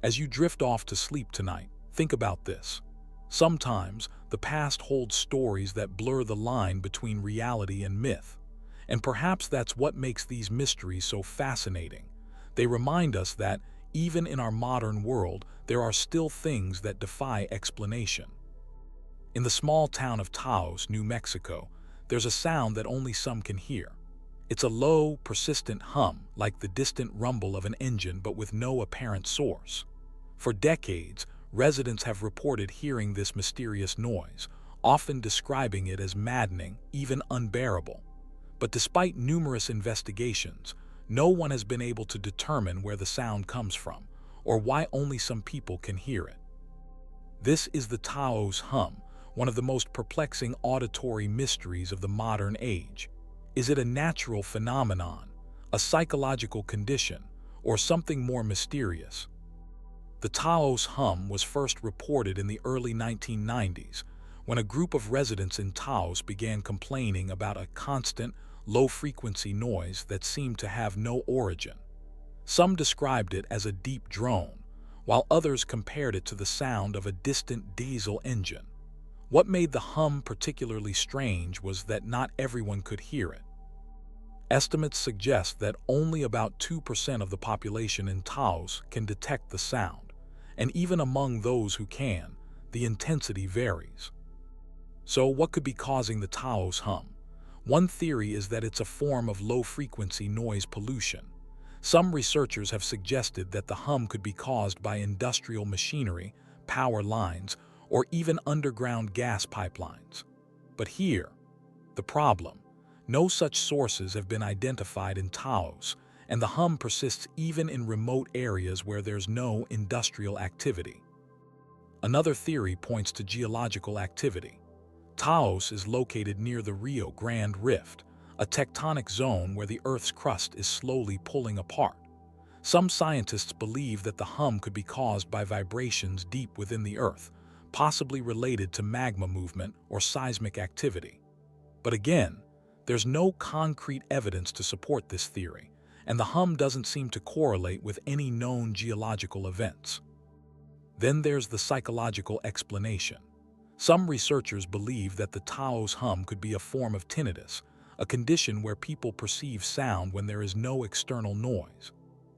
As you drift off to sleep tonight, think about this. Sometimes, the past holds stories that blur the line between reality and myth. And perhaps that's what makes these mysteries so fascinating. They remind us that, even in our modern world, there are still things that defy explanation. In the small town of Taos, New Mexico, there's a sound that only some can hear. It's a low, persistent hum, like the distant rumble of an engine but with no apparent source. For decades, residents have reported hearing this mysterious noise, often describing it as maddening, even unbearable. But despite numerous investigations, no one has been able to determine where the sound comes from, or why only some people can hear it. This is the Taos hum, one of the most perplexing auditory mysteries of the modern age. Is it a natural phenomenon, a psychological condition, or something more mysterious? The Taos hum was first reported in the early 1990s, when a group of residents in Taos began complaining about a constant, low-frequency noise that seemed to have no origin. Some described it as a deep drone, while others compared it to the sound of a distant diesel engine. What made the hum particularly strange was that not everyone could hear it. Estimates suggest that only about 2% of the population in Taos can detect the sound, and even among those who can, the intensity varies. So what could be causing the Taos hum? One theory is that it's a form of low-frequency noise pollution. Some researchers have suggested that the hum could be caused by industrial machinery, power lines, or even underground gas pipelines. But here, the problem: no such sources have been identified in Taos, and the hum persists even in remote areas where there's no industrial activity. Another theory points to geological activity. Taos is located near the Rio Grande Rift, a tectonic zone where the Earth's crust is slowly pulling apart. Some scientists believe that the hum could be caused by vibrations deep within the Earth, possibly related to magma movement or seismic activity. But again, there's no concrete evidence to support this theory, and the hum doesn't seem to correlate with any known geological events. Then there's the psychological explanation. Some researchers believe that the Taos hum could be a form of tinnitus, a condition where people perceive sound when there is no external noise.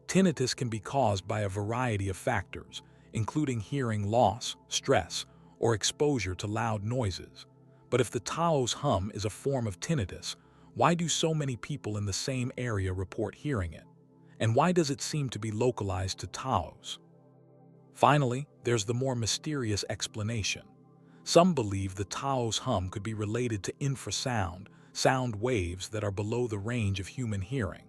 Tinnitus can be caused by a variety of factors, including hearing loss, stress, or exposure to loud noises. But if the Taos hum is a form of tinnitus, why do so many people in the same area report hearing it? And why does it seem to be localized to Taos? Finally, there's the more mysterious explanation. Some believe the Taos hum could be related to infrasound, sound waves that are below the range of human hearing.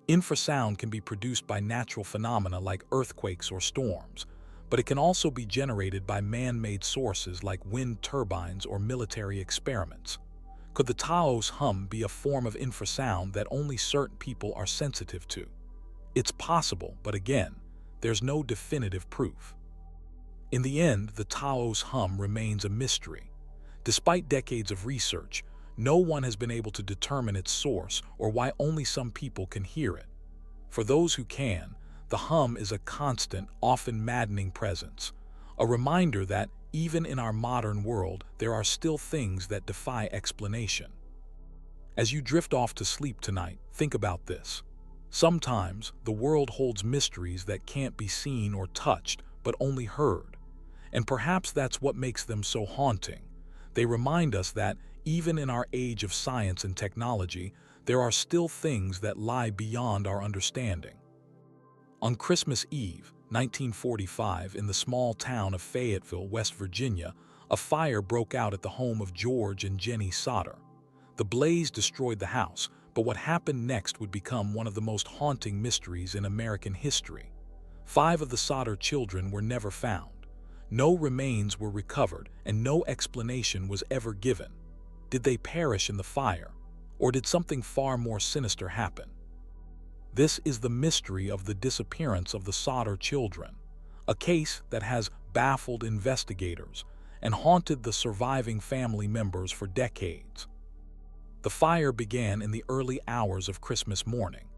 Infrasound can be produced by natural phenomena like earthquakes or storms, but it can also be generated by man-made sources like wind turbines or military experiments. Could the Taos hum be a form of infrasound that only certain people are sensitive to? It's possible, but again, there's no definitive proof. In the end, the Taos hum remains a mystery. Despite decades of research, no one has been able to determine its source or why only some people can hear it. For those who can, the hum is a constant, often maddening presence, a reminder that even in our modern world, there are still things that defy explanation. As you drift off to sleep tonight, think about this. Sometimes, the world holds mysteries that can't be seen or touched, but only heard. And perhaps that's what makes them so haunting. They remind us that, even in our age of science and technology, there are still things that lie beyond our understanding. On Christmas Eve, 1945, in the small town of Fayetteville, West Virginia, a fire broke out at the home of George and Jenny Sodder. The blaze destroyed the house, but what happened next would become one of the most haunting mysteries in American history. 5 of the Sodder children were never found. No remains were recovered, and no explanation was ever given. Did they perish in the fire, or did something far more sinister happen? This is the mystery of the disappearance of the Sodder children, a case that has baffled investigators and haunted the surviving family members for decades. The fire began in the early hours of Christmas morning.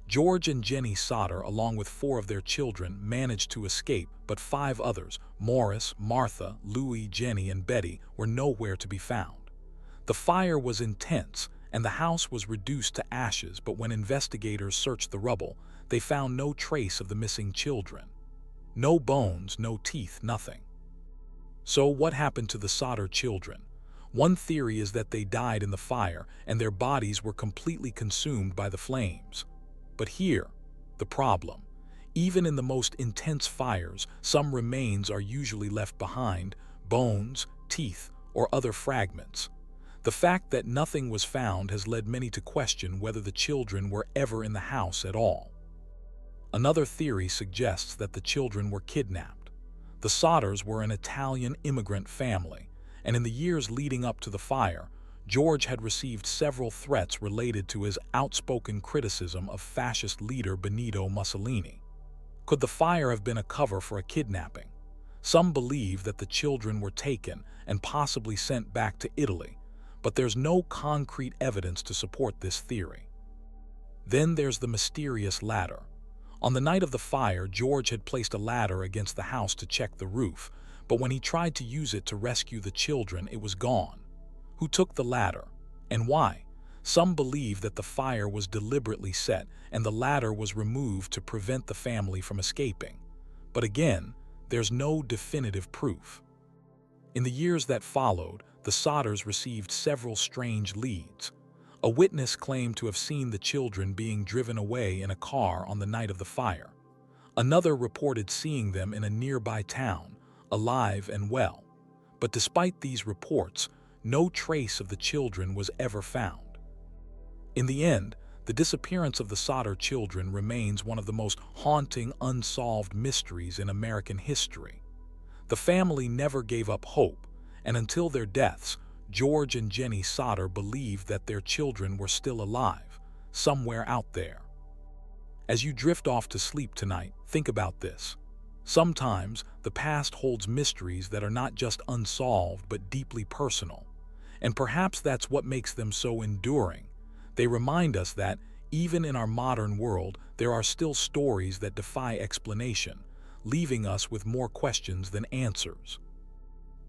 George and Jenny Sodder, along with 4 of their children, managed to escape, but 5 others, Morris, Martha, Louie, Jenny, and Betty, were nowhere to be found. The fire was intense, and the house was reduced to ashes, but when investigators searched the rubble, they found no trace of the missing children. No bones, no teeth, nothing. So what happened to the Sodder children? One theory is that they died in the fire, and their bodies were completely consumed by the flames. But here, the problem. Even in the most intense fires, some remains are usually left behind: bones, teeth, or other fragments. The fact that nothing was found has led many to question whether the children were ever in the house at all. Another theory suggests that the children were kidnapped. The Sodders were an Italian immigrant family, and in the years leading up to the fire, George had received several threats related to his outspoken criticism of fascist leader Benito Mussolini. Could the fire have been a cover for a kidnapping? Some believe that the children were taken and possibly sent back to Italy, but there's no concrete evidence to support this theory. Then there's the mysterious ladder. On the night of the fire, George had placed a ladder against the house to check the roof, but when he tried to use it to rescue the children, it was gone. Who took the ladder, and why? Some believe that the fire was deliberately set and the ladder was removed to prevent the family from escaping. But again, there's no definitive proof. In the years that followed, the Sodders received several strange leads. A witness claimed to have seen the children being driven away in a car on the night of the fire. Another reported seeing them in a nearby town, alive and well. But despite these reports, no trace of the children was ever found. In the end, the disappearance of the Sodder children remains one of the most haunting, unsolved mysteries in American history. The family never gave up hope, and until their deaths, George and Jenny Sodder believed that their children were still alive, somewhere out there. As you drift off to sleep tonight, think about this. Sometimes, the past holds mysteries that are not just unsolved but deeply personal. And perhaps that's what makes them so enduring. They remind us that, even in our modern world, there are still stories that defy explanation, leaving us with more questions than answers.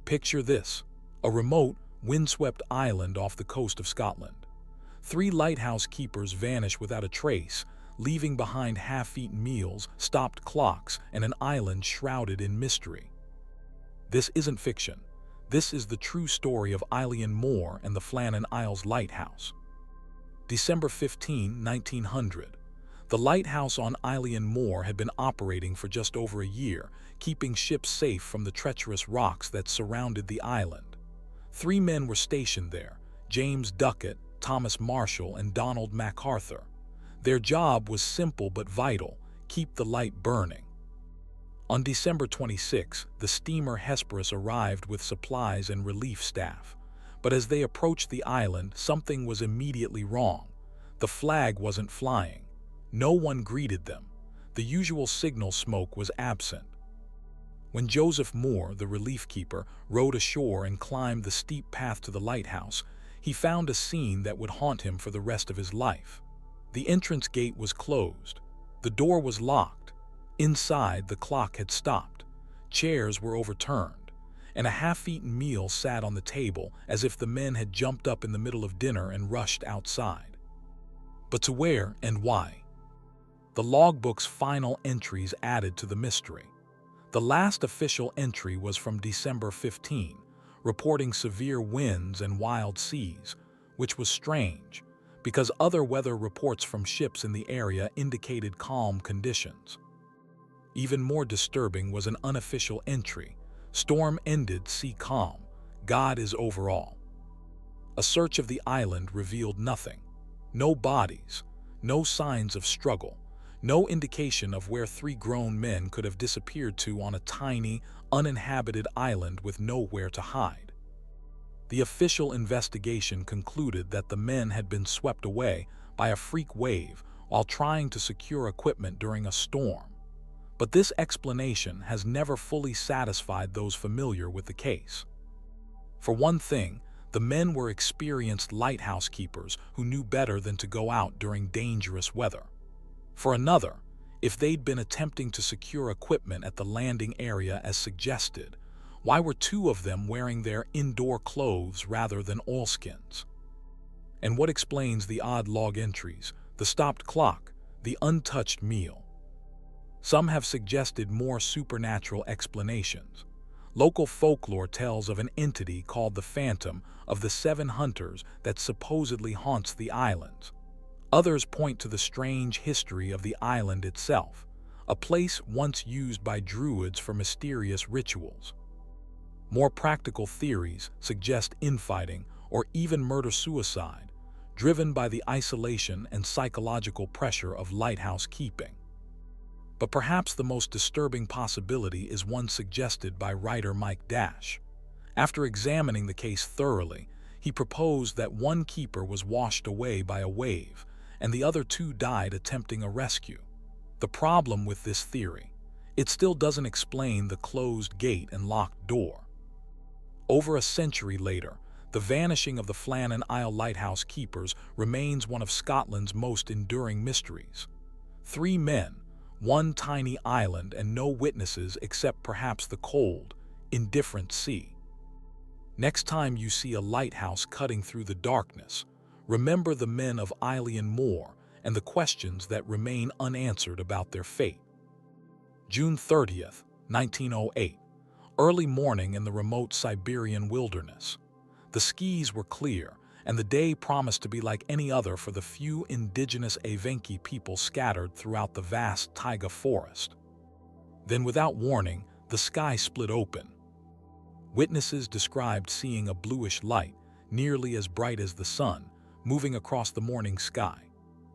Picture this: a remote, windswept island off the coast of Scotland. 3 lighthouse keepers vanish without a trace, leaving behind half-eaten meals, stopped clocks, and an island shrouded in mystery. This isn't fiction. This is the true story of Eilean Mor and the Flannan Isles Lighthouse. December 15, 1900. The lighthouse on Eilean Mor had been operating for just over a year, keeping ships safe from the treacherous rocks that surrounded the island. 3 men were stationed there: James Duckett, Thomas Marshall, and Donald MacArthur. Their job was simple but vital: keep the light burning. On December 26, the steamer Hesperus arrived with supplies and relief staff. But as they approached the island, something was immediately wrong. The flag wasn't flying. No one greeted them. The usual signal smoke was absent. When Joseph Moore, the relief keeper, rowed ashore and climbed the steep path to the lighthouse, he found a scene that would haunt him for the rest of his life. The entrance gate was closed. The door was locked. Inside, the clock had stopped. Chairs were overturned, and a half-eaten meal sat on the table as if the men had jumped up in the middle of dinner and rushed outside. But to where and why? The logbook's final entries added to the mystery. The last official entry was from December 15, reporting severe winds and wild seas, which was strange, because other weather reports from ships in the area indicated calm conditions. Even more disturbing was an unofficial entry: storm ended, sea calm, God is over all. A search of the island revealed nothing. No bodies, no signs of struggle, no indication of where 3 grown men could have disappeared to on a tiny, uninhabited island with nowhere to hide. The official investigation concluded that the men had been swept away by a freak wave while trying to secure equipment during a storm. But this explanation has never fully satisfied those familiar with the case. For one thing, the men were experienced lighthouse keepers who knew better than to go out during dangerous weather. For another, if they'd been attempting to secure equipment at the landing area as suggested, why were 2 of them wearing their indoor clothes rather than oilskins? And what explains the odd log entries, the stopped clock, the untouched meal? Some have suggested more supernatural explanations. Local folklore tells of an entity called the Phantom of the 7 Hunters that supposedly haunts the islands. Others point to the strange history of the island itself, a place once used by Druids for mysterious rituals. More practical theories suggest infighting or even murder-suicide, driven by the isolation and psychological pressure of lighthouse keeping. But perhaps the most disturbing possibility is one suggested by writer Mike Dash. After examining the case thoroughly, he proposed that one keeper was washed away by a wave, and the other 2 died attempting a rescue. The problem with this theory: it still doesn't explain the closed gate and locked door. Over a century later, the vanishing of the Flannan Isle lighthouse keepers remains one of Scotland's most enduring mysteries. 3 men, 1 tiny island, and no witnesses except perhaps the cold, indifferent sea. Next time you see a lighthouse cutting through the darkness, remember the men of Eilean Mor and the questions that remain unanswered about their fate. June 30th, 1908. Early morning in the remote Siberian wilderness. The skies were clear, and the day promised to be like any other for the few indigenous Evenki people scattered throughout the vast taiga forest. Then, without warning, the sky split open. Witnesses described seeing a bluish light, nearly as bright as the sun, moving across the morning sky.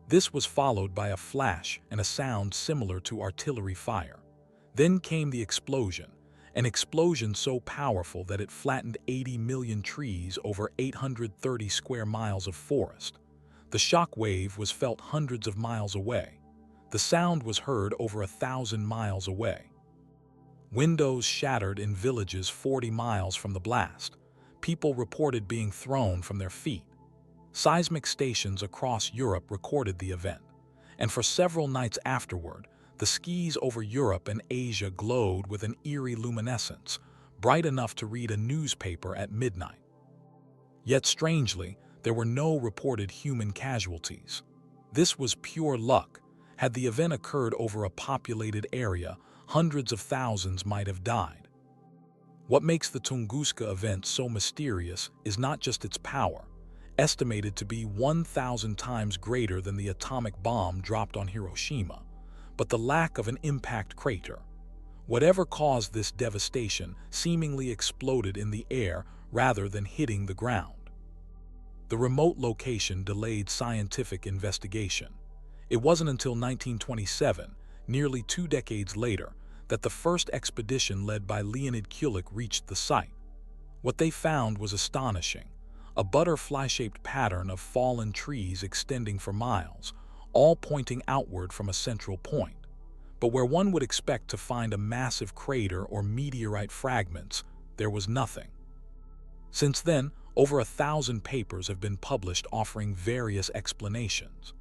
This was followed by a flash and a sound similar to artillery fire. Then came the explosion, an explosion so powerful that it flattened 80 million trees over 830 square miles of forest. The shock wave was felt hundreds of miles away. The sound was heard over 1,000 miles away. Windows shattered in villages 40 miles from the blast. People reported being thrown from their feet. Seismic stations across Europe recorded the event, and for several nights afterward, the skies over Europe and Asia glowed with an eerie luminescence, bright enough to read a newspaper at midnight. Yet strangely, there were no reported human casualties. This was pure luck. Had the event occurred over a populated area, hundreds of thousands might have died. What makes the Tunguska event so mysterious is not just its power, estimated to be 1,000 times greater than the atomic bomb dropped on Hiroshima, but the lack of an impact crater. Whatever caused this devastation seemingly exploded in the air rather than hitting the ground. The remote location delayed scientific investigation. It wasn't until 1927, nearly 2 decades later, that the first expedition led by Leonid Kulik reached the site. What they found was astonishing: a butterfly-shaped pattern of fallen trees extending for miles, all pointing outward from a central point. But where one would expect to find a massive crater or meteorite fragments, there was nothing. Since then, over 1,000 papers have been published offering various explanations.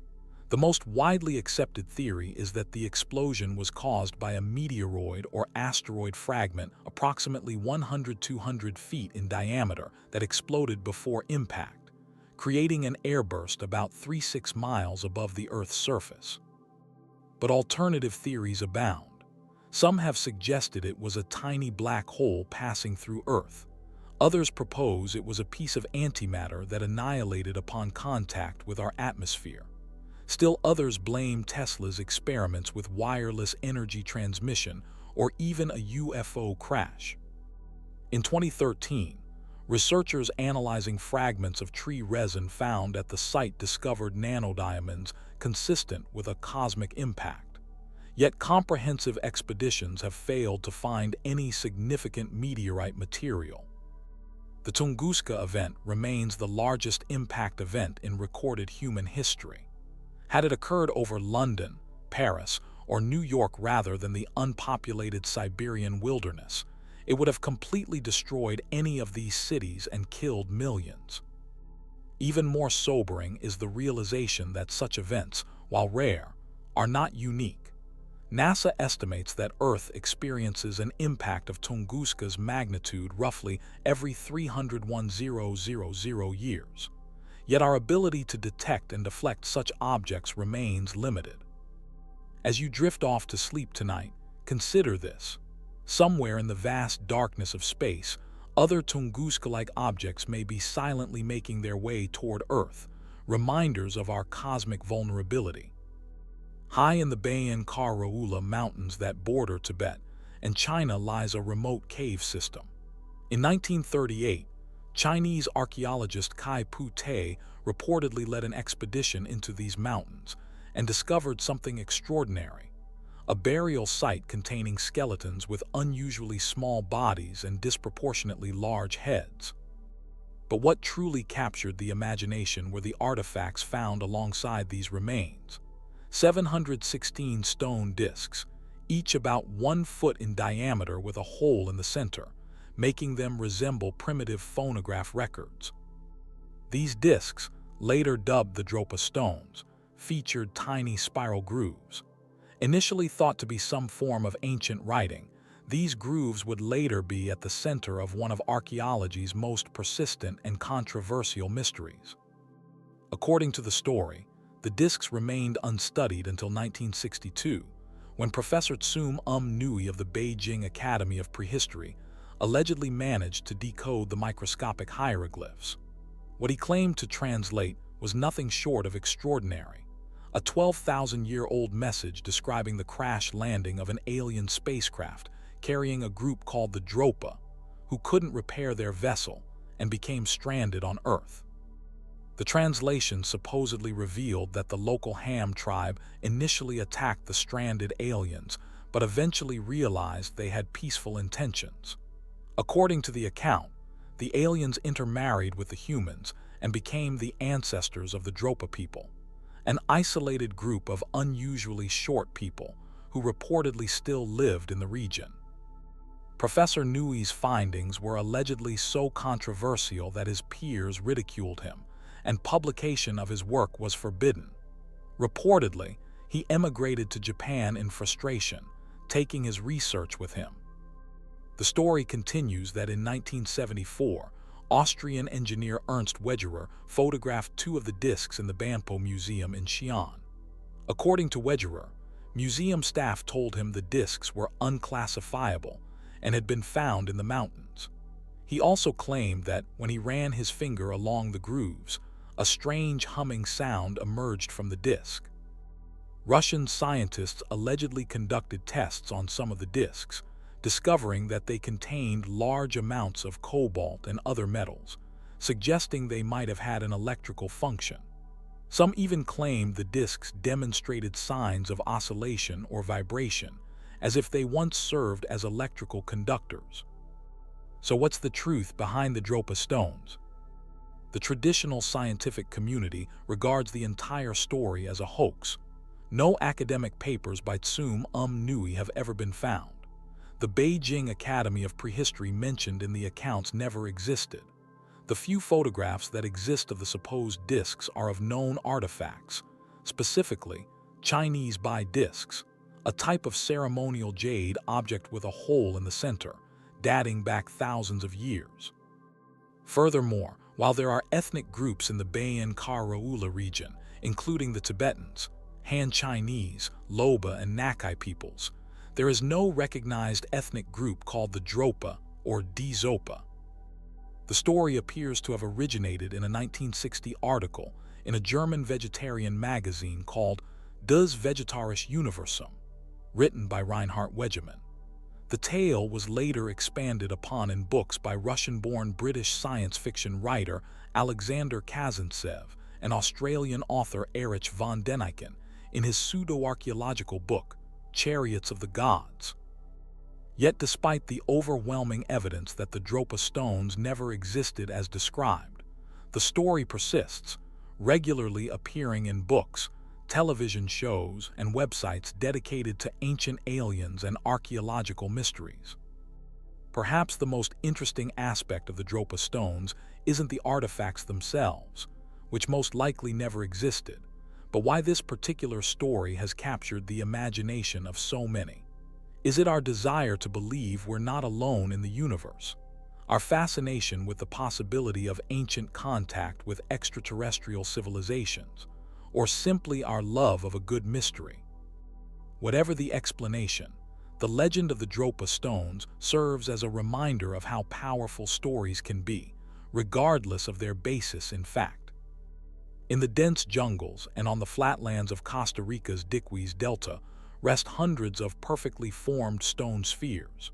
The most widely accepted theory is that the explosion was caused by a meteoroid or asteroid fragment approximately 100–200 feet in diameter that exploded before impact, creating an airburst about 3–6 miles above the Earth's surface. But alternative theories abound. Some have suggested it was a tiny black hole passing through Earth. Others propose it was a piece of antimatter that annihilated upon contact with our atmosphere. Still others blame Tesla's experiments with wireless energy transmission or even a UFO crash. In 2013, researchers analyzing fragments of tree resin found at the site discovered nanodiamonds consistent with a cosmic impact. Yet comprehensive expeditions have failed to find any significant meteorite material. The Tunguska event remains the largest impact event in recorded human history. Had it occurred over London, Paris, or New York rather than the unpopulated Siberian wilderness, it would have completely destroyed any of these cities and killed millions. Even more sobering is the realization that such events, while rare, are not unique. NASA estimates that Earth experiences an impact of Tunguska's magnitude roughly every 301,000 years. Yet our ability to detect and deflect such objects remains limited. As you drift off to sleep tonight, consider this. Somewhere in the vast darkness of space, other Tunguska-like objects may be silently making their way toward Earth, reminders of our cosmic vulnerability. High in the Bayan Karaula mountains that border Tibet and China lies a remote cave system. In 1938, Chinese archaeologist Kai Pu-te reportedly led an expedition into these mountains and discovered something extraordinary: a burial site containing skeletons with unusually small bodies and disproportionately large heads. But what truly captured the imagination were the artifacts found alongside these remains. 716 stone discs, each about 1 foot in diameter with a hole in the center, making them resemble primitive phonograph records. These discs, later dubbed the Dropa stones, featured tiny spiral grooves. Initially thought to be some form of ancient writing, these grooves would later be at the center of one of archaeology's most persistent and controversial mysteries. According to the story, the discs remained unstudied until 1962, when Professor Tsum Nui of the Beijing Academy of Prehistory allegedly managed to decode the microscopic hieroglyphs. What he claimed to translate was nothing short of extraordinary. A 12,000-year-old message describing the crash landing of an alien spacecraft carrying a group called the Dropa, who couldn't repair their vessel and became stranded on Earth. The translation supposedly revealed that the local Ham tribe initially attacked the stranded aliens, but eventually realized they had peaceful intentions. According to the account, the aliens intermarried with the humans and became the ancestors of the Dropa people, an isolated group of unusually short people who reportedly still lived in the region. Professor Nui's findings were allegedly so controversial that his peers ridiculed him, and publication of his work was forbidden. Reportedly, he emigrated to Japan in frustration, taking his research with him. The story continues that in 1974, Austrian engineer Ernst Wegerer photographed 2 of the discs in the Banpo Museum in Xi'an. According to Wegerer, museum staff told him the discs were unclassifiable and had been found in the mountains. He also claimed that when he ran his finger along the grooves, a strange humming sound emerged from the disc. Russian scientists allegedly conducted tests on some of the discs, discovering that they contained large amounts of cobalt and other metals, suggesting they might have had an electrical function. Some even claimed the discs demonstrated signs of oscillation or vibration, as if they once served as electrical conductors. So what's the truth behind the Dropa stones? The traditional scientific community regards the entire story as a hoax. No academic papers by Tsum Nui have ever been found. The Beijing Academy of Prehistory mentioned in the accounts never existed. The few photographs that exist of the supposed discs are of known artifacts, specifically Chinese Bai discs, a type of ceremonial jade object with a hole in the center, dating back thousands of years. Furthermore, while there are ethnic groups in the Bayan Karaula region, including the Tibetans, Han Chinese, Loba, and Nakai peoples, there is no recognized ethnic group called the Dropa or Dzopa. The story appears to have originated in a 1960 article in a German vegetarian magazine called Das Vegetarische Universum, written by Reinhard Wegemann. The tale was later expanded upon in books by Russian-born British science fiction writer Alexander Kazantsev and Australian author Erich von Däniken in his pseudo-archaeological book, Chariots of the Gods. Yet despite the overwhelming evidence that the Dropa stones never existed as described, the story persists, regularly appearing in books, television shows, and websites dedicated to ancient aliens and archaeological mysteries. Perhaps the most interesting aspect of the Dropa stones isn't the artifacts themselves, which most likely never existed, but why this particular story has captured the imagination of so many. Is it our desire to believe we're not alone in the universe? Our fascination with the possibility of ancient contact with extraterrestrial civilizations? Or simply our love of a good mystery? Whatever the explanation, the legend of the Dropa stones serves as a reminder of how powerful stories can be, regardless of their basis in fact. In the dense jungles and on the flatlands of Costa Rica's Diquís Delta rest hundreds of perfectly formed stone spheres,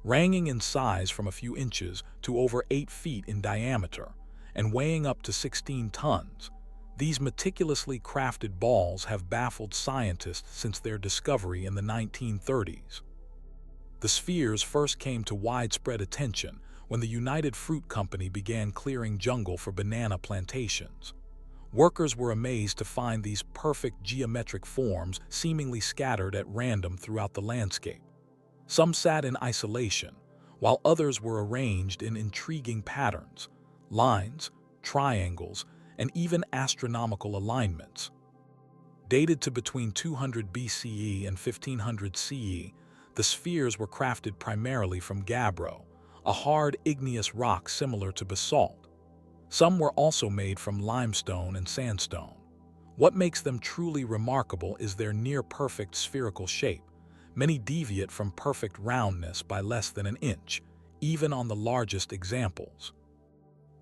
ranging in size from a few inches to over 8 feet in diameter and weighing up to 16 tons. These meticulously crafted balls have baffled scientists since their discovery in the 1930s. The spheres first came to widespread attention when the United Fruit Company began clearing jungle for banana plantations. Workers were amazed to find these perfect geometric forms seemingly scattered at random throughout the landscape. Some sat in isolation, while others were arranged in intriguing patterns, lines, triangles, and even astronomical alignments. Dated to between 200 BCE and 1500 CE, the spheres were crafted primarily from gabbro, a hard igneous rock similar to basalt. Some were also made from limestone and sandstone. What makes them truly remarkable is their near-perfect spherical shape, many deviate from perfect roundness by less than an inch, even on the largest examples.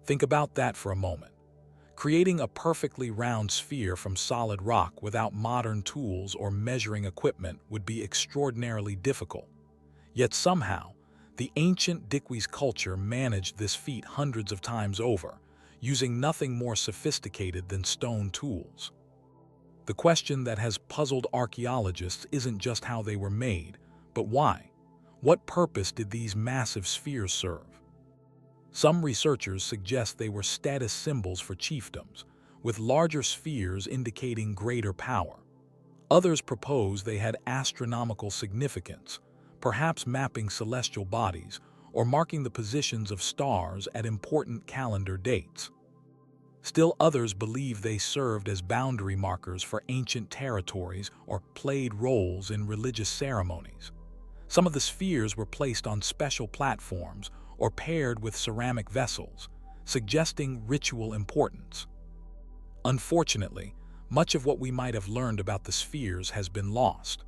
Think about that for a moment. Creating a perfectly round sphere from solid rock without modern tools or measuring equipment would be extraordinarily difficult. Yet somehow, the ancient Dickwes culture managed this feat hundreds of times over, using nothing more sophisticated than stone tools. The question that has puzzled archaeologists isn't just how they were made, but why. What purpose did these massive spheres serve? Some researchers suggest they were status symbols for chiefdoms, with larger spheres indicating greater power. Others propose they had astronomical significance, perhaps mapping celestial bodies or marking the positions of stars at important calendar dates. Still others believe they served as boundary markers for ancient territories or played roles in religious ceremonies. Some of the spheres were placed on special platforms or paired with ceramic vessels, suggesting ritual importance. Unfortunately, much of what we might have learned about the spheres has been lost.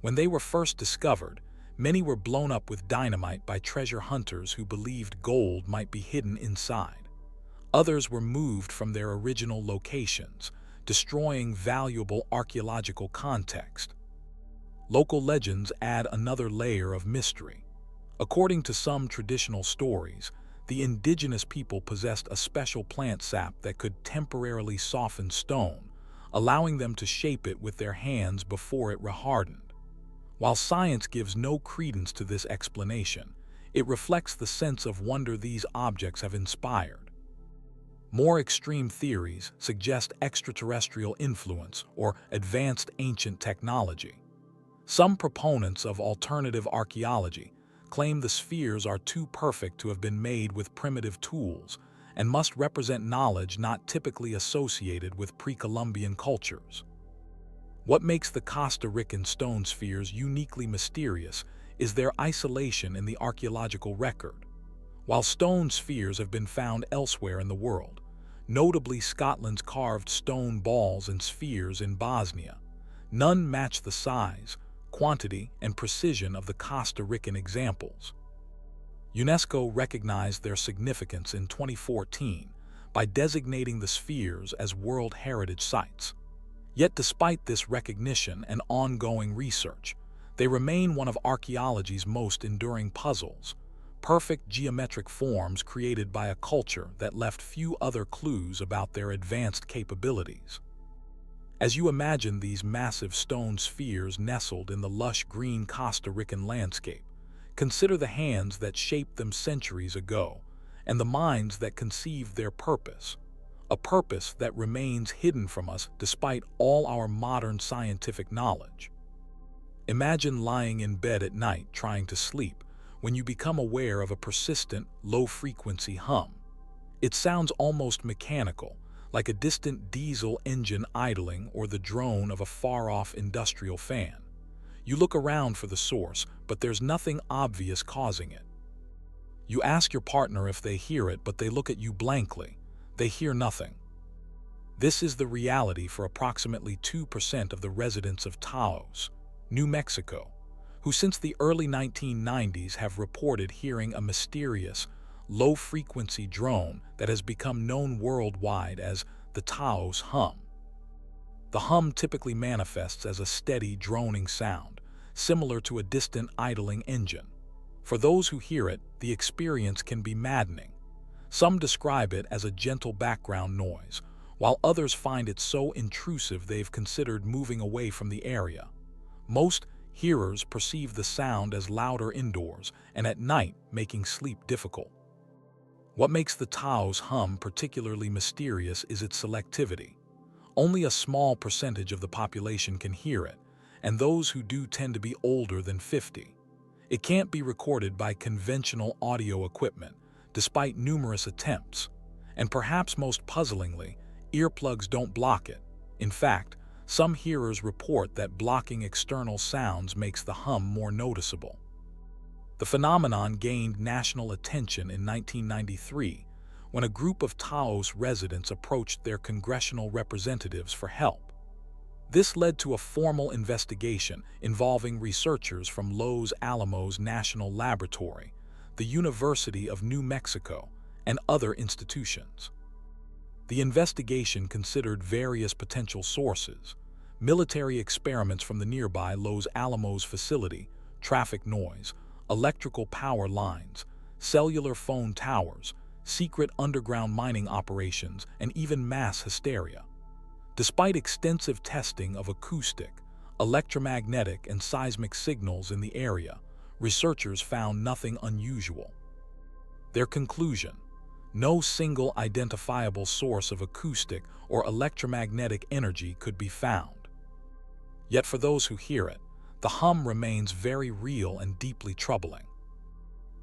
When they were first discovered, many were blown up with dynamite by treasure hunters who believed gold might be hidden inside. Others were moved from their original locations, destroying valuable archaeological context. Local legends add another layer of mystery. According to some traditional stories, the indigenous people possessed a special plant sap that could temporarily soften stone, allowing them to shape it with their hands before it rehardened. While science gives no credence to this explanation, it reflects the sense of wonder these objects have inspired. More extreme theories suggest extraterrestrial influence or advanced ancient technology. Some proponents of alternative archaeology claim the spheres are too perfect to have been made with primitive tools and must represent knowledge not typically associated with pre-Columbian cultures. What makes the Costa Rican stone spheres uniquely mysterious is their isolation in the archaeological record. While stone spheres have been found elsewhere in the world, notably Scotland's carved stone balls and spheres in Bosnia, none match the size, quantity, and precision of the Costa Rican examples. UNESCO recognized their significance in 2014 by designating the spheres as World Heritage Sites. Yet despite this recognition and ongoing research, they remain one of archaeology's most enduring puzzles, perfect geometric forms created by a culture that left few other clues about their advanced capabilities. As you imagine these massive stone spheres nestled in the lush green Costa Rican landscape, consider the hands that shaped them centuries ago and the minds that conceived their purpose. A purpose that remains hidden from us despite all our modern scientific knowledge. Imagine lying in bed at night trying to sleep when you become aware of a persistent, low-frequency hum. It sounds almost mechanical, like a distant diesel engine idling or the drone of a far-off industrial fan. You look around for the source, but there's nothing obvious causing it. You ask your partner if they hear it, but they look at you blankly. They hear nothing. This is the reality for approximately 2% of the residents of Taos, New Mexico, who since the early 1990s have reported hearing a mysterious, low-frequency drone that has become known worldwide as the Taos hum. The hum typically manifests as a steady, droning sound, similar to a distant idling engine. For those who hear it, the experience can be maddening. Some describe it as a gentle background noise, while others find it so intrusive they've considered moving away from the area. Most hearers perceive the sound as louder indoors and at night, making sleep difficult. What makes the Taos hum particularly mysterious is its selectivity. Only a small percentage of the population can hear it, and those who do tend to be older than 50. It can't be recorded by conventional audio equipment, despite numerous attempts, and perhaps most puzzlingly, earplugs don't block it. In fact, some hearers report that blocking external sounds makes the hum more noticeable. The phenomenon gained national attention in 1993 when a group of Taos residents approached their congressional representatives for help. This led to a formal investigation involving researchers from Los Alamos National Laboratory, the University of New Mexico, and other institutions. The investigation considered various potential sources: military experiments from the nearby Los Alamos facility, traffic noise, electrical power lines, cellular phone towers, secret underground mining operations, and even mass hysteria. Despite extensive testing of acoustic, electromagnetic, and seismic signals in the area, researchers found nothing unusual. Their conclusion: no single identifiable source of acoustic or electromagnetic energy could be found. Yet for those who hear it, the hum remains very real and deeply troubling.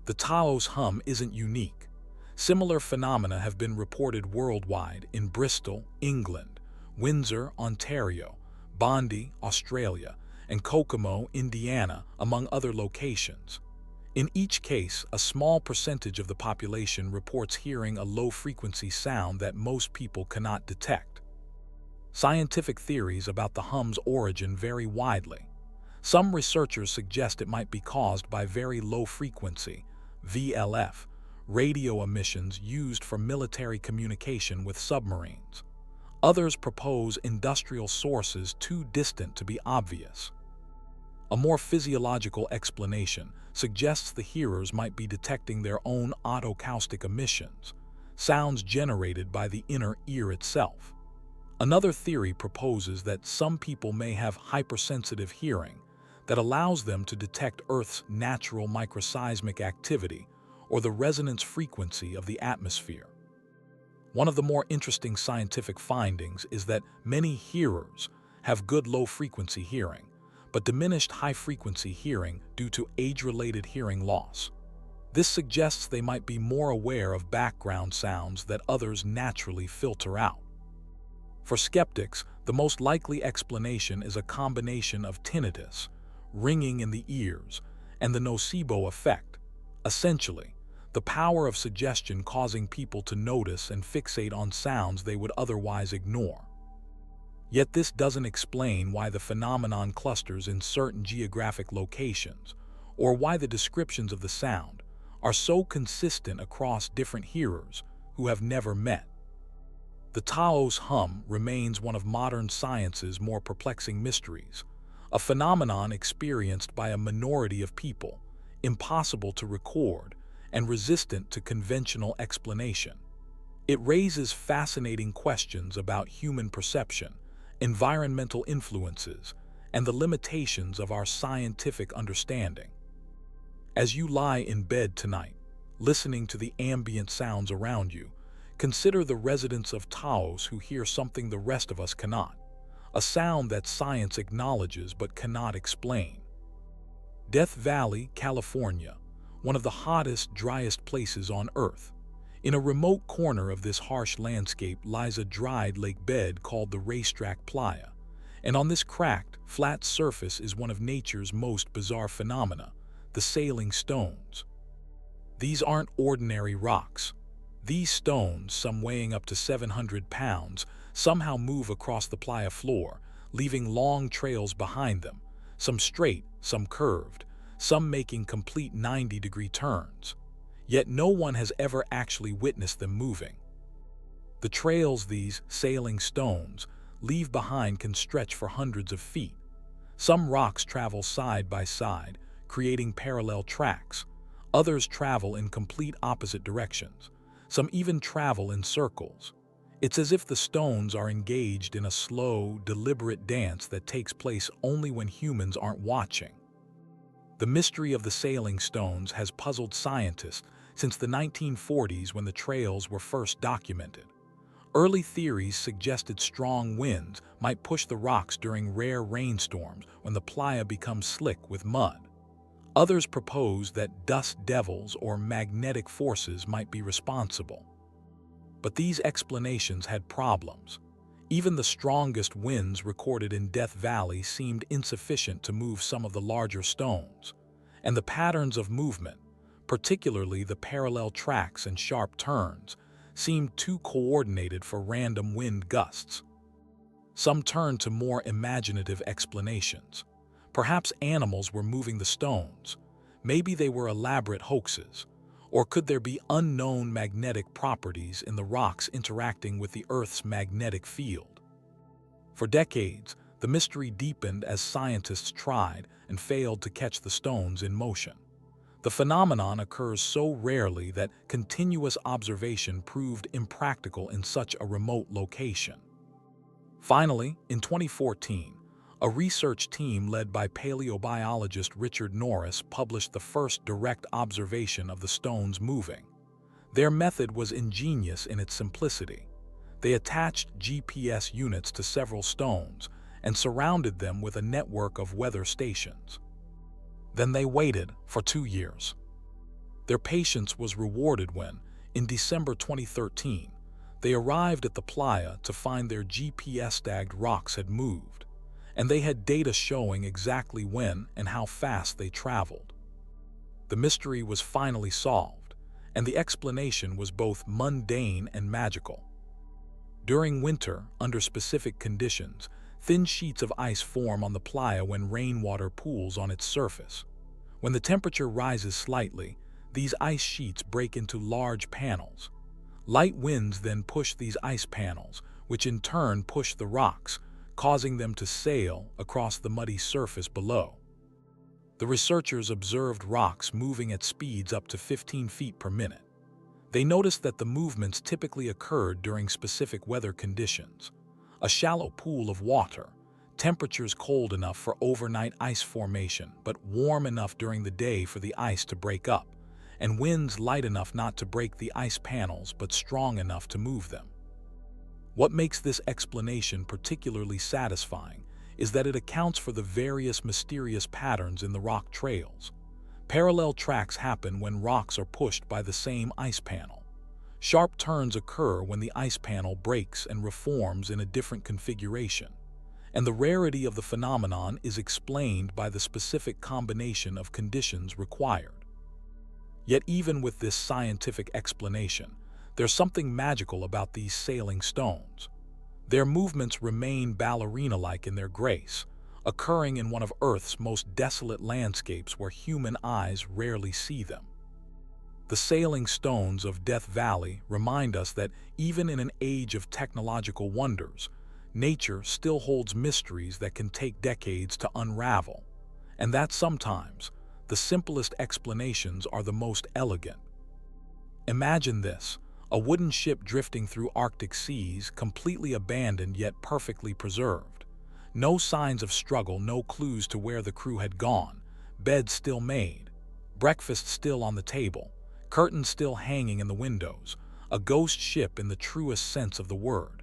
The Taos hum isn't unique. Similar phenomena have been reported worldwide in Bristol, England, Windsor, Ontario, Bondi, Australia, and Kokomo, Indiana, among other locations. In each case, a small percentage of the population reports hearing a low-frequency sound that most people cannot detect. Scientific theories about the hum's origin vary widely. Some researchers suggest it might be caused by very low-frequency, VLF, radio emissions used for military communication with submarines. Others propose industrial sources too distant to be obvious. A more physiological explanation suggests the hearers might be detecting their own autocaustic emissions, sounds generated by the inner ear itself. Another theory proposes that some people may have hypersensitive hearing that allows them to detect Earth's natural microseismic activity or the resonance frequency of the atmosphere. One of the more interesting scientific findings is that many hearers have good low-frequency hearing, but diminished high-frequency hearing due to age-related hearing loss. This suggests they might be more aware of background sounds that others naturally filter out. For skeptics, the most likely explanation is a combination of tinnitus, ringing in the ears, and the nocebo effect. Essentially, the power of suggestion causing people to notice and fixate on sounds they would otherwise ignore. Yet this doesn't explain why the phenomenon clusters in certain geographic locations, or why the descriptions of the sound are so consistent across different hearers who have never met. The Taos hum remains one of modern science's more perplexing mysteries, a phenomenon experienced by a minority of people, impossible to record, and resistant to conventional explanation. It raises fascinating questions about human perception, environmental influences, and the limitations of our scientific understanding. As you lie in bed tonight, listening to the ambient sounds around you, consider the residents of Taos who hear something the rest of us cannot, a sound that science acknowledges but cannot explain. Death Valley, California, one of the hottest, driest places on Earth. In a remote corner of this harsh landscape lies a dried lake bed called the Racetrack Playa, and on this cracked, flat surface is one of nature's most bizarre phenomena, the sailing stones. These aren't ordinary rocks. These stones, some weighing up to 700 pounds, somehow move across the playa floor, leaving long trails behind them, some straight, some curved, some making complete 90-degree turns. Yet no one has ever actually witnessed them moving. The trails these sailing stones leave behind can stretch for hundreds of feet. Some rocks travel side by side, creating parallel tracks. Others travel in complete opposite directions. Some even travel in circles. It's as if the stones are engaged in a slow, deliberate dance that takes place only when humans aren't watching. The mystery of the sailing stones has puzzled scientists since the 1940s when the trails were first documented. Early theories suggested strong winds might push the rocks during rare rainstorms when the playa becomes slick with mud. Others proposed that dust devils or magnetic forces might be responsible. But these explanations had problems. Even the strongest winds recorded in Death Valley seemed insufficient to move some of the larger stones, and the patterns of movement, particularly the parallel tracks and sharp turns, seemed too coordinated for random wind gusts. Some turned to more imaginative explanations. Perhaps animals were moving the stones. Maybe they were elaborate hoaxes, Or could there be unknown magnetic properties in the rocks interacting with the Earth's magnetic field? For decades, the mystery deepened as scientists tried and failed to catch the stones in motion. The phenomenon occurs so rarely that continuous observation proved impractical in such a remote location. Finally, in 2014, a research team led by paleobiologist Richard Norris published the first direct observation of the stones moving. Their method was ingenious in its simplicity. They attached GPS units to several stones and surrounded them with a network of weather stations. Then they waited for 2 years. Their patience was rewarded when, in December 2013, they arrived at the playa to find their GPS-tagged rocks had moved, and they had data showing exactly when and how fast they traveled. The mystery was finally solved, and the explanation was both mundane and magical. During winter, under specific conditions, thin sheets of ice form on the playa when rainwater pools on its surface. When the temperature rises slightly, these ice sheets break into large panels. Light winds then push these ice panels, which in turn push the rocks, causing them to sail across the muddy surface below. The researchers observed rocks moving at speeds up to 15 feet per minute. They noticed that the movements typically occurred during specific weather conditions: a shallow pool of water, temperatures cold enough for overnight ice formation but warm enough during the day for the ice to break up, and winds light enough not to break the ice panels but strong enough to move them. What makes this explanation particularly satisfying is that it accounts for the various mysterious patterns in the rock trails. Parallel tracks happen when rocks are pushed by the same ice panel. Sharp turns occur when the ice panel breaks and reforms in a different configuration. And the rarity of the phenomenon is explained by the specific combination of conditions required. Yet even with this scientific explanation, there's something magical about these sailing stones. Their movements remain ballerina-like in their grace, occurring in one of Earth's most desolate landscapes where human eyes rarely see them. The sailing stones of Death Valley remind us that even in an age of technological wonders, nature still holds mysteries that can take decades to unravel, and that sometimes the simplest explanations are the most elegant. Imagine this: a wooden ship drifting through Arctic seas, completely abandoned yet perfectly preserved. No signs of struggle, no clues to where the crew had gone, beds still made, breakfast still on the table, curtains still hanging in the windows, a ghost ship in the truest sense of the word.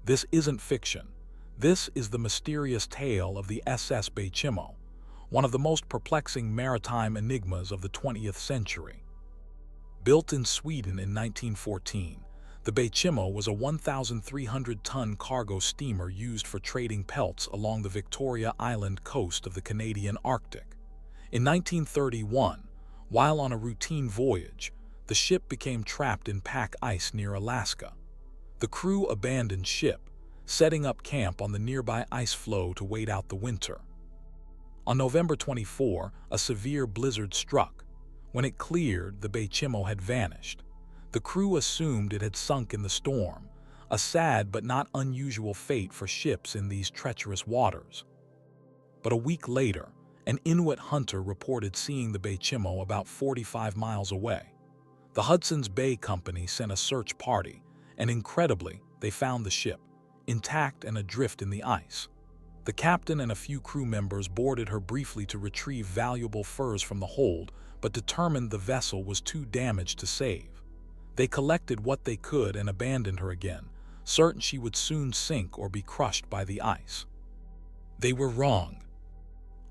This isn't fiction. This is the mysterious tale of the SS Bechimo, one of the most perplexing maritime enigmas of the 20th century. Built in Sweden in 1914, the Bechimo was a 1,300-ton cargo steamer used for trading pelts along the Victoria Island coast of the Canadian Arctic. In 1931, while on a routine voyage, the ship became trapped in pack ice near Alaska. The crew abandoned ship, setting up camp on the nearby ice floe to wait out the winter. On November 24, a severe blizzard struck. When it cleared, the Bechimo had vanished. The crew assumed it had sunk in the storm, a sad but not unusual fate for ships in these treacherous waters. But a week later, an Inuit hunter reported seeing the Bechimo about 45 miles away. The Hudson's Bay Company sent a search party, and incredibly, they found the ship, intact and adrift in the ice. The captain and a few crew members boarded her briefly to retrieve valuable furs from the hold, but determined the vessel was too damaged to save. They collected what they could and abandoned her again, certain she would soon sink or be crushed by the ice. They were wrong.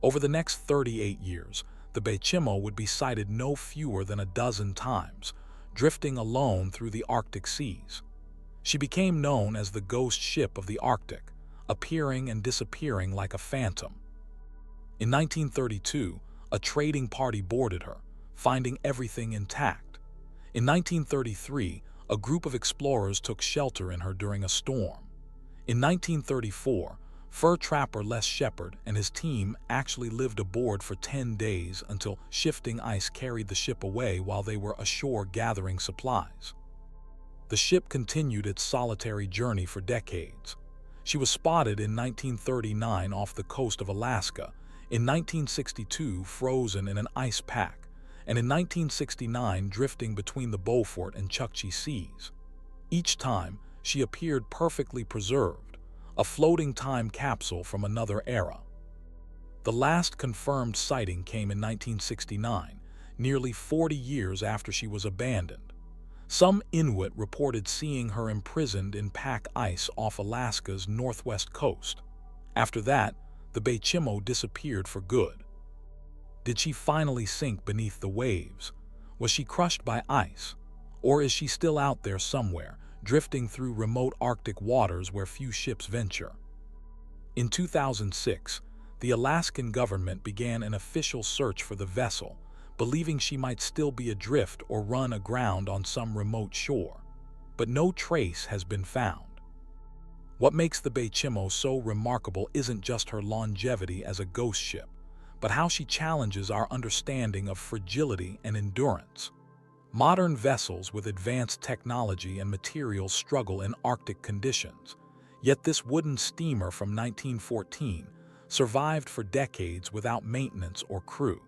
Over the next 38 years, the Bechimo would be sighted no fewer than a dozen times, drifting alone through the Arctic seas. She became known as the ghost ship of the Arctic, appearing and disappearing like a phantom. In 1932, a trading party boarded her, finding everything intact. In 1933, a group of explorers took shelter in her during a storm. In 1934, Fur trapper Les Shepherd and his team actually lived aboard for 10 days until shifting ice carried the ship away while they were ashore gathering supplies. The ship continued its solitary journey for decades. She was spotted in 1939 off the coast of Alaska, in 1962 frozen in an ice pack, and in 1969 drifting between the Beaufort and Chukchi Seas. Each time, she appeared perfectly preserved, a floating time capsule from another era. The last confirmed sighting came in 1969, nearly 40 years after she was abandoned. Some Inuit reported seeing her imprisoned in pack ice off Alaska's northwest coast. After that, the Bechimo disappeared for good. Did she finally sink beneath the waves? Was she crushed by ice? Or is she still out there somewhere, drifting through remote Arctic waters where few ships venture? In 2006, the Alaskan government began an official search for the vessel, believing she might still be adrift or run aground on some remote shore. But no trace has been found. What makes the Bechimo so remarkable isn't just her longevity as a ghost ship, but how she challenges our understanding of fragility and endurance. Modern vessels with advanced technology and materials struggle in Arctic conditions, yet this wooden steamer from 1914 survived for decades without maintenance or crew.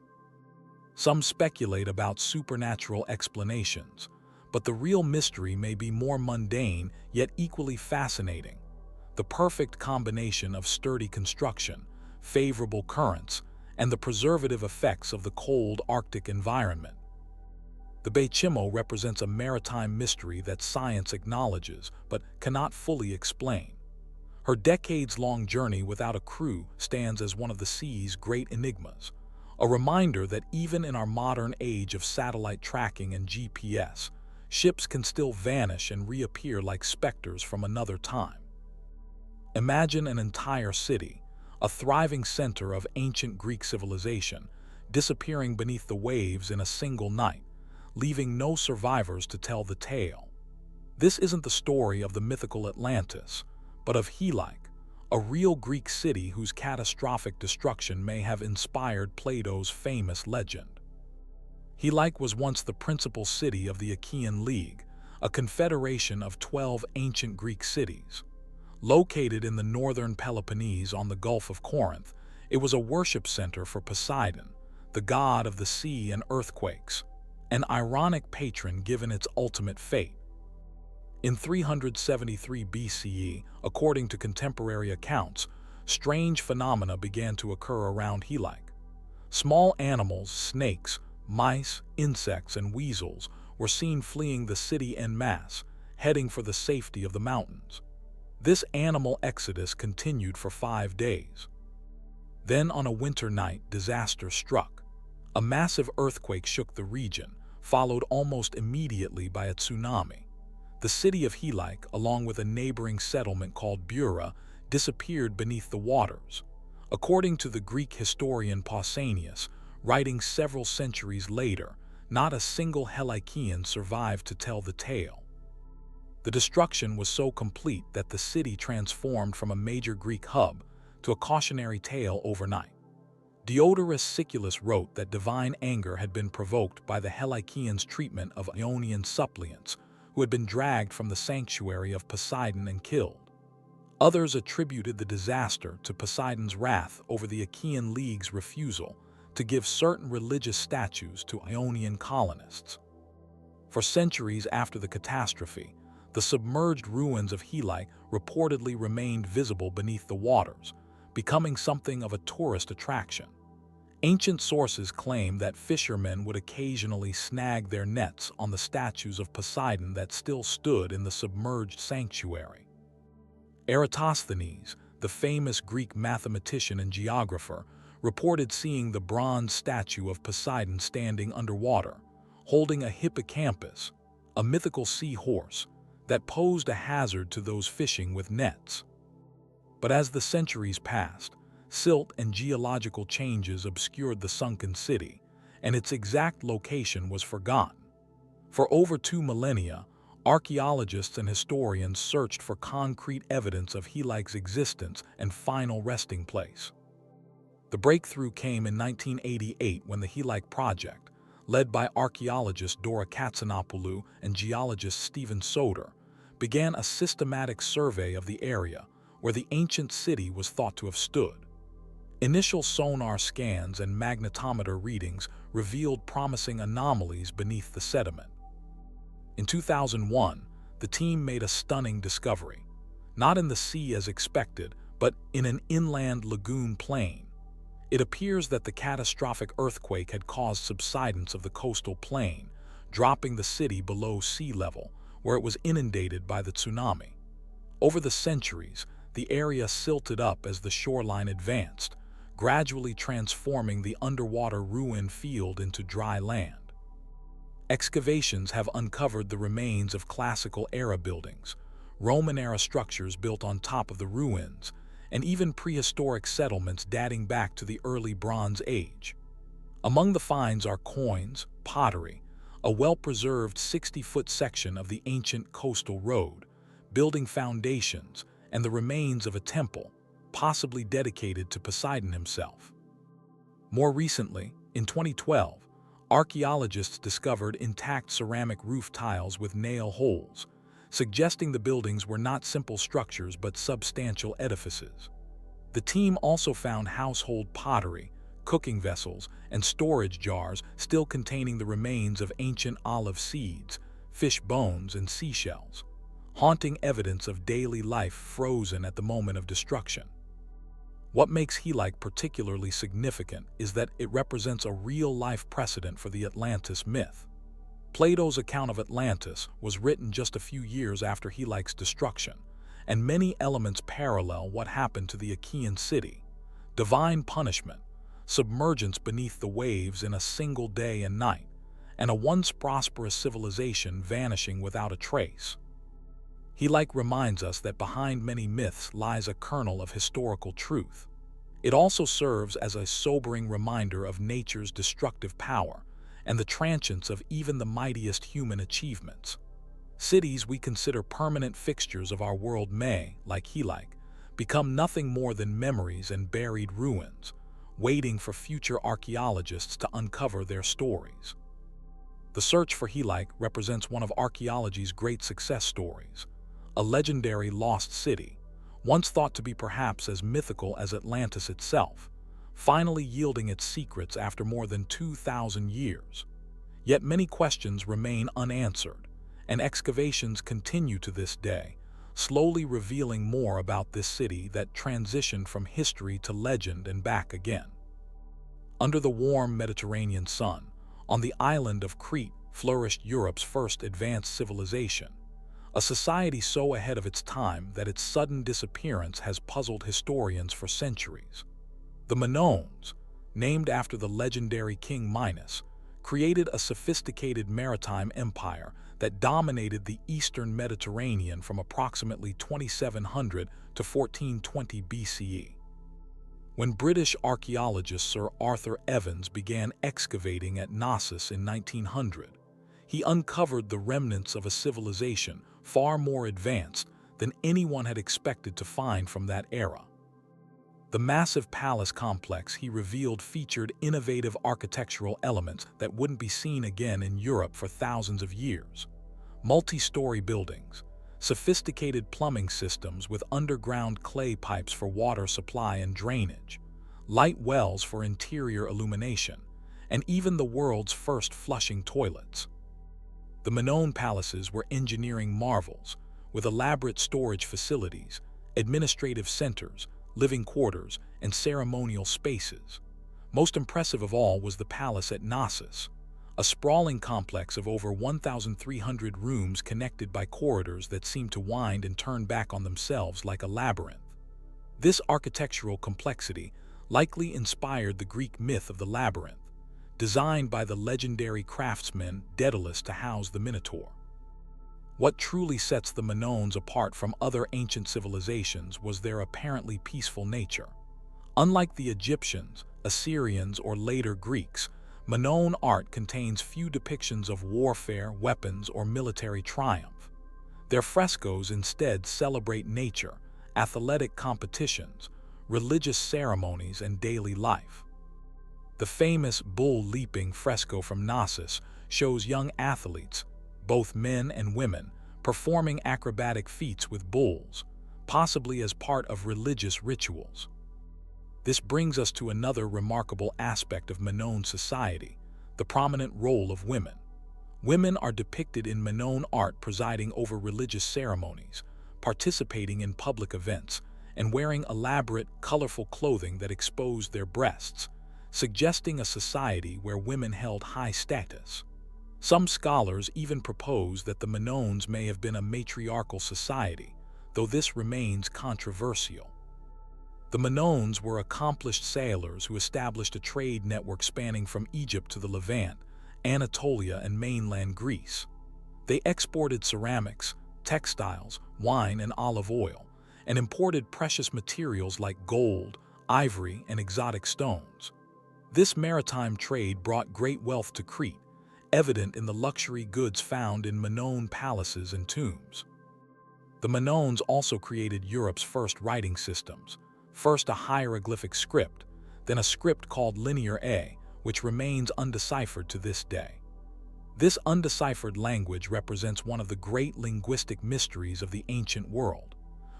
Some speculate about supernatural explanations, but the real mystery may be more mundane yet equally fascinating. The perfect combination of sturdy construction, favorable currents, and the preservative effects of the cold Arctic environment. The Bechimo represents a maritime mystery that science acknowledges but cannot fully explain. Her decades-long journey without a crew stands as one of the sea's great enigmas, a reminder that even in our modern age of satellite tracking and GPS, ships can still vanish and reappear like specters from another time. Imagine an entire city, a thriving center of ancient Greek civilization, disappearing beneath the waves in a single night, leaving no survivors to tell the tale. This isn't the story of the mythical Atlantis, but of Helike, a real Greek city whose catastrophic destruction may have inspired Plato's famous legend. Helike was once the principal city of the Achaean League, a confederation of 12 ancient Greek cities. Located in the northern Peloponnese on the Gulf of Corinth, it was a worship center for Poseidon, the god of the sea and earthquakes, an ironic patron given its ultimate fate. In 373 BCE, according to contemporary accounts, strange phenomena began to occur around Helike. Small animals, snakes, mice, insects, and weasels were seen fleeing the city en masse, heading for the safety of the mountains. This animal exodus continued for 5 days. Then on a winter night, disaster struck. A massive earthquake shook the region, followed almost immediately by a tsunami. The city of Helike, along with a neighboring settlement called Bura, disappeared beneath the waters. According to the Greek historian Pausanias, writing several centuries later, not a single Helikean survived to tell the tale. The destruction was so complete that the city transformed from a major Greek hub to a cautionary tale overnight. Diodorus Siculus wrote that divine anger had been provoked by the Helikeans' treatment of Ionian suppliants who had been dragged from the sanctuary of Poseidon and killed. Others attributed the disaster to Poseidon's wrath over the Achaean League's refusal to give certain religious statues to Ionian colonists. For centuries after the catastrophe, the submerged ruins of Helike reportedly remained visible beneath the waters, becoming something of a tourist attraction. Ancient sources claim that fishermen would occasionally snag their nets on the statues of Poseidon that still stood in the submerged sanctuary. Eratosthenes, the famous Greek mathematician and geographer, reported seeing the bronze statue of Poseidon standing underwater, holding a hippocampus, a mythical sea horse, that posed a hazard to those fishing with nets. But as the centuries passed, silt and geological changes obscured the sunken city, and its exact location was forgotten. For over 2 millennia, Archaeologists and historians searched for concrete evidence of Helike's existence and final resting place. The breakthrough came in 1988 when the Helike Project, led by archaeologist Dora Katsanapoulou and geologist Stephen Soter, began a systematic survey of the area where the ancient city was thought to have stood. Initial sonar scans and magnetometer readings revealed promising anomalies beneath the sediment. In 2001, the team made a stunning discovery, not in the sea as expected, but in an inland lagoon plain. It appears that the catastrophic earthquake had caused subsidence of the coastal plain, dropping the city below sea level, where it was inundated by the tsunami. Over the centuries, the area silted up as the shoreline advanced, gradually transforming the underwater ruin field into dry land. Excavations have uncovered the remains of classical era buildings, Roman-era structures built on top of the ruins, and even prehistoric settlements dating back to the early Bronze Age. Among the finds are coins, pottery, a well-preserved 60-foot section of the ancient coastal road, building foundations, and the remains of a temple, possibly dedicated to Poseidon himself. More recently, in 2012, archaeologists discovered intact ceramic roof tiles with nail holes, suggesting the buildings were not simple structures but substantial edifices. The team also found household pottery, cooking vessels, and storage jars still containing the remains of ancient olive seeds, fish bones, and seashells, haunting evidence of daily life frozen at the moment of destruction. What makes Helike particularly significant is that it represents a real-life precedent for the Atlantis myth. Plato's account of Atlantis was written just a few years after Helike's destruction, and many elements parallel what happened to the Achaean city: divine punishment, submergence beneath the waves in a single day and night, and a once prosperous civilization vanishing without a trace. Helike reminds us that behind many myths lies a kernel of historical truth. It also serves as a sobering reminder of nature's destructive power and the transience of even the mightiest human achievements. Cities we consider permanent fixtures of our world may, like Helike, become nothing more than memories and buried ruins, waiting for future archaeologists to uncover their stories. The search for Helike represents one of archaeology's great success stories, a legendary lost city, once thought to be perhaps as mythical as Atlantis itself, finally yielding its secrets after more than 2,000 years. Yet many questions remain unanswered, and excavations continue to this day, slowly revealing more about this city that transitioned from history to legend and back again. Under the warm Mediterranean sun, on the island of Crete flourished Europe's first advanced civilization, a society so ahead of its time that its sudden disappearance has puzzled historians for centuries. The Minoans, named after the legendary King Minos, created a sophisticated maritime empire that dominated the eastern Mediterranean from approximately 2700 to 1420 BCE. When British archaeologist Sir Arthur Evans began excavating at Knossos in 1900, he uncovered the remnants of a civilization far more advanced than anyone had expected to find from that era. The massive palace complex he revealed featured innovative architectural elements that wouldn't be seen again in Europe for thousands of years. Multi-story buildings, sophisticated plumbing systems with underground clay pipes for water supply and drainage, light wells for interior illumination, and even the world's first flushing toilets. The Minoan palaces were engineering marvels, with elaborate storage facilities, administrative centers, living quarters, and ceremonial spaces. Most impressive of all was the palace at Knossos, a sprawling complex of over 1,300 rooms connected by corridors that seemed to wind and turn back on themselves like a labyrinth. This architectural complexity likely inspired the Greek myth of the labyrinth, designed by the legendary craftsman Daedalus to house the Minotaur. What truly sets the Minoans apart from other ancient civilizations was their apparently peaceful nature. Unlike the Egyptians, Assyrians, or later Greeks, Minoan art contains few depictions of warfare, weapons, or military triumph. Their frescoes instead celebrate nature, athletic competitions, religious ceremonies, and daily life. The famous bull leaping fresco from Knossos shows young athletes, both men and women, performing acrobatic feats with bulls, possibly as part of religious rituals. This brings us to another remarkable aspect of Minoan society, the prominent role of women. Women are depicted in Minoan art presiding over religious ceremonies, participating in public events, and wearing elaborate, colorful clothing that exposed their breasts, suggesting a society where women held high status. Some scholars even propose that the Minoans may have been a matriarchal society, though this remains controversial. The Minoans were accomplished sailors who established a trade network spanning from Egypt to the Levant, Anatolia, and mainland Greece. They exported ceramics, textiles, wine, and olive oil, and imported precious materials like gold, ivory, and exotic stones. This maritime trade brought great wealth to Crete, evident in the luxury goods found in Minoan palaces and tombs. The Minoans also created Europe's first writing systems, first a hieroglyphic script, then a script called Linear A, which remains undeciphered to this day. This undeciphered language represents one of the great linguistic mysteries of the ancient world.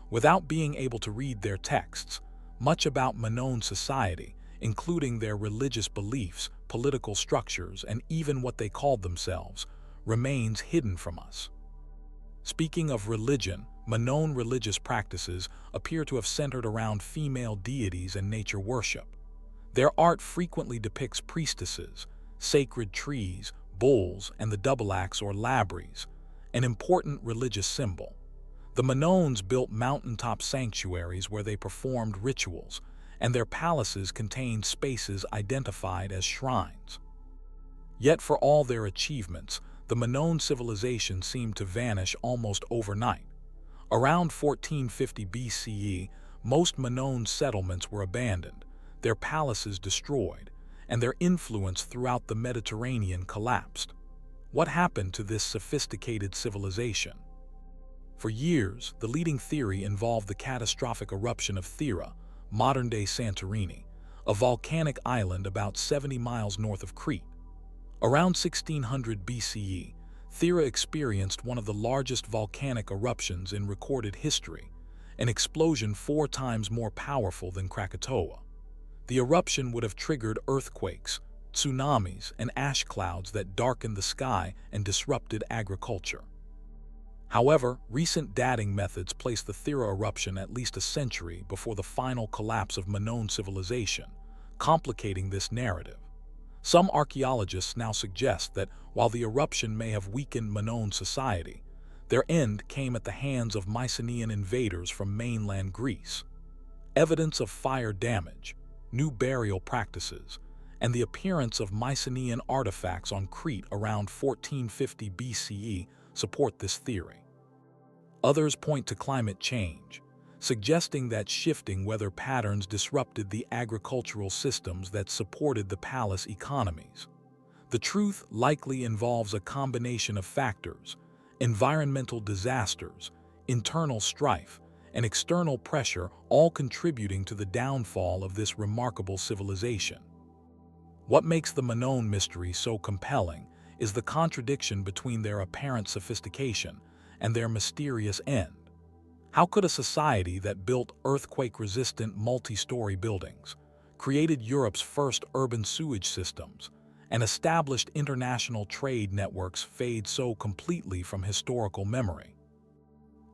Without being able to read their texts, much about Minoan society, including their religious beliefs, political structures, and even what they called themselves, remains hidden from us. Speaking of religion, Minoan religious practices appear to have centered around female deities and nature worship. Their art frequently depicts priestesses, sacred trees, bulls, and the double axe or labyrinth, an important religious symbol. The Minoans built mountaintop sanctuaries where they performed rituals, and their palaces contained spaces identified as shrines. Yet for all their achievements, the Minoan civilization seemed to vanish almost overnight. Around 1450 BCE, most Minoan settlements were abandoned, their palaces destroyed, and their influence throughout the Mediterranean collapsed. What happened to this sophisticated civilization? For years, the leading theory involved the catastrophic eruption of Thera, modern-day Santorini, a volcanic island about 70 miles north of Crete. Around 1600 BCE, Thera experienced one of the largest volcanic eruptions in recorded history, an explosion 4 times more powerful than Krakatoa. The eruption would have triggered earthquakes, tsunamis, and ash clouds that darkened the sky and disrupted agriculture. However, recent dating methods place the Thera eruption at least a century before the final collapse of Minoan civilization, complicating this narrative. Some archaeologists now suggest that while the eruption may have weakened Minoan society, their end came at the hands of Mycenaean invaders from mainland Greece. Evidence of fire damage, new burial practices, and the appearance of Mycenaean artifacts on Crete around 1450 BCE support this theory. Others point to climate change, suggesting that shifting weather patterns disrupted the agricultural systems that supported the palace economies. The truth likely involves a combination of factors: environmental disasters, internal strife, and external pressure, all contributing to the downfall of this remarkable civilization. What makes the Minoan mystery so compelling is the contradiction between their apparent sophistication and their mysterious end. How could a society that built earthquake-resistant multi-story buildings, created Europe's first urban sewage systems, and established international trade networks fade so completely from historical memory?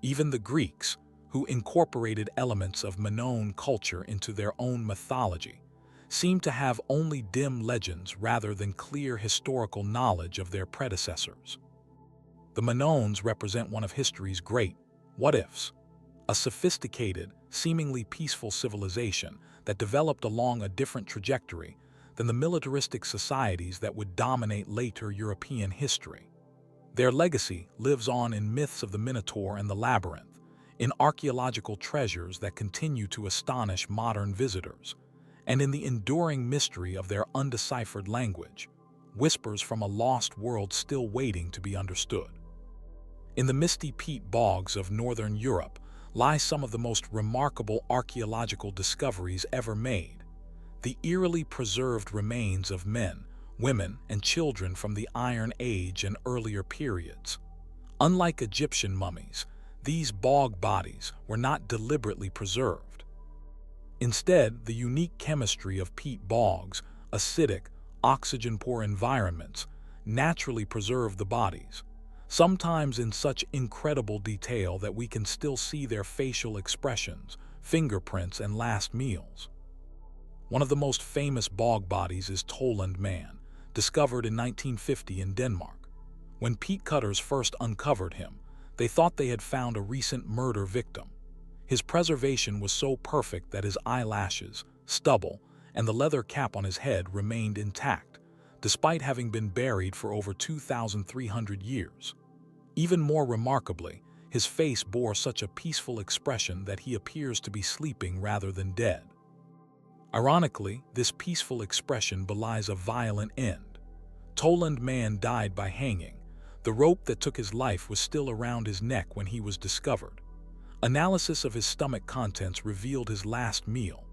Even the Greeks, who incorporated elements of Minoan culture into their own mythology, seem to have only dim legends rather than clear historical knowledge of their predecessors. The Minoans represent one of history's great what-ifs, a sophisticated, seemingly peaceful civilization that developed along a different trajectory than the militaristic societies that would dominate later European history. Their legacy lives on in myths of the Minotaur and the Labyrinth, in archaeological treasures that continue to astonish modern visitors, and in the enduring mystery of their undeciphered language, whispers from a lost world still waiting to be understood. In the misty peat bogs of northern Europe lie some of the most remarkable archaeological discoveries ever made. The eerily preserved remains of men, women, and children from the Iron Age and earlier periods. Unlike Egyptian mummies, these bog bodies were not deliberately preserved. Instead, the unique chemistry of peat bogs, acidic, oxygen-poor environments, naturally preserve the bodies, sometimes in such incredible detail that we can still see their facial expressions, fingerprints, and last meals. One of the most famous bog bodies is Toland Man, discovered in 1950 in Denmark. When peat cutters first uncovered him, they thought they had found a recent murder victim. His preservation was so perfect that his eyelashes, stubble, and the leather cap on his head remained intact, despite having been buried for over 2,300 years. Even more remarkably, his face bore such a peaceful expression that he appears to be sleeping rather than dead. Ironically, this peaceful expression belies a violent end. Toland Man died by hanging. The rope that took his life was still around his neck when he was discovered. Analysis of his stomach contents revealed his last meal,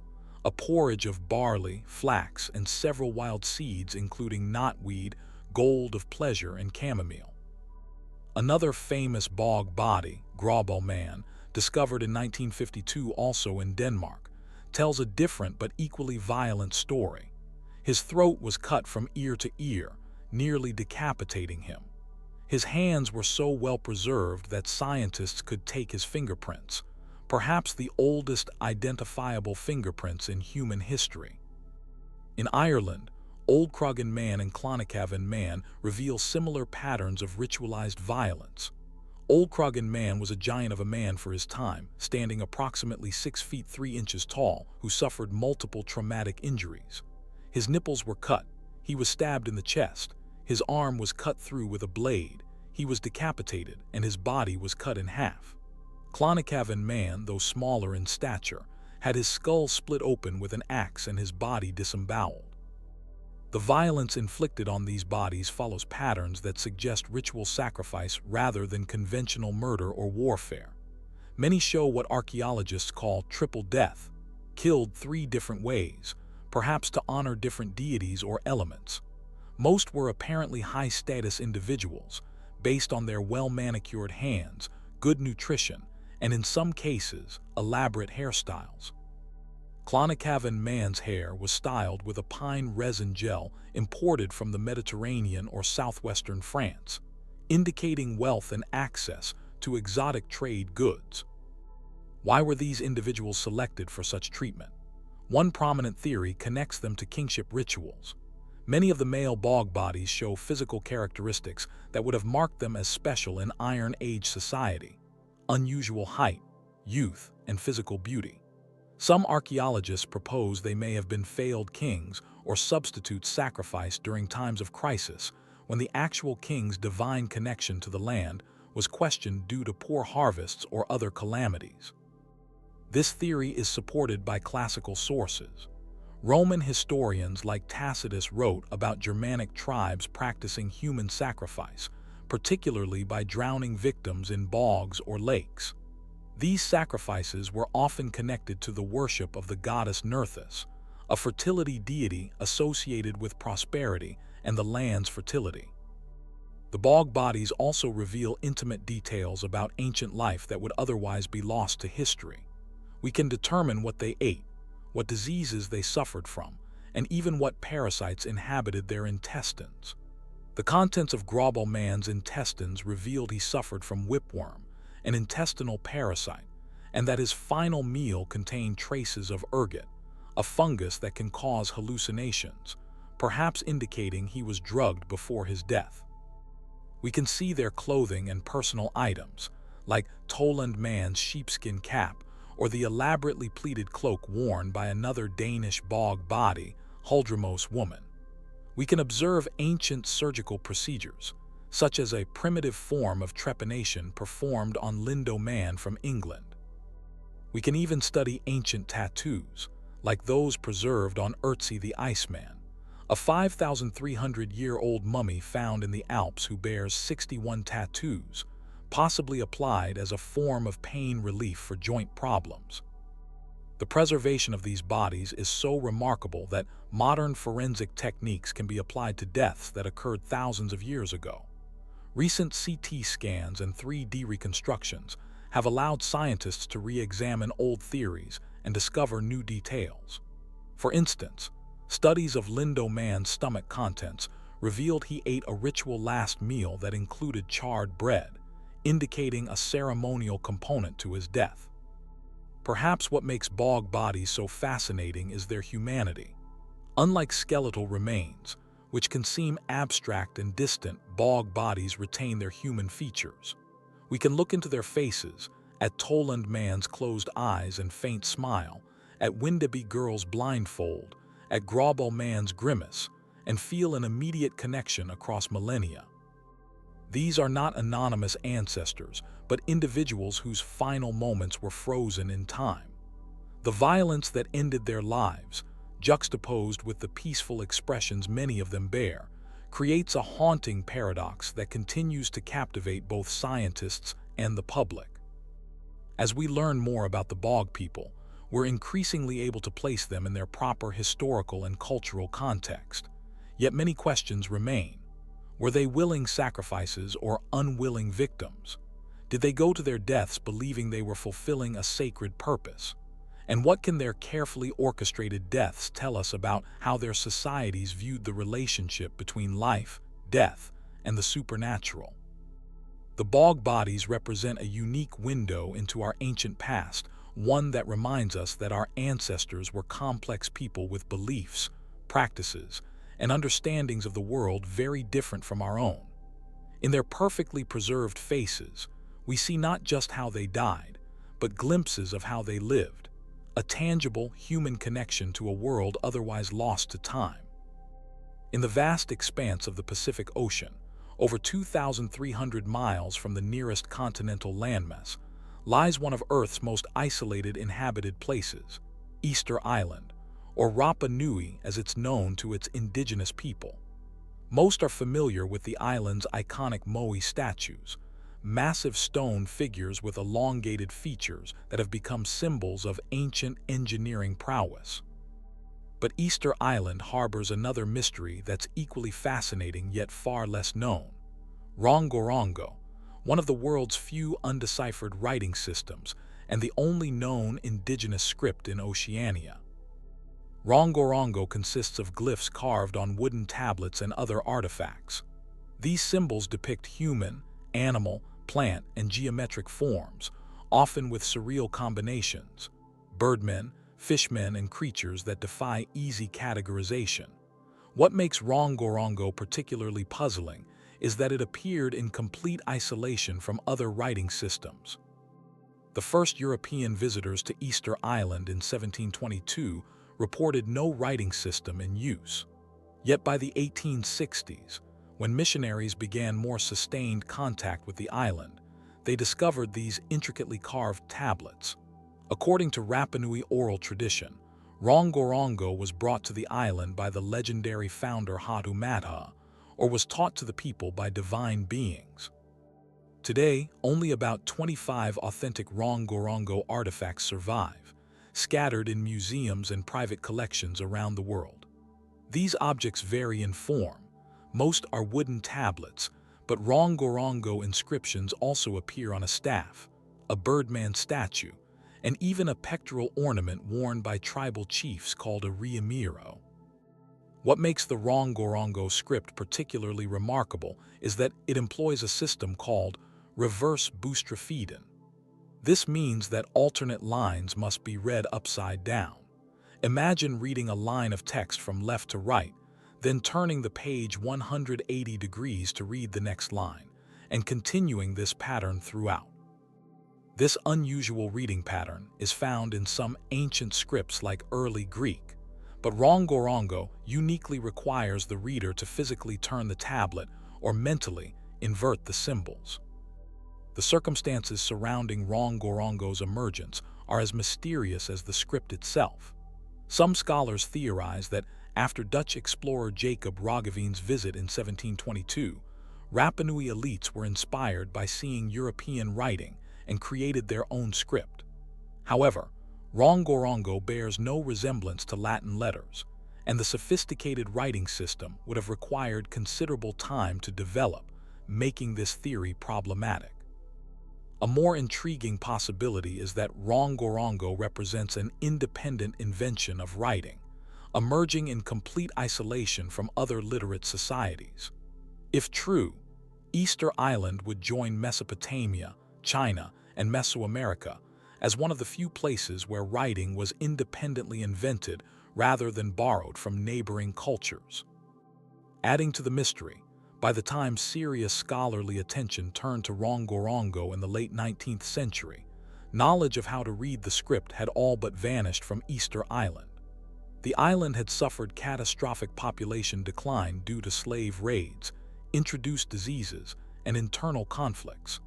a porridge of barley, flax, and several wild seeds including knotweed, gold of pleasure, and chamomile. Another famous bog body, Graubo Man, discovered in 1952 also in Denmark, tells a different but equally violent story. His throat was cut from ear to ear, nearly decapitating him. His hands were so well preserved that scientists could take his fingerprints, perhaps the oldest identifiable fingerprints in human history. In Ireland, Old Croghan Man and Clonacavin Man reveal similar patterns of ritualized violence. Old Croghan Man was a giant of a man for his time, standing approximately 6 feet 3 inches tall, who suffered multiple traumatic injuries. His nipples were cut, he was stabbed in the chest, his arm was cut through with a blade, he was decapitated, and his body was cut in half. Clonacavin Man, though smaller in stature, had his skull split open with an axe and his body disemboweled. The violence inflicted on these bodies follows patterns that suggest ritual sacrifice rather than conventional murder or warfare. Many show what archaeologists call triple death, killed 3 different ways, perhaps to honor different deities or elements. Most were apparently high-status individuals, based on their well-manicured hands, good nutrition, and in some cases, elaborate hairstyles. Clonacavin Man's hair was styled with a pine resin gel imported from the Mediterranean or southwestern France, indicating wealth and access to exotic trade goods. Why were these individuals selected for such treatment? One prominent theory connects them to kingship rituals. Many of the male bog bodies show physical characteristics that would have marked them as special in Iron Age society: unusual height, youth, and physical beauty. Some archaeologists propose they may have been failed kings or substitutes sacrificed during times of crisis when the actual king's divine connection to the land was questioned due to poor harvests or other calamities. This theory is supported by classical sources. Roman historians like Tacitus wrote about Germanic tribes practicing human sacrifice, particularly by drowning victims in bogs or lakes. These sacrifices were often connected to the worship of the goddess Nerthus, a fertility deity associated with prosperity and the land's fertility. The bog bodies also reveal intimate details about ancient life that would otherwise be lost to history. We can determine what they ate, what diseases they suffered from, and even what parasites inhabited their intestines. The contents of Graubo Man's intestines revealed he suffered from whipworm, an intestinal parasite, and that his final meal contained traces of ergot, a fungus that can cause hallucinations, perhaps indicating he was drugged before his death. We can see their clothing and personal items, like Toland Man's sheepskin cap or the elaborately pleated cloak worn by another Danish bog body, Huldremos woman. We can observe ancient surgical procedures, such as a primitive form of trepanation performed on Lindo Man from England. We can even study ancient tattoos, like those preserved on Ötzi the Iceman, a 5,300-year-old mummy found in the Alps who bears 61 tattoos, possibly applied as a form of pain relief for joint problems. The preservation of these bodies is so remarkable that modern forensic techniques can be applied to deaths that occurred thousands of years ago. Recent CT scans and 3D reconstructions have allowed scientists to re-examine old theories and discover new details. For instance, studies of Lindo Man's stomach contents revealed he ate a ritual last meal that included charred bread, indicating a ceremonial component to his death. Perhaps what makes bog bodies so fascinating is their humanity. Unlike skeletal remains, which can seem abstract and distant, bog bodies retain their human features. We can look into their faces, at Toland Man's closed eyes and faint smile, at Windeby Girl's blindfold, at Grobel Man's grimace, and feel an immediate connection across millennia. These are not anonymous ancestors, but individuals whose final moments were frozen in time. The violence that ended their lives, juxtaposed with the peaceful expressions many of them bear, creates a haunting paradox that continues to captivate both scientists and the public. As we learn more about the bog people, we're increasingly able to place them in their proper historical and cultural context. Yet many questions remain. Were they willing sacrifices or unwilling victims? Did they go to their deaths believing they were fulfilling a sacred purpose? And what can their carefully orchestrated deaths tell us about how their societies viewed the relationship between life, death, and the supernatural? The bog bodies represent a unique window into our ancient past, one that reminds us that our ancestors were complex people with beliefs, practices, and understandings of the world very different from our own. In their perfectly preserved faces, we see not just how they died, but glimpses of how they lived, a tangible human connection to a world otherwise lost to time. In the vast expanse of the Pacific Ocean, over 2,300 miles from the nearest continental landmass, lies one of Earth's most isolated inhabited places, Easter Island, or Rapa Nui as it's known to its indigenous people. Most are familiar with the island's iconic moai statues, massive stone figures with elongated features that have become symbols of ancient engineering prowess. But Easter Island harbors another mystery that's equally fascinating yet far less known. Rongorongo, one of the world's few undeciphered writing systems and the only known indigenous script in Oceania. Rongorongo consists of glyphs carved on wooden tablets and other artifacts. These symbols depict human, animal, plant, and geometric forms, often with surreal combinations, birdmen, fishmen, and creatures that defy easy categorization. What makes Rongorongo particularly puzzling is that it appeared in complete isolation from other writing systems. The first European visitors to Easter Island in 1722 reported no writing system in use. Yet by the 1860s, when missionaries began more sustained contact with the island, they discovered these intricately carved tablets. According to Rapa Nui oral tradition, Rongorongo was brought to the island by the legendary founder Hatu Madha, or was taught to the people by divine beings. Today, only about 25 authentic Rongorongo artifacts survive, scattered in museums and private collections around the world. These objects vary in form. Most are wooden tablets, but Rongorongo inscriptions also appear on a staff, a birdman statue, and even a pectoral ornament worn by tribal chiefs called a riamiro. What makes the Rongorongo script particularly remarkable is that it employs a system called reverse boustrophedon. This means that alternate lines must be read upside down. Imagine reading a line of text from left to right, then turning the page 180 degrees to read the next line, and continuing this pattern throughout. This unusual reading pattern is found in some ancient scripts like early Greek, but Rongorongo uniquely requires the reader to physically turn the tablet or mentally invert the symbols. The circumstances surrounding Rongorongo's emergence are as mysterious as the script itself. Some scholars theorize that after Dutch explorer Jacob Roggeveen's visit in 1722, Rapa Nui elites were inspired by seeing European writing and created their own script. However, Rongorongo bears no resemblance to Latin letters, and the sophisticated writing system would have required considerable time to develop, making this theory problematic. A more intriguing possibility is that Rongorongo represents an independent invention of writing, emerging in complete isolation from other literate societies. If true, Easter Island would join Mesopotamia, China, and Mesoamerica as one of the few places where writing was independently invented rather than borrowed from neighboring cultures. Adding to the mystery, by the time serious scholarly attention turned to Rongorongo in the late 19th century, knowledge of how to read the script had all but vanished from Easter Island. The island had suffered catastrophic population decline due to slave raids, introduced diseases, and internal conflicts.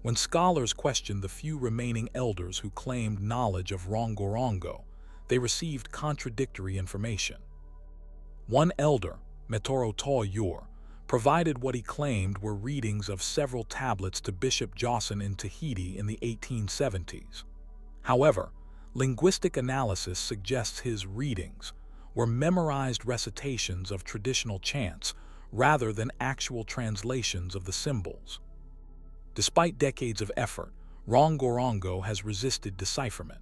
When scholars questioned the few remaining elders who claimed knowledge of Rongorongo, they received contradictory information. One elder, Metoro Toyor, provided what he claimed were readings of several tablets to Bishop Johnson in Tahiti in the 1870s. However, linguistic analysis suggests his readings were memorized recitations of traditional chants rather than actual translations of the symbols. Despite decades of effort, Rongorongo has resisted decipherment.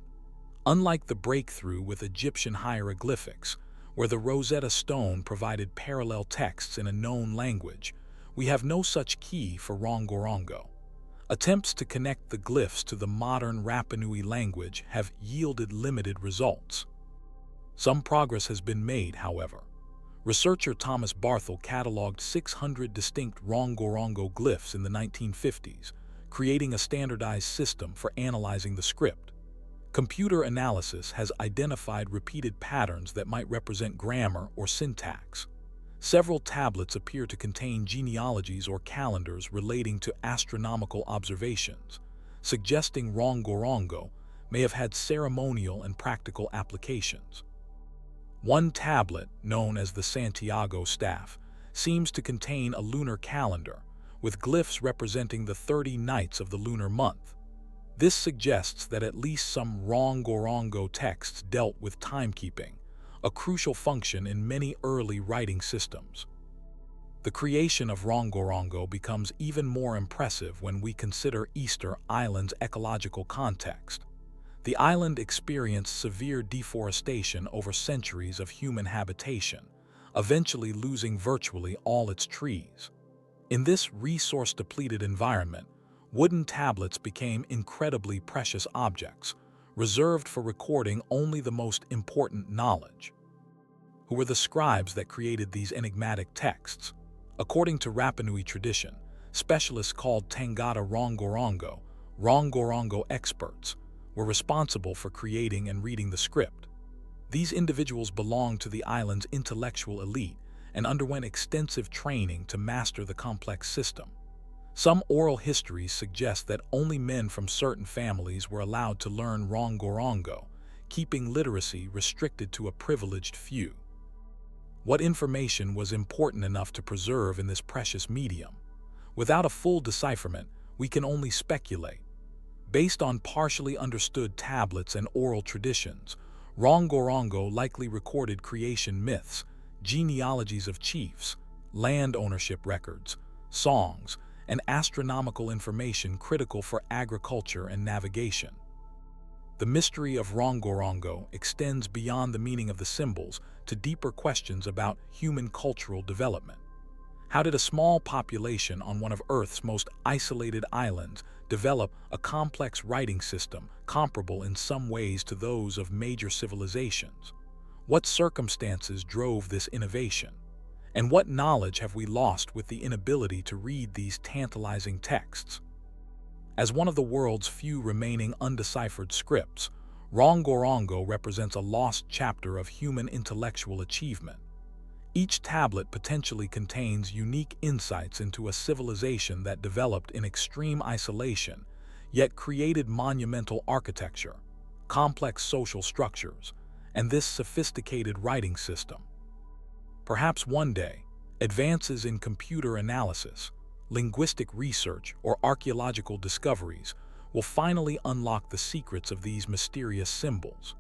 Unlike the breakthrough with Egyptian hieroglyphics, where the Rosetta Stone provided parallel texts in a known language, we have no such key for Rongorongo. Attempts to connect the glyphs to the modern Rapa Nui language have yielded limited results. Some progress has been made, however. Researcher Thomas Barthel cataloged 600 distinct Rongorongo glyphs in the 1950s, creating a standardized system for analyzing the script. Computer analysis has identified repeated patterns that might represent grammar or syntax. Several tablets appear to contain genealogies or calendars relating to astronomical observations, suggesting Rongorongo may have had ceremonial and practical applications. One tablet, known as the Santiago staff, seems to contain a lunar calendar, with glyphs representing the 30 nights of the lunar month. This suggests that at least some Rongorongo texts dealt with timekeeping, a crucial function in many early writing systems. The creation of Rongorongo becomes even more impressive when we consider Easter Island's ecological context. The island experienced severe deforestation over centuries of human habitation, eventually losing virtually all its trees. In this resource-depleted environment, wooden tablets became incredibly precious objects, reserved for recording only the most important knowledge. Who were the scribes that created these enigmatic texts? According to Rapa Nui tradition, specialists called Tangata Rongorongo experts, were responsible for creating and reading the script. These individuals belonged to the island's intellectual elite and underwent extensive training to master the complex system. Some oral histories suggest that only men from certain families were allowed to learn Rongorongo, keeping literacy restricted to a privileged few. What information was important enough to preserve in this precious medium? Without a full decipherment, we can only speculate. Based on partially understood tablets and oral traditions, Rongorongo likely recorded creation myths, genealogies of chiefs, land ownership records, songs, and astronomical information critical for agriculture and navigation. The mystery of Rongorongo extends beyond the meaning of the symbols to deeper questions about human cultural development. How did a small population on one of Earth's most isolated islands develop a complex writing system comparable in some ways to those of major civilizations? What circumstances drove this innovation? And what knowledge have we lost with the inability to read these tantalizing texts? As one of the world's few remaining undeciphered scripts, Rongorongo represents a lost chapter of human intellectual achievement. Each tablet potentially contains unique insights into a civilization that developed in extreme isolation, yet created monumental architecture, complex social structures, and this sophisticated writing system. Perhaps one day, advances in computer analysis, linguistic research, or archaeological discoveries will finally unlock the secrets of these mysterious symbols.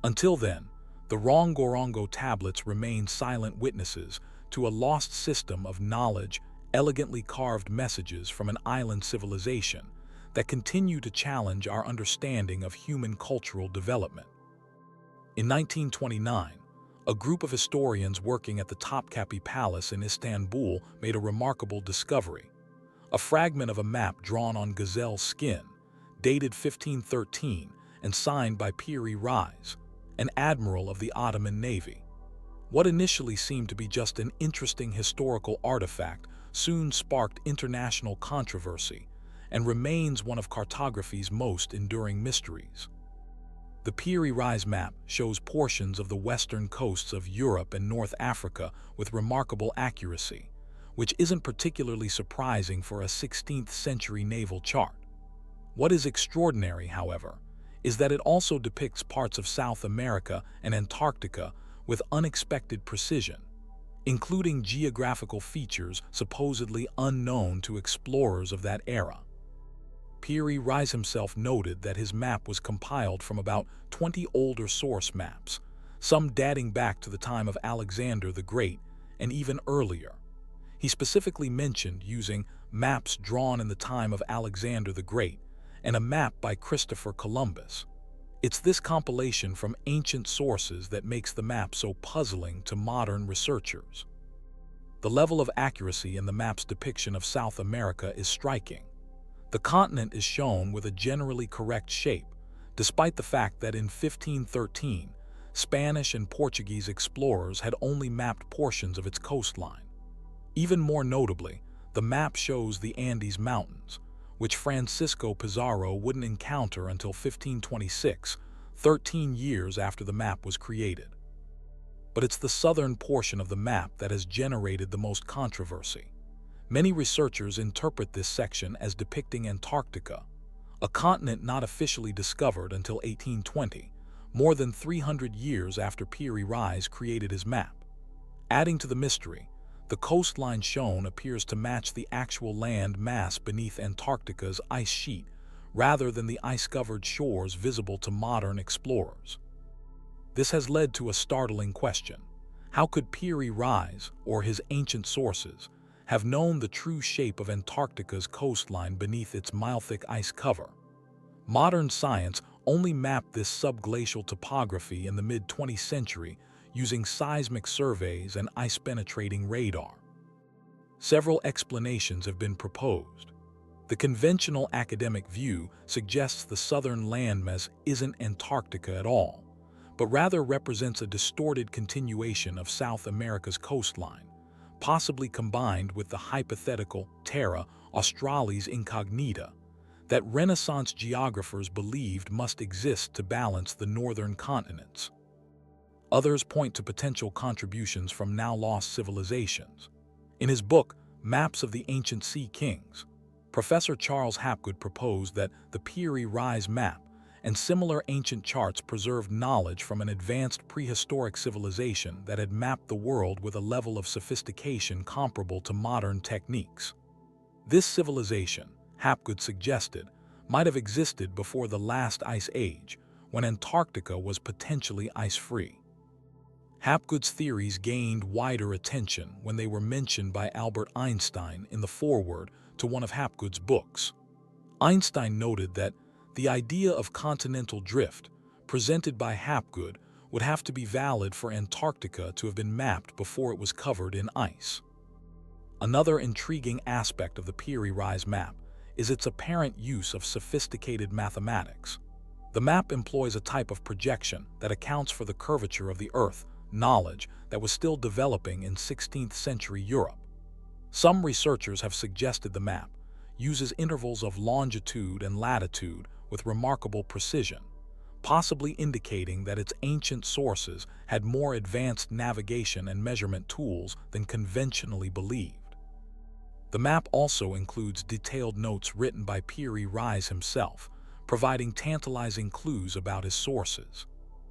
Until then, the Rongorongo tablets remain silent witnesses to a lost system of knowledge, elegantly carved messages from an island civilization that continue to challenge our understanding of human cultural development. In 1929, a group of historians working at the Topkapi Palace in Istanbul made a remarkable discovery: a fragment of a map drawn on gazelle skin, dated 1513 and signed by Piri Reis, an admiral of the Ottoman Navy. What initially seemed to be just an interesting historical artifact soon sparked international controversy and remains one of cartography's most enduring mysteries. The Piri Reis map shows portions of the western coasts of Europe and North Africa with remarkable accuracy, which isn't particularly surprising for a 16th century naval chart. What is extraordinary, however, is that it also depicts parts of South America and Antarctica with unexpected precision, including geographical features supposedly unknown to explorers of that era. Piri Reis himself noted that his map was compiled from about 20 older source maps, some dating back to the time of Alexander the Great and even earlier. He specifically mentioned using maps drawn in the time of Alexander the Great and a map by Christopher Columbus. It's this compilation from ancient sources that makes the map so puzzling to modern researchers. The level of accuracy in the map's depiction of South America is striking. The continent is shown with a generally correct shape, despite the fact that in 1513, Spanish and Portuguese explorers had only mapped portions of its coastline. Even more notably, the map shows the Andes Mountains, which Francisco Pizarro wouldn't encounter until 1526, 13 years after the map was created. But it's the southern portion of the map that has generated the most controversy. Many researchers interpret this section as depicting Antarctica, a continent not officially discovered until 1820, more than 300 years after Piri Reis created his map. Adding to the mystery, the coastline shown appears to match the actual land mass beneath Antarctica's ice sheet, rather than the ice-covered shores visible to modern explorers. This has led to a startling question: how could Piri Reis, or his ancient sources, have known the true shape of Antarctica's coastline beneath its mile-thick ice cover? Modern science only mapped this subglacial topography in the mid-20th century using seismic surveys and ice-penetrating radar. Several explanations have been proposed. The conventional academic view suggests the southern landmass isn't Antarctica at all, but rather represents a distorted continuation of South America's coastline, possibly combined with the hypothetical terra australis incognita that Renaissance geographers believed must exist to balance the northern continents. Others point to potential contributions from now-lost civilizations. In his book, Maps of the Ancient Sea Kings, Professor Charles Hapgood proposed that the Piri Reis map and similar ancient charts preserved knowledge from an advanced prehistoric civilization that had mapped the world with a level of sophistication comparable to modern techniques. This civilization, Hapgood suggested, might have existed before the last ice age, when Antarctica was potentially ice-free. Hapgood's theories gained wider attention when they were mentioned by Albert Einstein in the foreword to one of Hapgood's books. Einstein noted that the idea of continental drift, presented by Hapgood, would have to be valid for Antarctica to have been mapped before it was covered in ice. Another intriguing aspect of the Piri Reis map is its apparent use of sophisticated mathematics. The map employs a type of projection that accounts for the curvature of the Earth, knowledge that was still developing in 16th century Europe. Some researchers have suggested the map uses intervals of longitude and latitude with remarkable precision, possibly indicating that its ancient sources had more advanced navigation and measurement tools than conventionally believed. The map also includes detailed notes written by Piri Reis himself, providing tantalizing clues about his sources.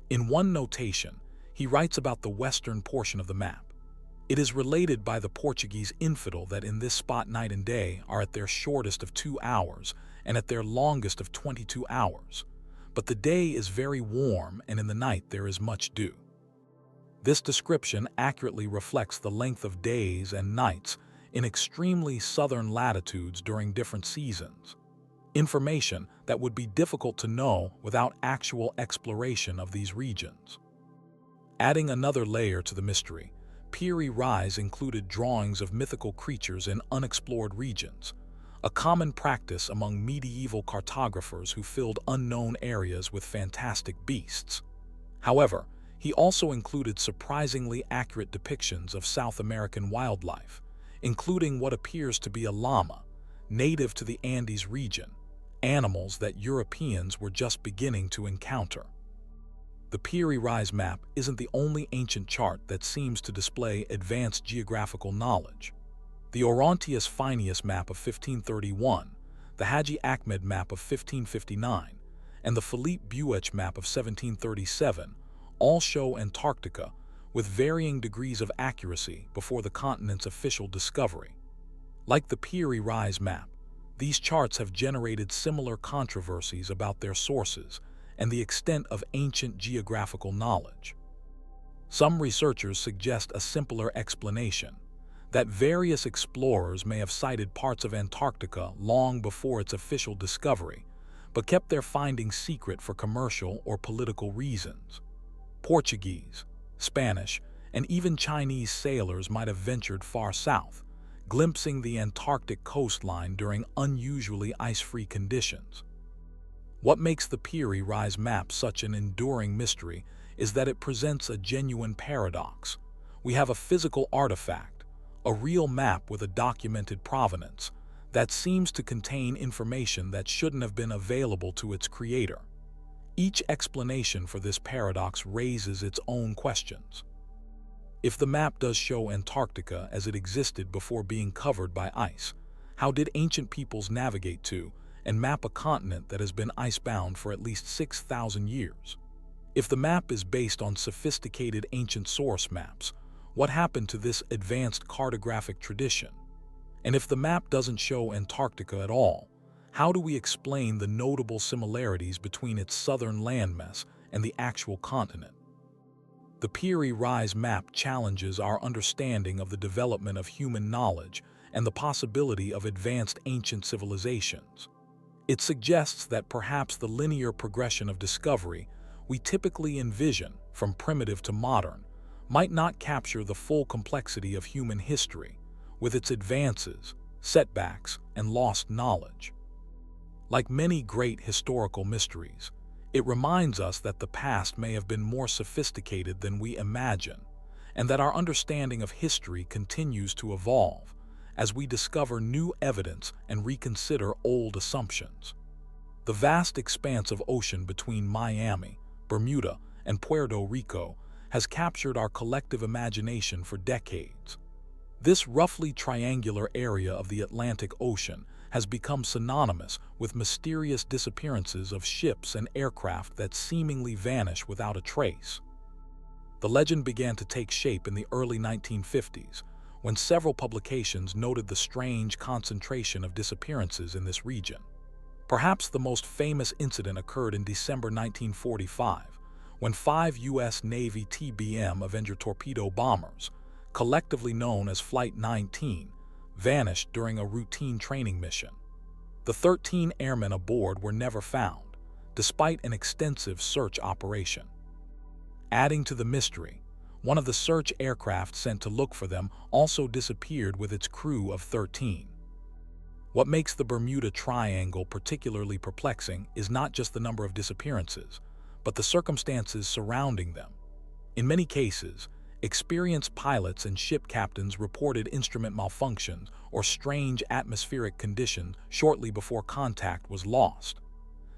In one notation, he writes about the western portion of the map. It is related by the Portuguese infidel that in this spot night and day are at their shortest of 2 hours and at their longest of 22 hours. But the day is very warm and in the night there is much dew. This description accurately reflects the length of days and nights in extremely southern latitudes during different seasons. Information that would be difficult to know without actual exploration of these regions. Adding another layer to the mystery, Piri Reis included drawings of mythical creatures in unexplored regions, a common practice among medieval cartographers who filled unknown areas with fantastic beasts. However, he also included surprisingly accurate depictions of South American wildlife, including what appears to be a llama, native to the Andes region, animals that Europeans were just beginning to encounter. The Piri Reis map isn't the only ancient chart that seems to display advanced geographical knowledge. The Orontius Phineus map of 1531, the Haji Ahmed map of 1559, and the Philippe Buech map of 1737 all show Antarctica with varying degrees of accuracy before the continent's official discovery. Like the Piri Reis map, these charts have generated similar controversies about their sources and the extent of ancient geographical knowledge. Some researchers suggest a simpler explanation, that various explorers may have sighted parts of Antarctica long before its official discovery, but kept their findings secret for commercial or political reasons. Portuguese, Spanish, and even Chinese sailors might have ventured far south, glimpsing the Antarctic coastline during unusually ice-free conditions. What makes the Piri Reis map such an enduring mystery is that it presents a genuine paradox. We have a physical artifact, a real map with a documented provenance, that seems to contain information that shouldn't have been available to its creator. Each explanation for this paradox raises its own questions. If the map does show Antarctica as it existed before being covered by ice, how did ancient peoples navigate to and map a continent that has been icebound for at least 6,000 years? If the map is based on sophisticated ancient source maps, what happened to this advanced cartographic tradition? And if the map doesn't show Antarctica at all, how do we explain the notable similarities between its southern landmass and the actual continent? The Piri Reis map challenges our understanding of the development of human knowledge and the possibility of advanced ancient civilizations. It suggests that perhaps the linear progression of discovery we typically envision, from primitive to modern, might not capture the full complexity of human history, with its advances, setbacks, and lost knowledge. Like many great historical mysteries, it reminds us that the past may have been more sophisticated than we imagine, and that our understanding of history continues to evolve as we discover new evidence and reconsider old assumptions. The vast expanse of ocean between Miami, Bermuda, and Puerto Rico has captured our collective imagination for decades. This roughly triangular area of the Atlantic Ocean has become synonymous with mysterious disappearances of ships and aircraft that seemingly vanish without a trace. The legend began to take shape in the early 1950s, when several publications noted the strange concentration of disappearances in this region. Perhaps the most famous incident occurred in December 1945, when 5 U.S. Navy TBM Avenger torpedo bombers, collectively known as Flight 19, vanished during a routine training mission. The 13 airmen aboard were never found, despite an extensive search operation. Adding to the mystery, one of the search aircraft sent to look for them also disappeared with its crew of 13. What makes the Bermuda Triangle particularly perplexing is not just the number of disappearances, but the circumstances surrounding them. In many cases, experienced pilots and ship captains reported instrument malfunctions or strange atmospheric conditions shortly before contact was lost.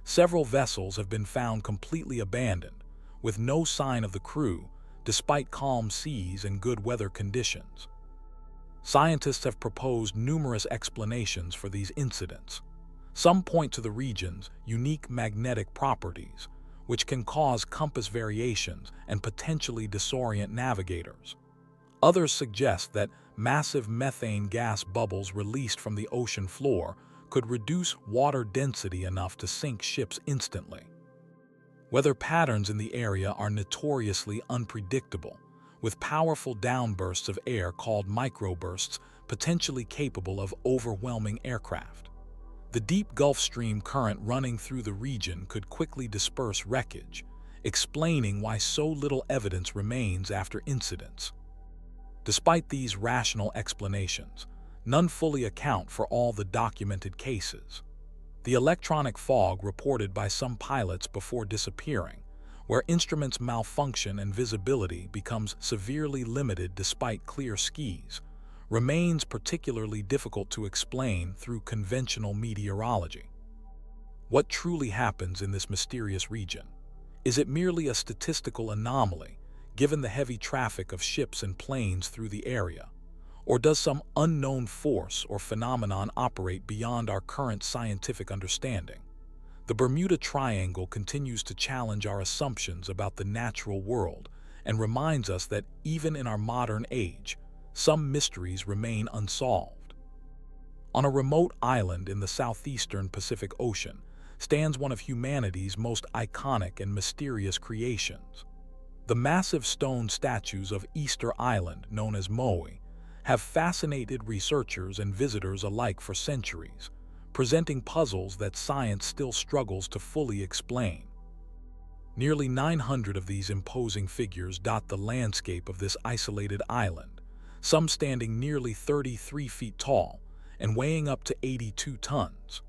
Several vessels have been found completely abandoned, with no sign of the crew, despite calm seas and good weather conditions. Scientists have proposed numerous explanations for these incidents. Some point to the region's unique magnetic properties, which can cause compass variations and potentially disorient navigators. Others suggest that massive methane gas bubbles released from the ocean floor could reduce water density enough to sink ships instantly. Weather patterns in the area are notoriously unpredictable, with powerful downbursts of air called microbursts potentially capable of overwhelming aircraft. The deep Gulf Stream current running through the region could quickly disperse wreckage, explaining why so little evidence remains after incidents. Despite these rational explanations, none fully account for all the documented cases. The electronic fog reported by some pilots before disappearing, where instruments malfunction and visibility becomes severely limited despite clear skies, remains particularly difficult to explain through conventional meteorology. What truly happens in this mysterious region? Is it merely a statistical anomaly, given the heavy traffic of ships and planes through the area? Or does some unknown force or phenomenon operate beyond our current scientific understanding? The Bermuda Triangle continues to challenge our assumptions about the natural world and reminds us that even in our modern age, some mysteries remain unsolved. On a remote island in the southeastern Pacific Ocean stands one of humanity's most iconic and mysterious creations. The massive stone statues of Easter Island, known as Maui, have fascinated researchers and visitors alike for centuries, presenting puzzles that science still struggles to fully explain. Nearly 900 of these imposing figures dot the landscape of this isolated island, some standing nearly 33 feet tall and weighing up to 82 tons.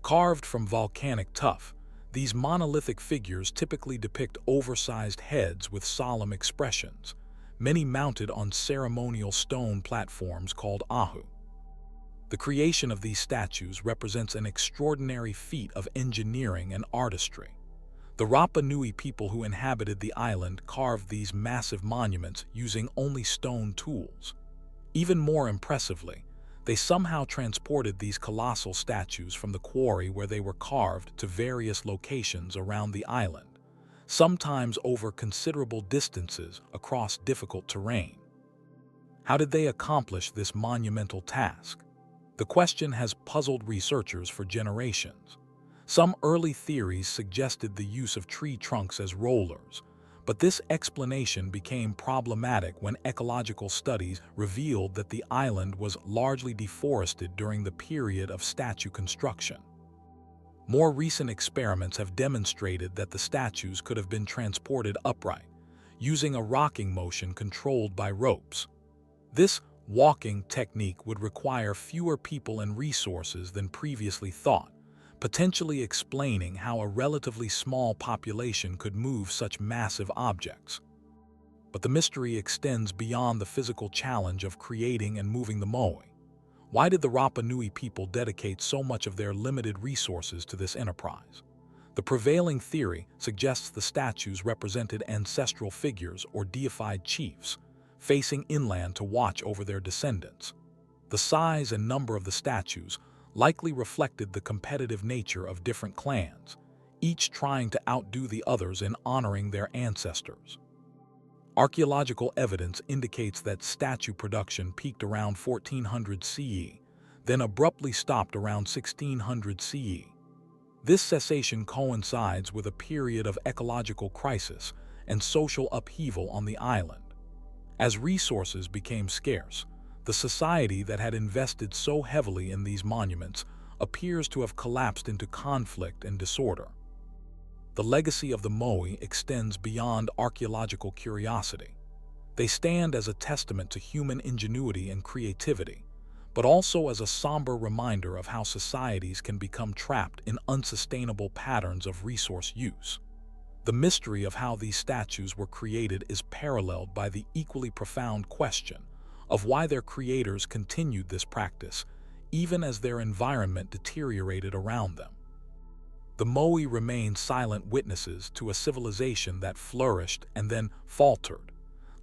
Carved from volcanic tuff, these monolithic figures typically depict oversized heads with solemn expressions, many mounted on ceremonial stone platforms called ahu. The creation of these statues represents an extraordinary feat of engineering and artistry. The Rapa Nui people who inhabited the island carved these massive monuments using only stone tools. Even more impressively, they somehow transported these colossal statues from the quarry where they were carved to various locations around the island, sometimes over considerable distances across difficult terrain. How did they accomplish this monumental task? The question has puzzled researchers for generations. Some early theories suggested the use of tree trunks as rollers, but this explanation became problematic when ecological studies revealed that the island was largely deforested during the period of statue construction. More recent experiments have demonstrated that the statues could have been transported upright, using a rocking motion controlled by ropes. This walking technique would require fewer people and resources than previously thought, potentially explaining how a relatively small population could move such massive objects. But the mystery extends beyond the physical challenge of creating and moving the moai. Why did the Rapa Nui people dedicate so much of their limited resources to this enterprise? The prevailing theory suggests the statues represented ancestral figures or deified chiefs, facing inland to watch over their descendants. The size and number of the statues likely reflected the competitive nature of different clans, each trying to outdo the others in honoring their ancestors. Archaeological evidence indicates that statue production peaked around 1400 CE, then abruptly stopped around 1600 CE. This cessation coincides with a period of ecological crisis and social upheaval on the island. As resources became scarce, the society that had invested so heavily in these monuments appears to have collapsed into conflict and disorder. The legacy of the moai extends beyond archaeological curiosity. They stand as a testament to human ingenuity and creativity, but also as a somber reminder of how societies can become trapped in unsustainable patterns of resource use. The mystery of how these statues were created is paralleled by the equally profound question of why their creators continued this practice, even as their environment deteriorated around them. The moai remain silent witnesses to a civilization that flourished and then faltered,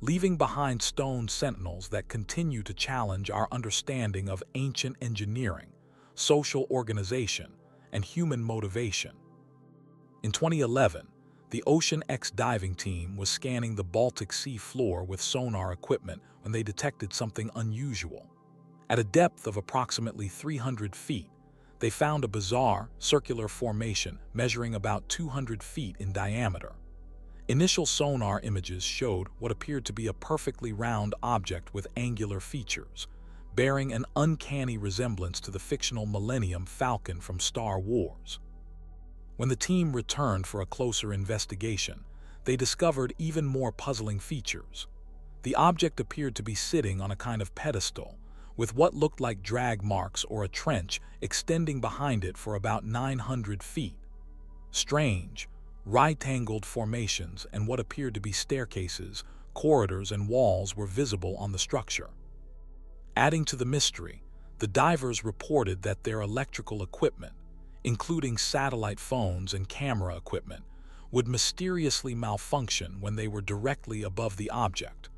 leaving behind stone sentinels that continue to challenge our understanding of ancient engineering, social organization, and human motivation. In 2011, The Ocean X diving team was scanning the Baltic Sea floor with sonar equipment when they detected something unusual. At a depth of approximately 300 feet, they found a bizarre, circular formation measuring about 200 feet in diameter. Initial sonar images showed what appeared to be a perfectly round object with angular features, bearing an uncanny resemblance to the fictional Millennium Falcon from Star Wars. When the team returned for a closer investigation, they discovered even more puzzling features. The object appeared to be sitting on a kind of pedestal, with what looked like drag marks or a trench extending behind it for about 900 feet. Strange, right-angled formations and what appeared to be staircases, corridors, and walls were visible on the structure. Adding to the mystery, the divers reported that their electrical equipment, including satellite phones and camera equipment, would mysteriously malfunction when they were directly above the object,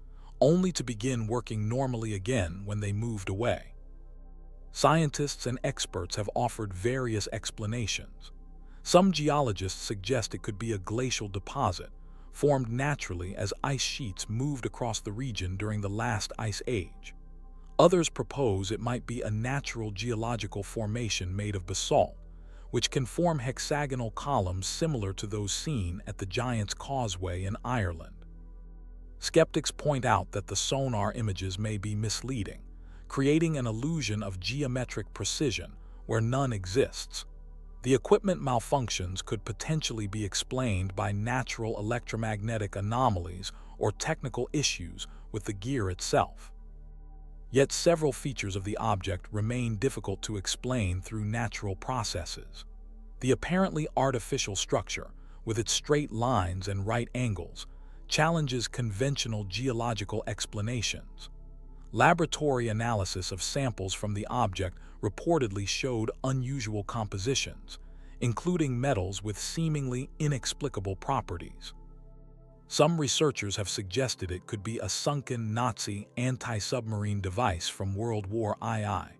only to begin working normally again when they moved away. Scientists and experts have offered various explanations. Some geologists suggest it could be a glacial deposit, formed naturally as ice sheets moved across the region during the last ice age. Others propose it might be a natural geological formation made of basalt, which can form hexagonal columns similar to those seen at the Giant's Causeway in Ireland. Skeptics point out that the sonar images may be misleading, creating an illusion of geometric precision where none exists. The equipment malfunctions could potentially be explained by natural electromagnetic anomalies or technical issues with the gear itself. Yet several features of the object remain difficult to explain through natural processes. The apparently artificial structure, with its straight lines and right angles, challenges conventional geological explanations. Laboratory analysis of samples from the object reportedly showed unusual compositions, including metals with seemingly inexplicable properties. Some researchers have suggested it could be a sunken Nazi anti-submarine device from World War II,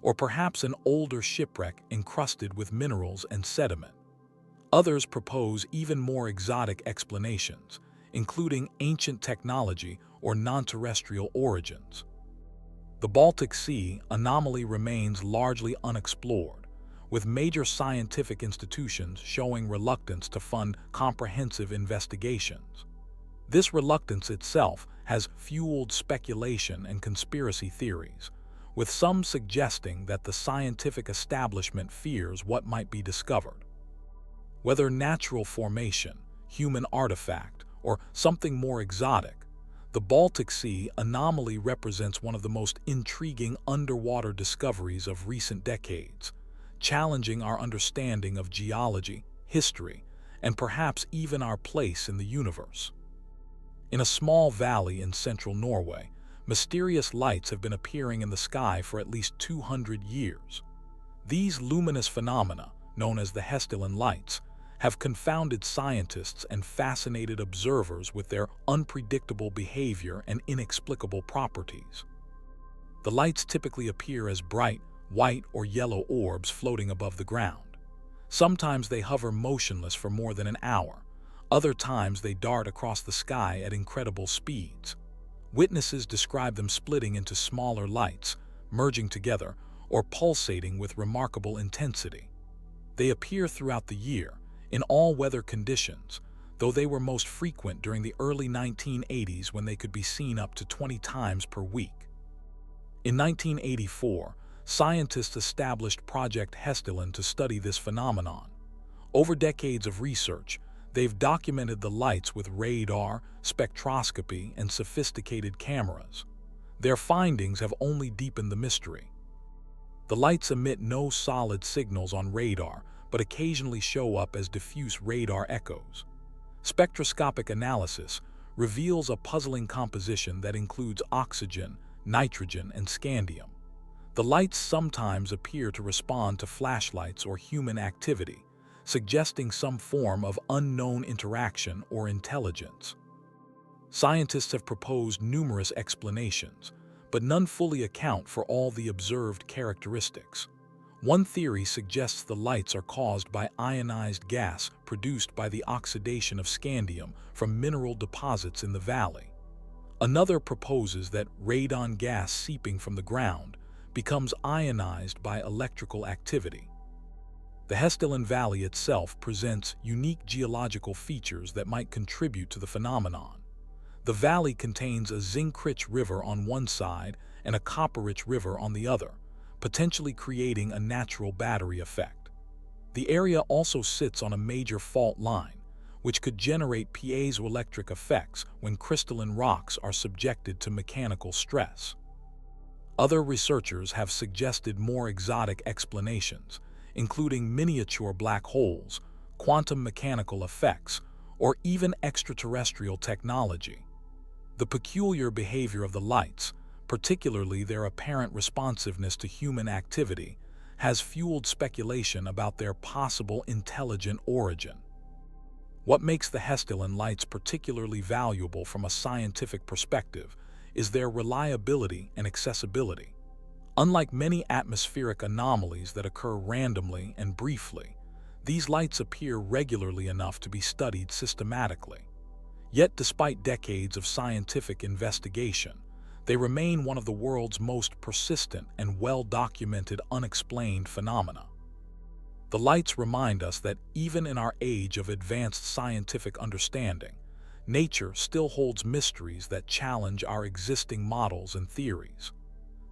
or perhaps an older shipwreck encrusted with minerals and sediment. Others propose even more exotic explanations, including ancient technology or non-terrestrial origins. The Baltic Sea anomaly remains largely unexplored, with major scientific institutions showing reluctance to fund comprehensive investigations. This reluctance itself has fueled speculation and conspiracy theories, with some suggesting that the scientific establishment fears what might be discovered. Whether natural formation, human artifact, or something more exotic, the Baltic Sea anomaly represents one of the most intriguing underwater discoveries of recent decades, challenging our understanding of geology, history, and perhaps even our place in the universe. In a small valley in central Norway, mysterious lights have been appearing in the sky for at least 200 years. These luminous phenomena, known as the Hessdalen lights, have confounded scientists and fascinated observers with their unpredictable behavior and inexplicable properties. The lights typically appear as bright, white or yellow orbs floating above the ground. Sometimes they hover motionless for more than an hour. Other times they dart across the sky at incredible speeds. Witnesses describe them splitting into smaller lights, merging together, or pulsating with remarkable intensity. They appear throughout the year, in all weather conditions, though they were most frequent during the early 1980s when they could be seen up to 20 times per week. In 1984, scientists established Project Hessdalen to study this phenomenon. Over decades of research, they've documented the lights with radar, spectroscopy, and sophisticated cameras. Their findings have only deepened the mystery. The lights emit no solid signals on radar, but occasionally show up as diffuse radar echoes. Spectroscopic analysis reveals a puzzling composition that includes oxygen, nitrogen, and scandium. The lights sometimes appear to respond to flashlights or human activity, suggesting some form of unknown interaction or intelligence. Scientists have proposed numerous explanations, but none fully account for all the observed characteristics. One theory suggests the lights are caused by ionized gas produced by the oxidation of scandium from mineral deposits in the valley. Another proposes that radon gas seeping from the ground becomes ionized by electrical activity. The Hessdalen Valley itself presents unique geological features that might contribute to the phenomenon. The valley contains a zinc-rich river on one side and a copper-rich river on the other, potentially creating a natural battery effect. The area also sits on a major fault line, which could generate piezoelectric effects when crystalline rocks are subjected to mechanical stress. Other researchers have suggested more exotic explanations, including miniature black holes, quantum mechanical effects, or even extraterrestrial technology. The peculiar behavior of the lights, particularly their apparent responsiveness to human activity, has fueled speculation about their possible intelligent origin. What makes the Hessdalen lights particularly valuable from a scientific perspective is their reliability and accessibility. Unlike many atmospheric anomalies that occur randomly and briefly, these lights appear regularly enough to be studied systematically. Yet, despite decades of scientific investigation, they remain one of the world's most persistent and well-documented unexplained phenomena. The lights remind us that even in our age of advanced scientific understanding, nature still holds mysteries that challenge our existing models and theories.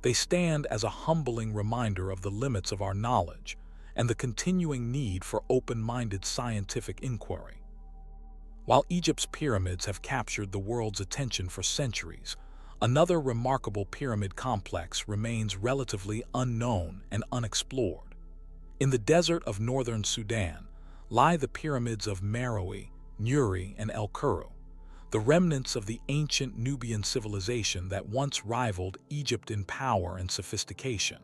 They stand as a humbling reminder of the limits of our knowledge and the continuing need for open-minded scientific inquiry. While Egypt's pyramids have captured the world's attention for centuries, another remarkable pyramid complex remains relatively unknown and unexplored. In the desert of northern Sudan lie the pyramids of Meroe, Nuri, and El Kuru, the remnants of the ancient Nubian civilization that once rivaled Egypt in power and sophistication.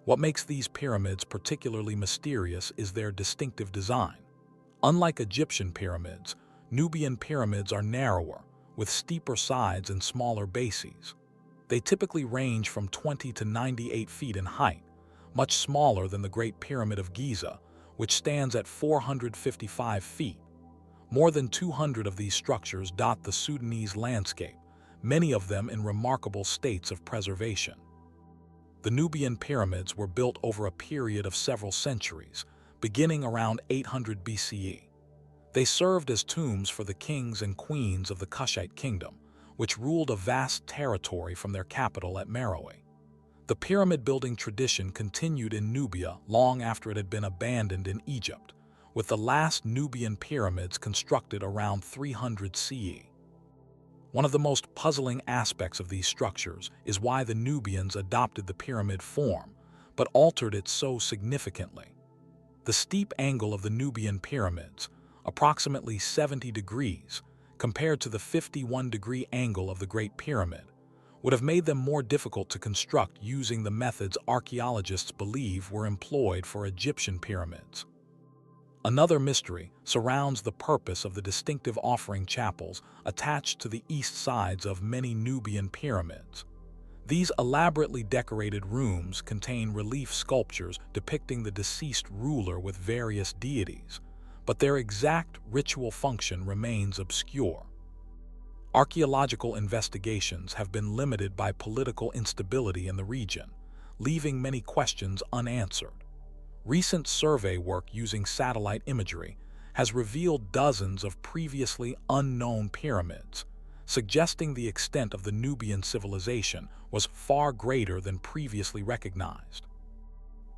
What makes these pyramids particularly mysterious is their distinctive design. Unlike Egyptian pyramids, Nubian pyramids are narrower, with steeper sides and smaller bases. They typically range from 20 to 98 feet in height, much smaller than the Great Pyramid of Giza, which stands at 455 feet. More than 200 of these structures dot the Sudanese landscape, many of them in remarkable states of preservation. The Nubian pyramids were built over a period of several centuries, beginning around 800 BCE. They served as tombs for the kings and queens of the Kushite kingdom, which ruled a vast territory from their capital at Meroe. The pyramid-building tradition continued in Nubia long after it had been abandoned in Egypt, with the last Nubian pyramids constructed around 300 CE. One of the most puzzling aspects of these structures is why the Nubians adopted the pyramid form, but altered it so significantly. The steep angle of the Nubian pyramids, approximately 70 degrees, compared to the 51-degree angle of the Great Pyramid, would have made them more difficult to construct using the methods archaeologists believe were employed for Egyptian pyramids. Another mystery surrounds the purpose of the distinctive offering chapels attached to the east sides of many Nubian pyramids. These elaborately decorated rooms contain relief sculptures depicting the deceased ruler with various deities, but their exact ritual function remains obscure. Archaeological investigations have been limited by political instability in the region, leaving many questions unanswered. Recent survey work using satellite imagery has revealed dozens of previously unknown pyramids, suggesting the extent of the Nubian civilization was far greater than previously recognized.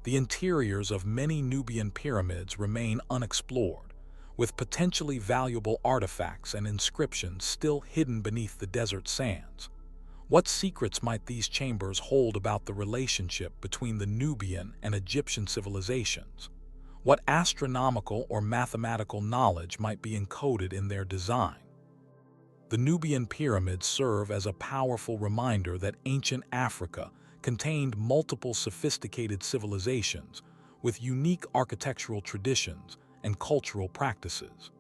The interiors of many Nubian pyramids remain unexplored, with potentially valuable artifacts and inscriptions still hidden beneath the desert sands. What secrets might these chambers hold about the relationship between the Nubian and Egyptian civilizations? What astronomical or mathematical knowledge might be encoded in their design? The Nubian pyramids serve as a powerful reminder that ancient Africa contained multiple sophisticated civilizations with unique architectural traditions and cultural practices.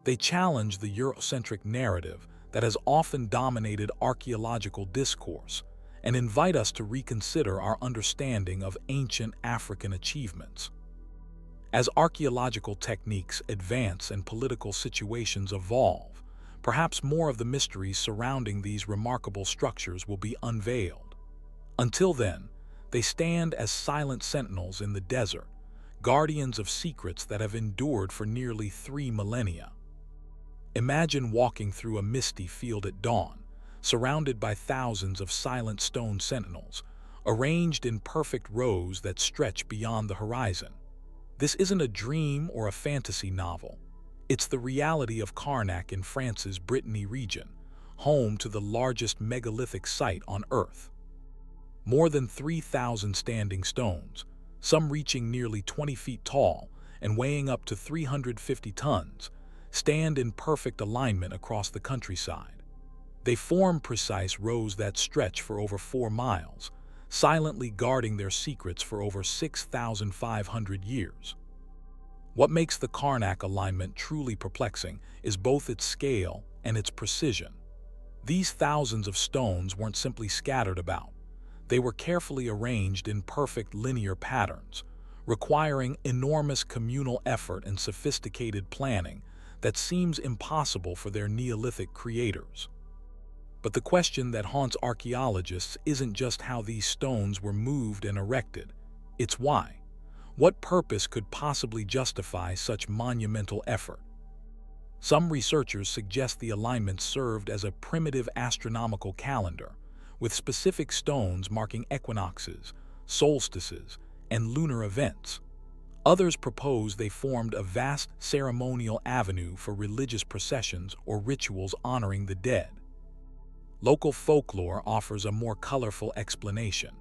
They challenge the Eurocentric narrative that has often dominated archaeological discourse and invite us to reconsider our understanding of ancient African achievements. As archaeological techniques advance and political situations evolve, perhaps more of the mysteries surrounding these remarkable structures will be unveiled. Until then, they stand as silent sentinels in the desert, guardians of secrets that have endured for nearly 3 millennia. Imagine walking through a misty field at dawn, surrounded by thousands of silent stone sentinels, arranged in perfect rows that stretch beyond the horizon. This isn't a dream or a fantasy novel. It's the reality of Karnak in France's Brittany region, home to the largest megalithic site on Earth. More than 3,000 standing stones, some reaching nearly 20 feet tall and weighing up to 350 tons, stand in perfect alignment across the countryside. They form precise rows that stretch for over 4 miles, silently guarding their secrets for over 6,500 years. What makes the Karnak alignment truly perplexing is both its scale and its precision. These thousands of stones weren't simply scattered about. They were carefully arranged in perfect linear patterns, requiring enormous communal effort and sophisticated planning that seems impossible for their Neolithic creators. But the question that haunts archaeologists isn't just how these stones were moved and erected, it's why. What purpose could possibly justify such monumental effort? Some researchers suggest the alignment served as a primitive astronomical calendar, with specific stones marking equinoxes, solstices, and lunar events. Others propose they formed a vast ceremonial avenue for religious processions or rituals honoring the dead. Local folklore offers a more colorful explanation.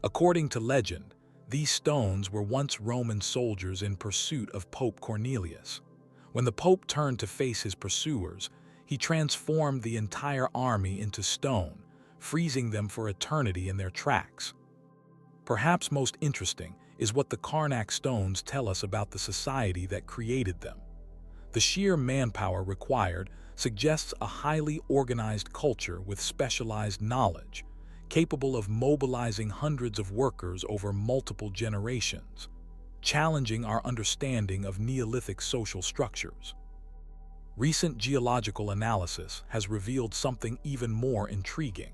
According to legend, these stones were once Roman soldiers in pursuit of Pope Cornelius. When the Pope turned to face his pursuers, he transformed the entire army into stone, freezing them for eternity in their tracks. Perhaps most interesting is what the Karnak stones tell us about the society that created them. The sheer manpower required suggests a highly organized culture with specialized knowledge, capable of mobilizing hundreds of workers over multiple generations, challenging our understanding of Neolithic social structures. Recent geological analysis has revealed something even more intriguing.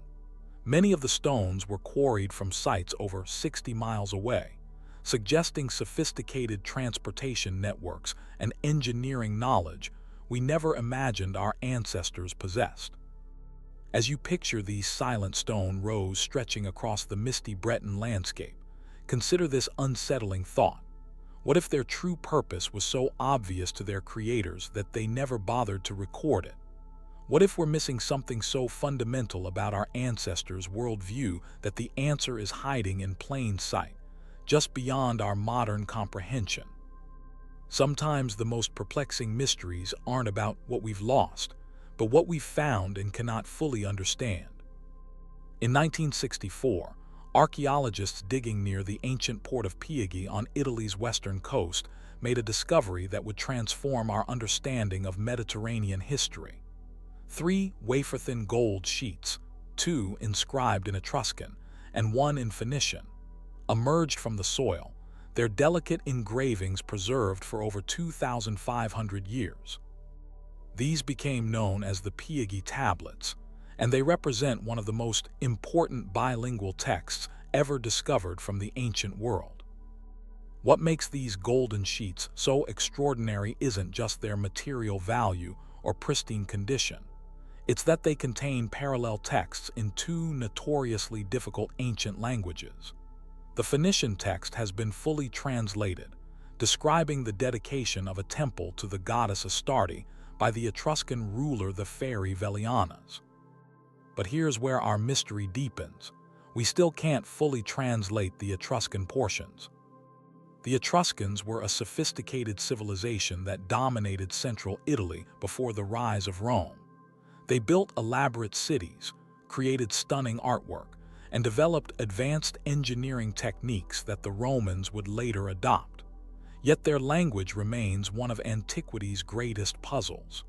Many of the stones were quarried from sites over 60 miles away, suggesting sophisticated transportation networks and engineering knowledge we never imagined our ancestors possessed. As you picture these silent stone rows stretching across the misty Breton landscape, consider this unsettling thought. What if their true purpose was so obvious to their creators that they never bothered to record it? What if we're missing something so fundamental about our ancestors' worldview that the answer is hiding in plain sight, just beyond our modern comprehension? Sometimes the most perplexing mysteries aren't about what we've lost, but what we've found and cannot fully understand. In 1964, archaeologists digging near the ancient port of Pieghi on Italy's western coast made a discovery that would transform our understanding of Mediterranean history. 3 wafer-thin gold sheets, 2 inscribed in Etruscan and 1 in Phoenician, emerged from the soil, their delicate engravings preserved for over 2,500 years. These became known as the Pieghi tablets, and they represent one of the most important bilingual texts ever discovered from the ancient world. What makes these golden sheets so extraordinary isn't just their material value or pristine condition. It's that they contain parallel texts in 2 notoriously difficult ancient languages. The Phoenician text has been fully translated, describing the dedication of a temple to the goddess Astarte by the Etruscan ruler the fairy Velianas. But here's where our mystery deepens. We still can't fully translate the Etruscan portions. The Etruscans were a sophisticated civilization that dominated central Italy before the rise of Rome. They built elaborate cities, created stunning artwork, and developed advanced engineering techniques that the Romans would later adopt. Yet their language remains one of antiquity's greatest puzzles.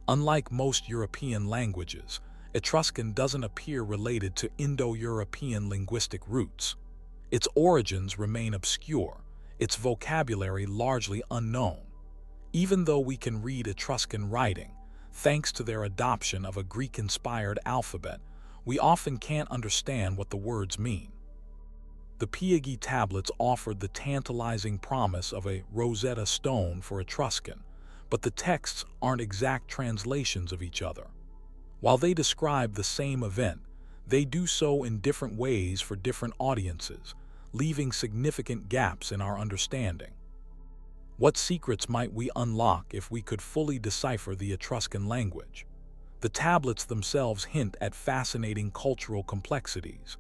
Unlike most European languages, Etruscan doesn't appear related to Indo-European linguistic roots. Its origins remain obscure, its vocabulary largely unknown. Even though we can read Etruscan writing, thanks to their adoption of a Greek-inspired alphabet, we often can't understand what the words mean. The Piaghi tablets offered the tantalizing promise of a Rosetta Stone for Etruscan, but the texts aren't exact translations of each other. While they describe the same event, they do so in different ways for different audiences, leaving significant gaps in our understanding. What secrets might we unlock if we could fully decipher the Etruscan language? The tablets themselves hint at fascinating cultural complexities.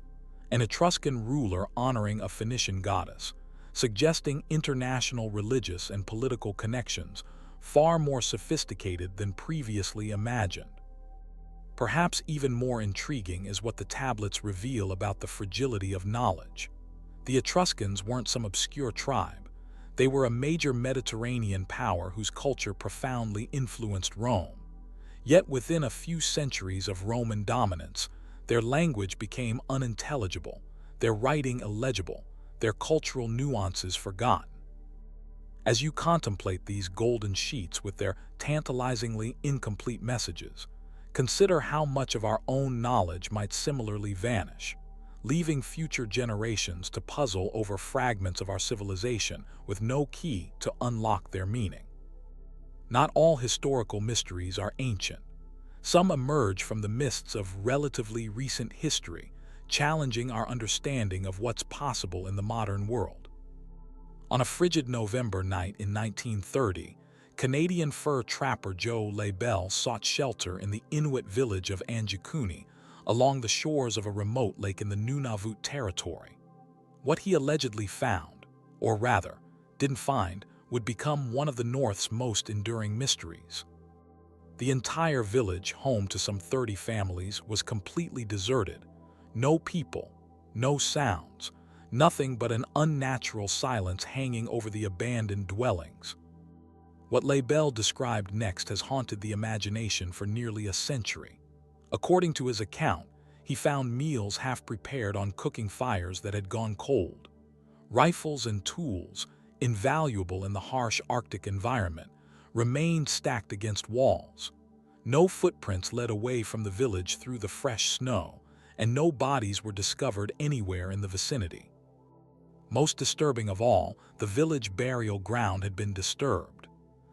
An Etruscan ruler honoring a Phoenician goddess, suggesting international religious and political connections far more sophisticated than previously imagined. Perhaps even more intriguing is what the tablets reveal about the fragility of knowledge. The Etruscans weren't some obscure tribe. They were a major Mediterranean power whose culture profoundly influenced Rome. Yet within a few centuries of Roman dominance, their language became unintelligible, their writing illegible, their cultural nuances forgotten. As you contemplate these golden sheets with their tantalizingly incomplete messages, consider how much of our own knowledge might similarly vanish, leaving future generations to puzzle over fragments of our civilization with no key to unlock their meaning. Not all historical mysteries are ancient. Some emerge from the mists of relatively recent history, challenging our understanding of what's possible in the modern world. On a frigid November night in 1930, Canadian fur trapper Joe Labelle sought shelter in the Inuit village of Anjikuni, along the shores of a remote lake in the Nunavut territory. What he allegedly found, or rather, didn't find, would become one of the North's most enduring mysteries. The entire village, home to some 30 families, was completely deserted. No people, no sounds, nothing but an unnatural silence hanging over the abandoned dwellings. What Labelle described next has haunted the imagination for nearly a century. According to his account, he found meals half-prepared on cooking fires that had gone cold. Rifles and tools, invaluable in the harsh Arctic environment, remained stacked against walls. No footprints led away from the village through the fresh snow, and no bodies were discovered anywhere in the vicinity. Most disturbing of all, the village burial ground had been disturbed.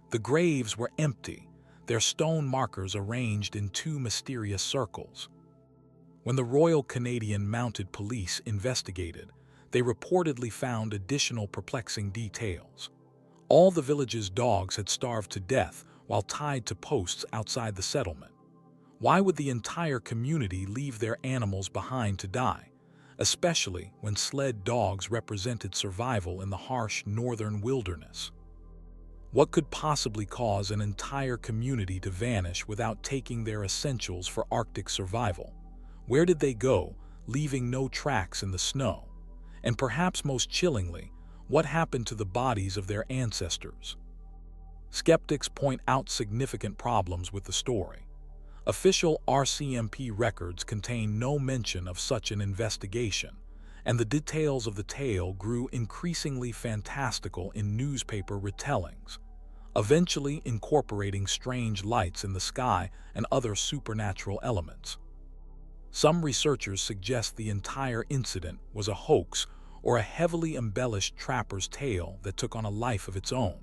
The graves were empty, their stone markers arranged in two mysterious circles. When the Royal Canadian Mounted Police investigated, they reportedly found additional perplexing details. All the village's dogs had starved to death while tied to posts outside the settlement. Why would the entire community leave their animals behind to die, especially when sled dogs represented survival in the harsh northern wilderness? What could possibly cause an entire community to vanish without taking their essentials for Arctic survival? Where did they go, leaving no tracks in the snow? And perhaps most chillingly, what happened to the bodies of their ancestors? Skeptics point out significant problems with the story. Official RCMP records contain no mention of such an investigation, and the details of the tale grew increasingly fantastical in newspaper retellings, eventually incorporating strange lights in the sky and other supernatural elements. Some researchers suggest the entire incident was a hoax or a heavily embellished trapper's tale that took on a life of its own.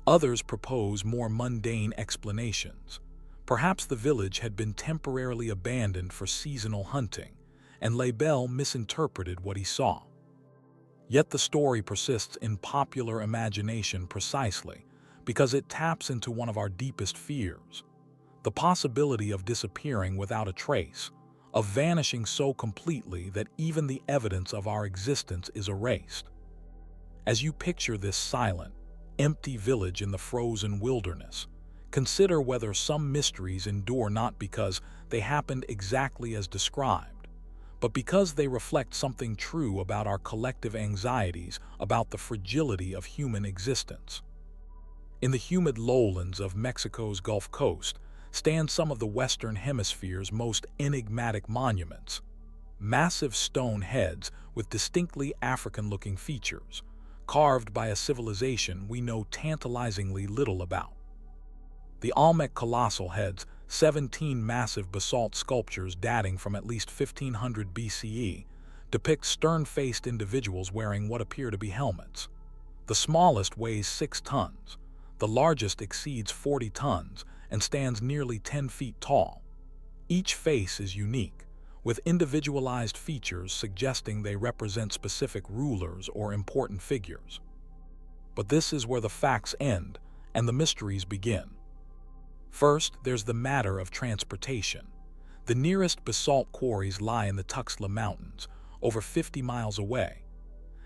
Others propose more mundane explanations. Perhaps the village had been temporarily abandoned for seasonal hunting, and Labelle misinterpreted what he saw. Yet the story persists in popular imagination precisely because it taps into one of our deepest fears: the possibility of disappearing without a trace, of vanishing so completely that even the evidence of our existence is erased. As you picture this silent, empty village in the frozen wilderness, consider whether some mysteries endure not because they happened exactly as described, but because they reflect something true about our collective anxieties about the fragility of human existence. In the humid lowlands of Mexico's Gulf Coast, stand some of the Western Hemisphere's most enigmatic monuments. Massive stone heads with distinctly African-looking features, carved by a civilization we know tantalizingly little about. The Olmec colossal heads, 17 massive basalt sculptures dating from at least 1500 BCE, depict stern-faced individuals wearing what appear to be helmets. The smallest weighs 6 tons, the largest exceeds 40 tons, and stands nearly 10 feet tall. Each face is unique, with individualized features suggesting they represent specific rulers or important figures. But this is where the facts end and the mysteries begin. First, there's the matter of transportation. The nearest basalt quarries lie in the Tuxtla Mountains, over 50 miles away.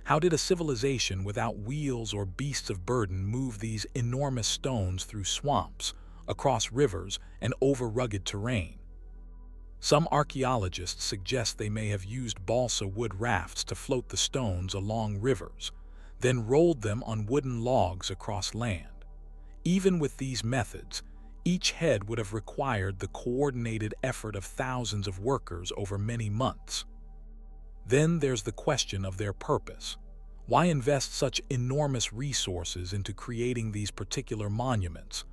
How did a civilization without wheels or beasts of burden move these enormous stones through swamps, across rivers, and over rugged terrain? Some archaeologists suggest they may have used balsa wood rafts to float the stones along rivers, then rolled them on wooden logs across land. Even with these methods, each head would have required the coordinated effort of thousands of workers over many months. Then there's the question of their purpose. Why invest such enormous resources into creating these particular monuments?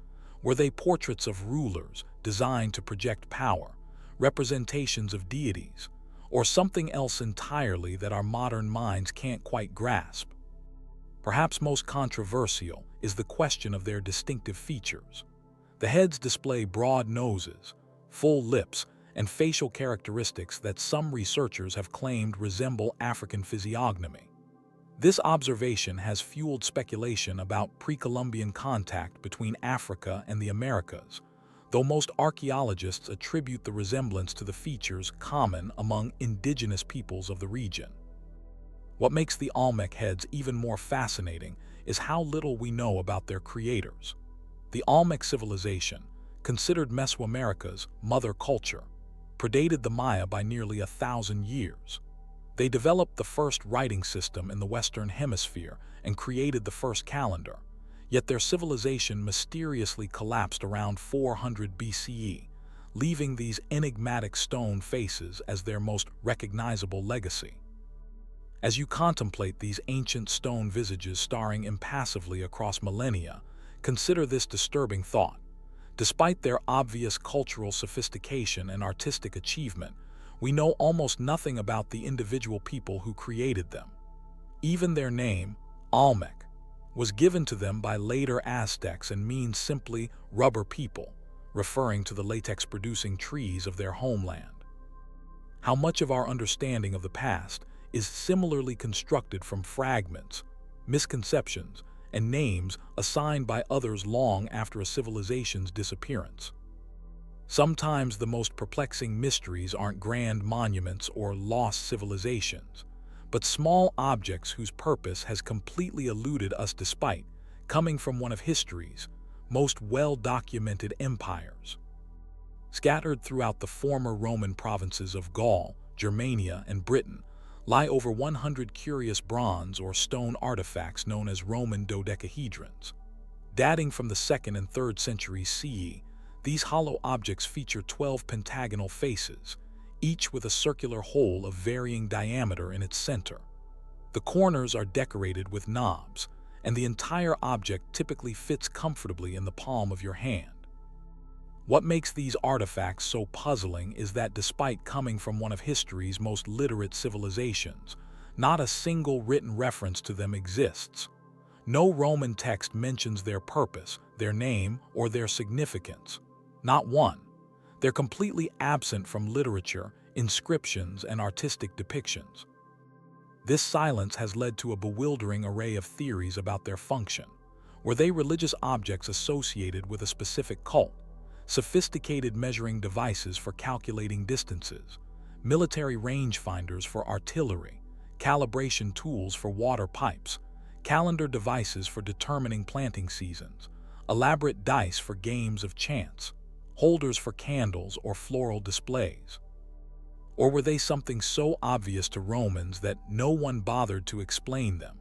Were they portraits of rulers designed to project power, representations of deities, or something else entirely that our modern minds can't quite grasp? Perhaps most controversial is the question of their distinctive features. The heads display broad noses, full lips, and facial characteristics that some researchers have claimed resemble African physiognomy. This observation has fueled speculation about pre-Columbian contact between Africa and the Americas, though most archaeologists attribute the resemblance to the features common among indigenous peoples of the region. What makes the Olmec heads even more fascinating is how little we know about their creators. The Olmec civilization, considered Mesoamerica's mother culture, predated the Maya by nearly 1,000 years. They developed the first writing system in the Western Hemisphere and created the first calendar, yet their civilization mysteriously collapsed around 400 BCE, leaving these enigmatic stone faces as their most recognizable legacy. As you contemplate these ancient stone visages staring impassively across millennia, consider this disturbing thought. Despite their obvious cultural sophistication and artistic achievement, we know almost nothing about the individual people who created them. Even their name, Olmec, was given to them by later Aztecs and means simply rubber people, referring to the latex-producing trees of their homeland. How much of our understanding of the past is similarly constructed from fragments, misconceptions, and names assigned by others long after a civilization's disappearance? Sometimes the most perplexing mysteries aren't grand monuments or lost civilizations, but small objects whose purpose has completely eluded us despite coming from one of history's most well-documented empires. Scattered throughout the former Roman provinces of Gaul, Germania, and Britain lie over 100 curious bronze or stone artifacts known as Roman dodecahedrons. Dating from the 2nd and 3rd centuries CE, these hollow objects feature 12 pentagonal faces, each with a circular hole of varying diameter in its center. The corners are decorated with knobs, and the entire object typically fits comfortably in the palm of your hand. What makes these artifacts so puzzling is that despite coming from one of history's most literate civilizations, not a single written reference to them exists. No Roman text mentions their purpose, their name, or their significance. Not one. They're completely absent from literature, inscriptions, and artistic depictions. This silence has led to a bewildering array of theories about their function. Were they religious objects associated with a specific cult? Sophisticated measuring devices for calculating distances, military rangefinders for artillery, calibration tools for water pipes, calendar devices for determining planting seasons, elaborate dice for games of chance, holders for candles or floral displays? Or were they something so obvious to Romans that no one bothered to explain them?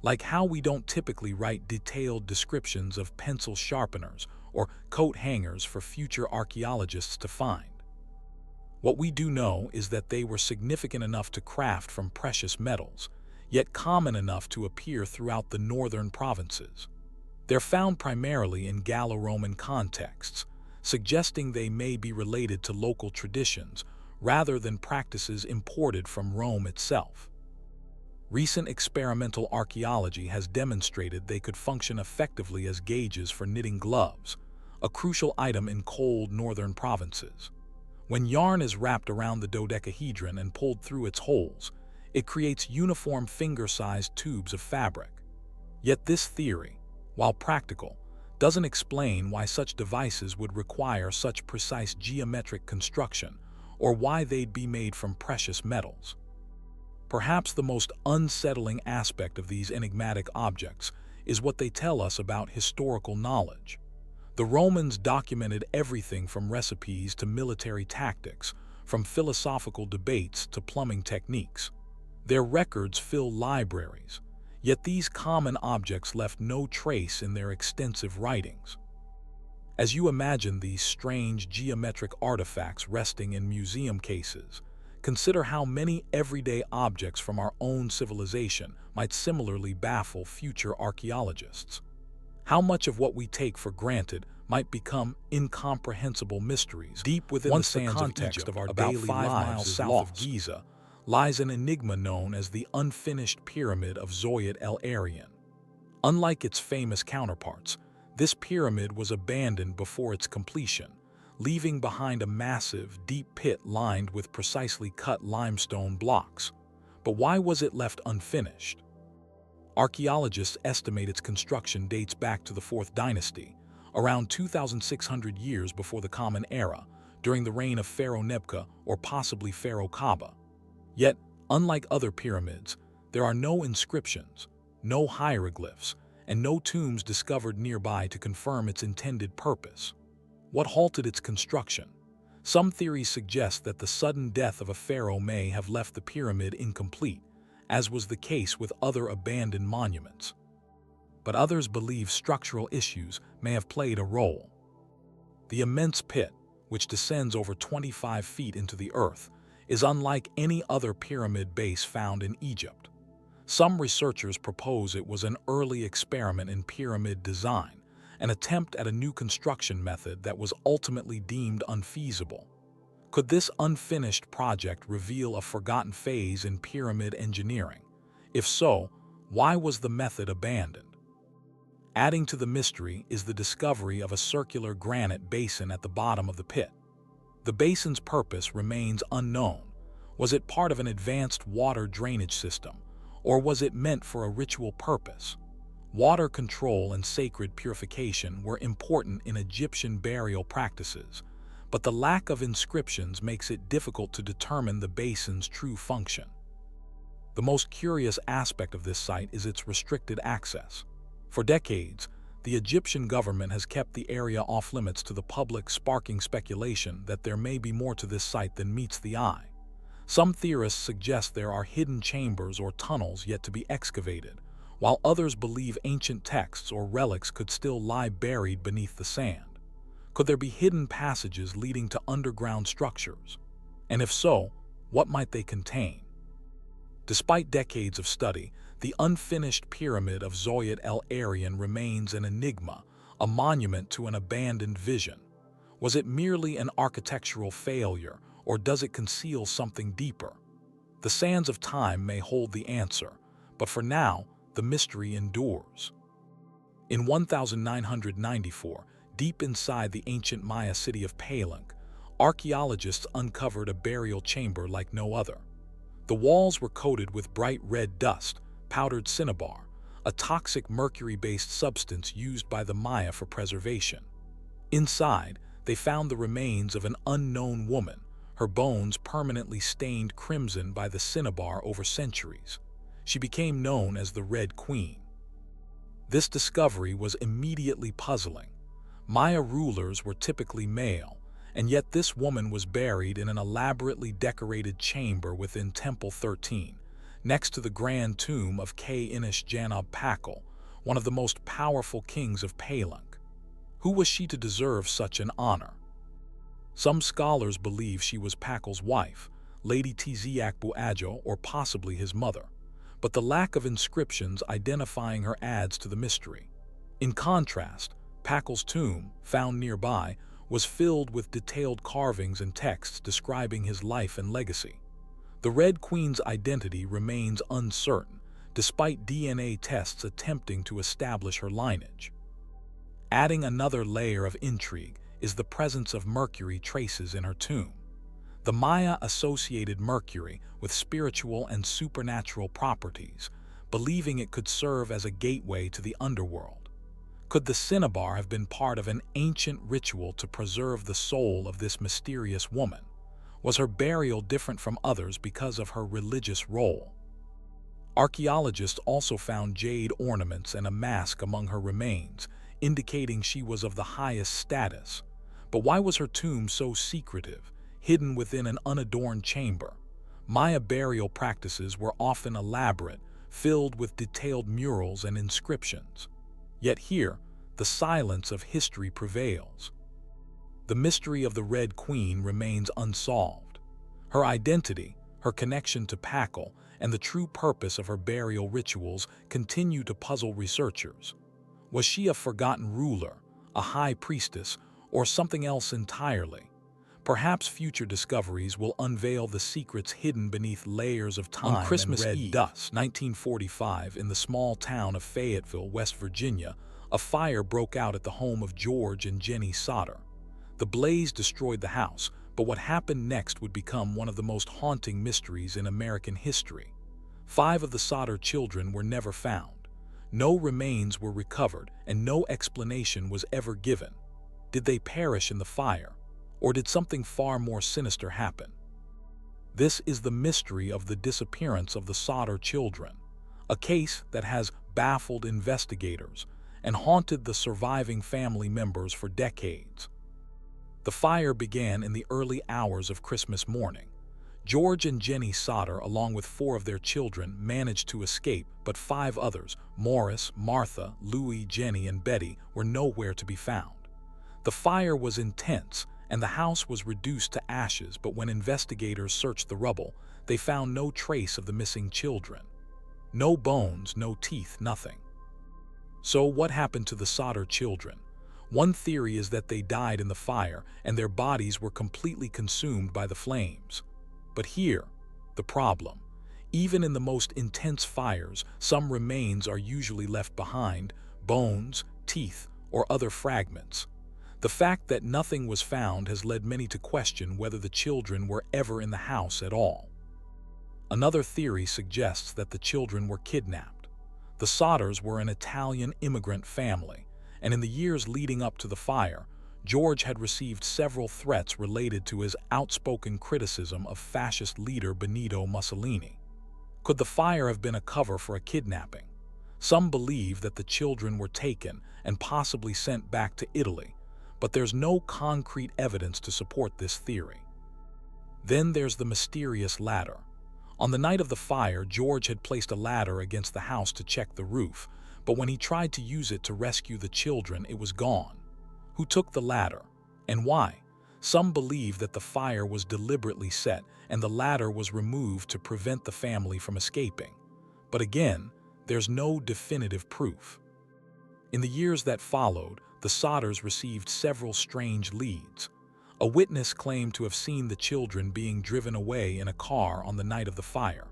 Like how we don't typically write detailed descriptions of pencil sharpeners or coat hangers for future archaeologists to find. What we do know is that they were significant enough to craft from precious metals, yet common enough to appear throughout the northern provinces. They're found primarily in Gallo-Roman contexts, suggesting they may be related to local traditions rather than practices imported from Rome itself. Recent experimental archaeology has demonstrated they could function effectively as gauges for knitting gloves, a crucial item in cold northern provinces. When yarn is wrapped around the dodecahedron and pulled through its holes, it creates uniform finger-sized tubes of fabric. Yet this theory, while practical, doesn't explain why such devices would require such precise geometric construction or why they'd be made from precious metals. Perhaps the most unsettling aspect of these enigmatic objects is what they tell us about historical knowledge. The Romans documented everything from recipes to military tactics, from philosophical debates to plumbing techniques. Their records fill libraries, yet these common objects left no trace in their extensive writings. As you imagine these strange geometric artifacts resting in museum cases, consider how many everyday objects from our own civilization might similarly baffle future archaeologists. How much of what we take for granted might become incomprehensible mysteries deep within the sands of Egypt, of our daily lives. 5 miles south of Giza lies an enigma known as the unfinished Pyramid of Zoyat el-Aryan. Unlike its famous counterparts, this pyramid was abandoned before its completion, leaving behind a massive, deep pit lined with precisely cut limestone blocks. But why was it left unfinished? Archaeologists estimate its construction dates back to the 4th dynasty, around 2,600 years before the Common Era, during the reign of Pharaoh Nebka or possibly Pharaoh Khaba. Yet, unlike other pyramids, there are no inscriptions, no hieroglyphs, and no tombs discovered nearby to confirm its intended purpose. What halted its construction? Some theories suggest that the sudden death of a pharaoh may have left the pyramid incomplete, as was the case with other abandoned monuments. But others believe structural issues may have played a role. The immense pit, which descends over 25 feet into the earth, is unlike any other pyramid base found in Egypt. Some researchers propose it was an early experiment in pyramid design, an attempt at a new construction method that was ultimately deemed unfeasible. Could this unfinished project reveal a forgotten phase in pyramid engineering? If so, why was the method abandoned? Adding to the mystery is the discovery of a circular granite basin at the bottom of the pit. The basin's purpose remains unknown. Was it part of an advanced water drainage system, or was it meant for a ritual purpose? Water control and sacred purification were important in Egyptian burial practices, but the lack of inscriptions makes it difficult to determine the basin's true function. The most curious aspect of this site is its restricted access. For decades, the Egyptian government has kept the area off-limits to the public, sparking speculation that there may be more to this site than meets the eye. Some theorists suggest there are hidden chambers or tunnels yet to be excavated, while others believe ancient texts or relics could still lie buried beneath the sand. Could there be hidden passages leading to underground structures? And if so, what might they contain? Despite decades of study, the unfinished Pyramid of Zoyat el-Aryan remains an enigma, a monument to an abandoned vision. Was it merely an architectural failure, or does it conceal something deeper? The sands of time may hold the answer, but for now, the mystery endures. In 1994, deep inside the ancient Maya city of Palenque, archaeologists uncovered a burial chamber like no other. The walls were coated with bright red dust, powdered cinnabar, a toxic mercury-based substance used by the Maya for preservation. Inside, they found the remains of an unknown woman, her bones permanently stained crimson by the cinnabar over centuries. She became known as the Red Queen. This discovery was immediately puzzling. Maya rulers were typically male, and yet this woman was buried in an elaborately decorated chamber within Temple 13, next to the grand tomb of K-Inish Janab Pakal, one of the most powerful kings of Palenque. Who was she to deserve such an honor? Some scholars believe she was Pakal's wife, Lady Tiziakbu-Adjo, or possibly his mother, but the lack of inscriptions identifying her adds to the mystery. In contrast, Pakal's tomb, found nearby, was filled with detailed carvings and texts describing his life and legacy. The Red Queen's identity remains uncertain, despite DNA tests attempting to establish her lineage. Adding another layer of intrigue is the presence of mercury traces in her tomb. The Maya associated mercury with spiritual and supernatural properties, believing it could serve as a gateway to the underworld. Could the cinnabar have been part of an ancient ritual to preserve the soul of this mysterious woman? Was her burial different from others because of her religious role? Archaeologists also found jade ornaments and a mask among her remains, indicating she was of the highest status. But why was her tomb so secretive, hidden within an unadorned chamber? Maya burial practices were often elaborate, filled with detailed murals and inscriptions. Yet here, the silence of history prevails. The mystery of the Red Queen remains unsolved. Her identity, her connection to Pakal, and the true purpose of her burial rituals continue to puzzle researchers. Was she a forgotten ruler, a high priestess, or something else entirely? Perhaps future discoveries will unveil the secrets hidden beneath layers of time. On Christmas Eve, 1945, in the small town of Fayetteville, West Virginia, a fire broke out at the home of George and Jenny Sodder. The blaze destroyed the house, but what happened next would become one of the most haunting mysteries in American history. 5 of the Sodder children were never found. No remains were recovered, and no explanation was ever given. Did they perish in the fire, or did something far more sinister happen? This is the mystery of the disappearance of the Sodder children, a case that has baffled investigators and haunted the surviving family members for decades. The fire began in the early hours of Christmas morning. George and Jenny Sodder, along with 4 of their children, managed to escape, but 5 others, Morris, Martha, Louie, Jenny, and Betty, were nowhere to be found. The fire was intense, and the house was reduced to ashes, but when investigators searched the rubble, they found no trace of the missing children. No bones, no teeth, nothing. So what happened to the Sodder children? One theory is that they died in the fire, and their bodies were completely consumed by the flames. But here, the problem. Even in the most intense fires, some remains are usually left behind: bones, teeth, or other fragments. The fact that nothing was found has led many to question whether the children were ever in the house at all. Another theory suggests that the children were kidnapped. The Sodders were an Italian immigrant family, and in the years leading up to the fire, George had received several threats related to his outspoken criticism of fascist leader Benito Mussolini. Could the fire have been a cover for a kidnapping? Some believe that the children were taken and possibly sent back to Italy, but there's no concrete evidence to support this theory. Then there's the mysterious ladder. On the night of the fire, George had placed a ladder against the house to check the roof, but when he tried to use it to rescue the children, it was gone. Who took the ladder, and why? Some believe that the fire was deliberately set and the ladder was removed to prevent the family from escaping. But again, there's no definitive proof. In the years that followed, the Sodders received several strange leads. A witness claimed to have seen the children being driven away in a car on the night of the fire.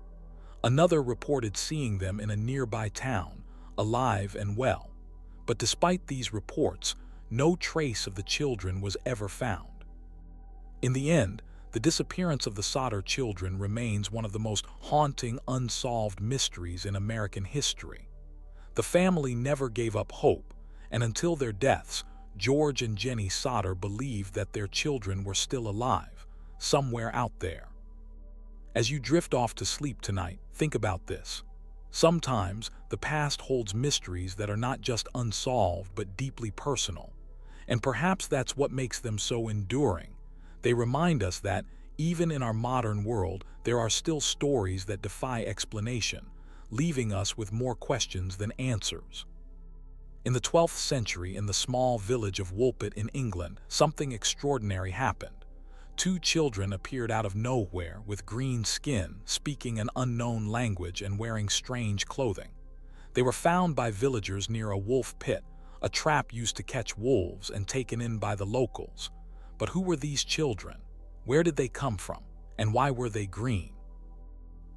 Another reported seeing them in a nearby town, alive and well. But despite these reports, no trace of the children was ever found. In the end, the disappearance of the Sodder children remains one of the most haunting unsolved mysteries in American history. The family never gave up hope, and until their deaths, George and Jenny Sodder believed that their children were still alive, somewhere out there. As you drift off to sleep tonight, think about this. Sometimes, the past holds mysteries that are not just unsolved but deeply personal. And perhaps that's what makes them so enduring. They remind us that, even in our modern world, there are still stories that defy explanation, leaving us with more questions than answers. In the 12th century, in the small village of Woolpit in England, something extraordinary happened. Two children appeared out of nowhere with green skin, speaking an unknown language and wearing strange clothing. They were found by villagers near a wolf pit, a trap used to catch wolves, and taken in by the locals. But who were these children? Where did they come from? And why were they green?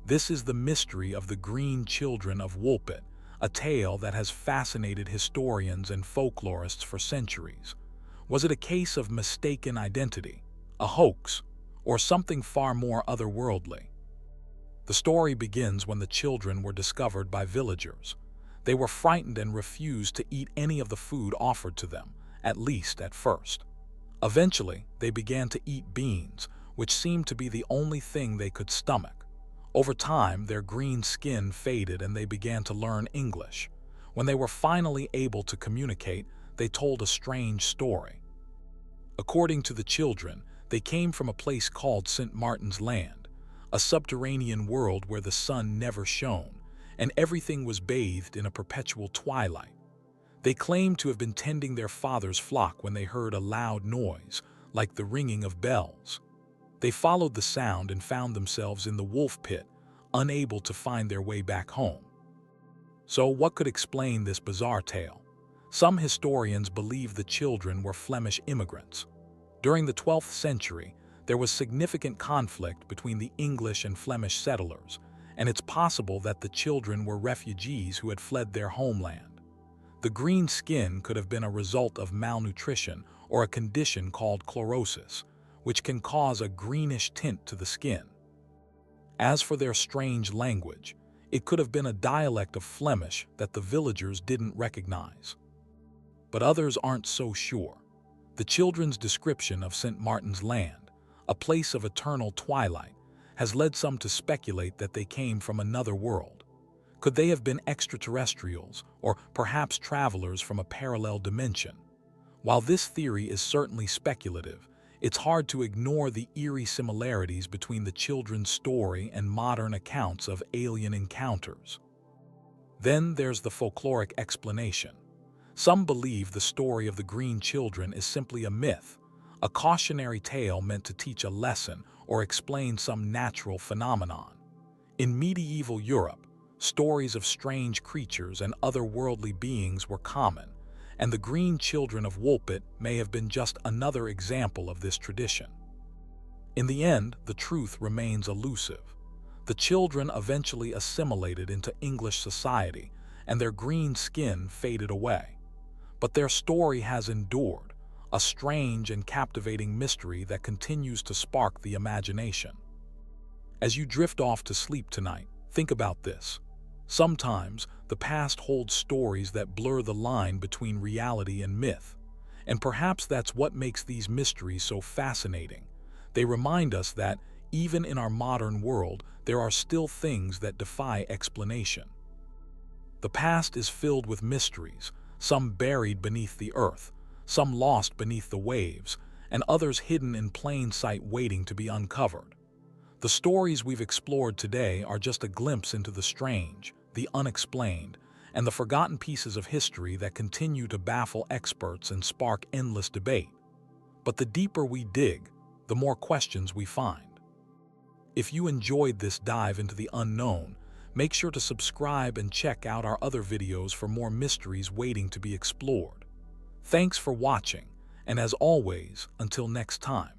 This is the mystery of the green children of Woolpit, a tale that has fascinated historians and folklorists for centuries. Was it a case of mistaken identity, a hoax, or something far more otherworldly? The story begins when the children were discovered by villagers. They were frightened and refused to eat any of the food offered to them, at least at first. Eventually, they began to eat beans, which seemed to be the only thing they could stomach. Over time, their green skin faded and they began to learn English. When they were finally able to communicate, they told a strange story. According to the children, they came from a place called St. Martin's Land, a subterranean world where the sun never shone, and everything was bathed in a perpetual twilight. They claimed to have been tending their father's flock when they heard a loud noise, like the ringing of bells. They followed the sound and found themselves in the wolf pit, unable to find their way back home. So what could explain this bizarre tale? Some historians believe the children were Flemish immigrants. During the 12th century, there was significant conflict between the English and Flemish settlers, and it's possible that the children were refugees who had fled their homeland. The green skin could have been a result of malnutrition or a condition called chlorosis, which can cause a greenish tint to the skin. As for their strange language, it could have been a dialect of Flemish that the villagers didn't recognize. But others aren't so sure. The children's description of St. Martin's Land, a place of eternal twilight, has led some to speculate that they came from another world. Could they have been extraterrestrials, or perhaps travelers from a parallel dimension? While this theory is certainly speculative, it's hard to ignore the eerie similarities between the children's story and modern accounts of alien encounters. Then there's the folkloric explanation. Some believe the story of the green children is simply a myth, a cautionary tale meant to teach a lesson or explain some natural phenomenon. In medieval Europe, stories of strange creatures and otherworldly beings were common, and the green children of Woolpit may have been just another example of this tradition. In the end, the truth remains elusive. The children eventually assimilated into English society, and their green skin faded away. But their story has endured, a strange and captivating mystery that continues to spark the imagination. As you drift off to sleep tonight, think about this. Sometimes, the past holds stories that blur the line between reality and myth, and perhaps that's what makes these mysteries so fascinating. They remind us that, even in our modern world, there are still things that defy explanation. The past is filled with mysteries, some buried beneath the earth, some lost beneath the waves, and others hidden in plain sight waiting to be uncovered. The stories we've explored today are just a glimpse into the strange, the unexplained, and the forgotten pieces of history that continue to baffle experts and spark endless debate. But the deeper we dig, the more questions we find. If you enjoyed this dive into the unknown, make sure to subscribe and check out our other videos for more mysteries waiting to be explored. Thanks for watching, and as always, until next time.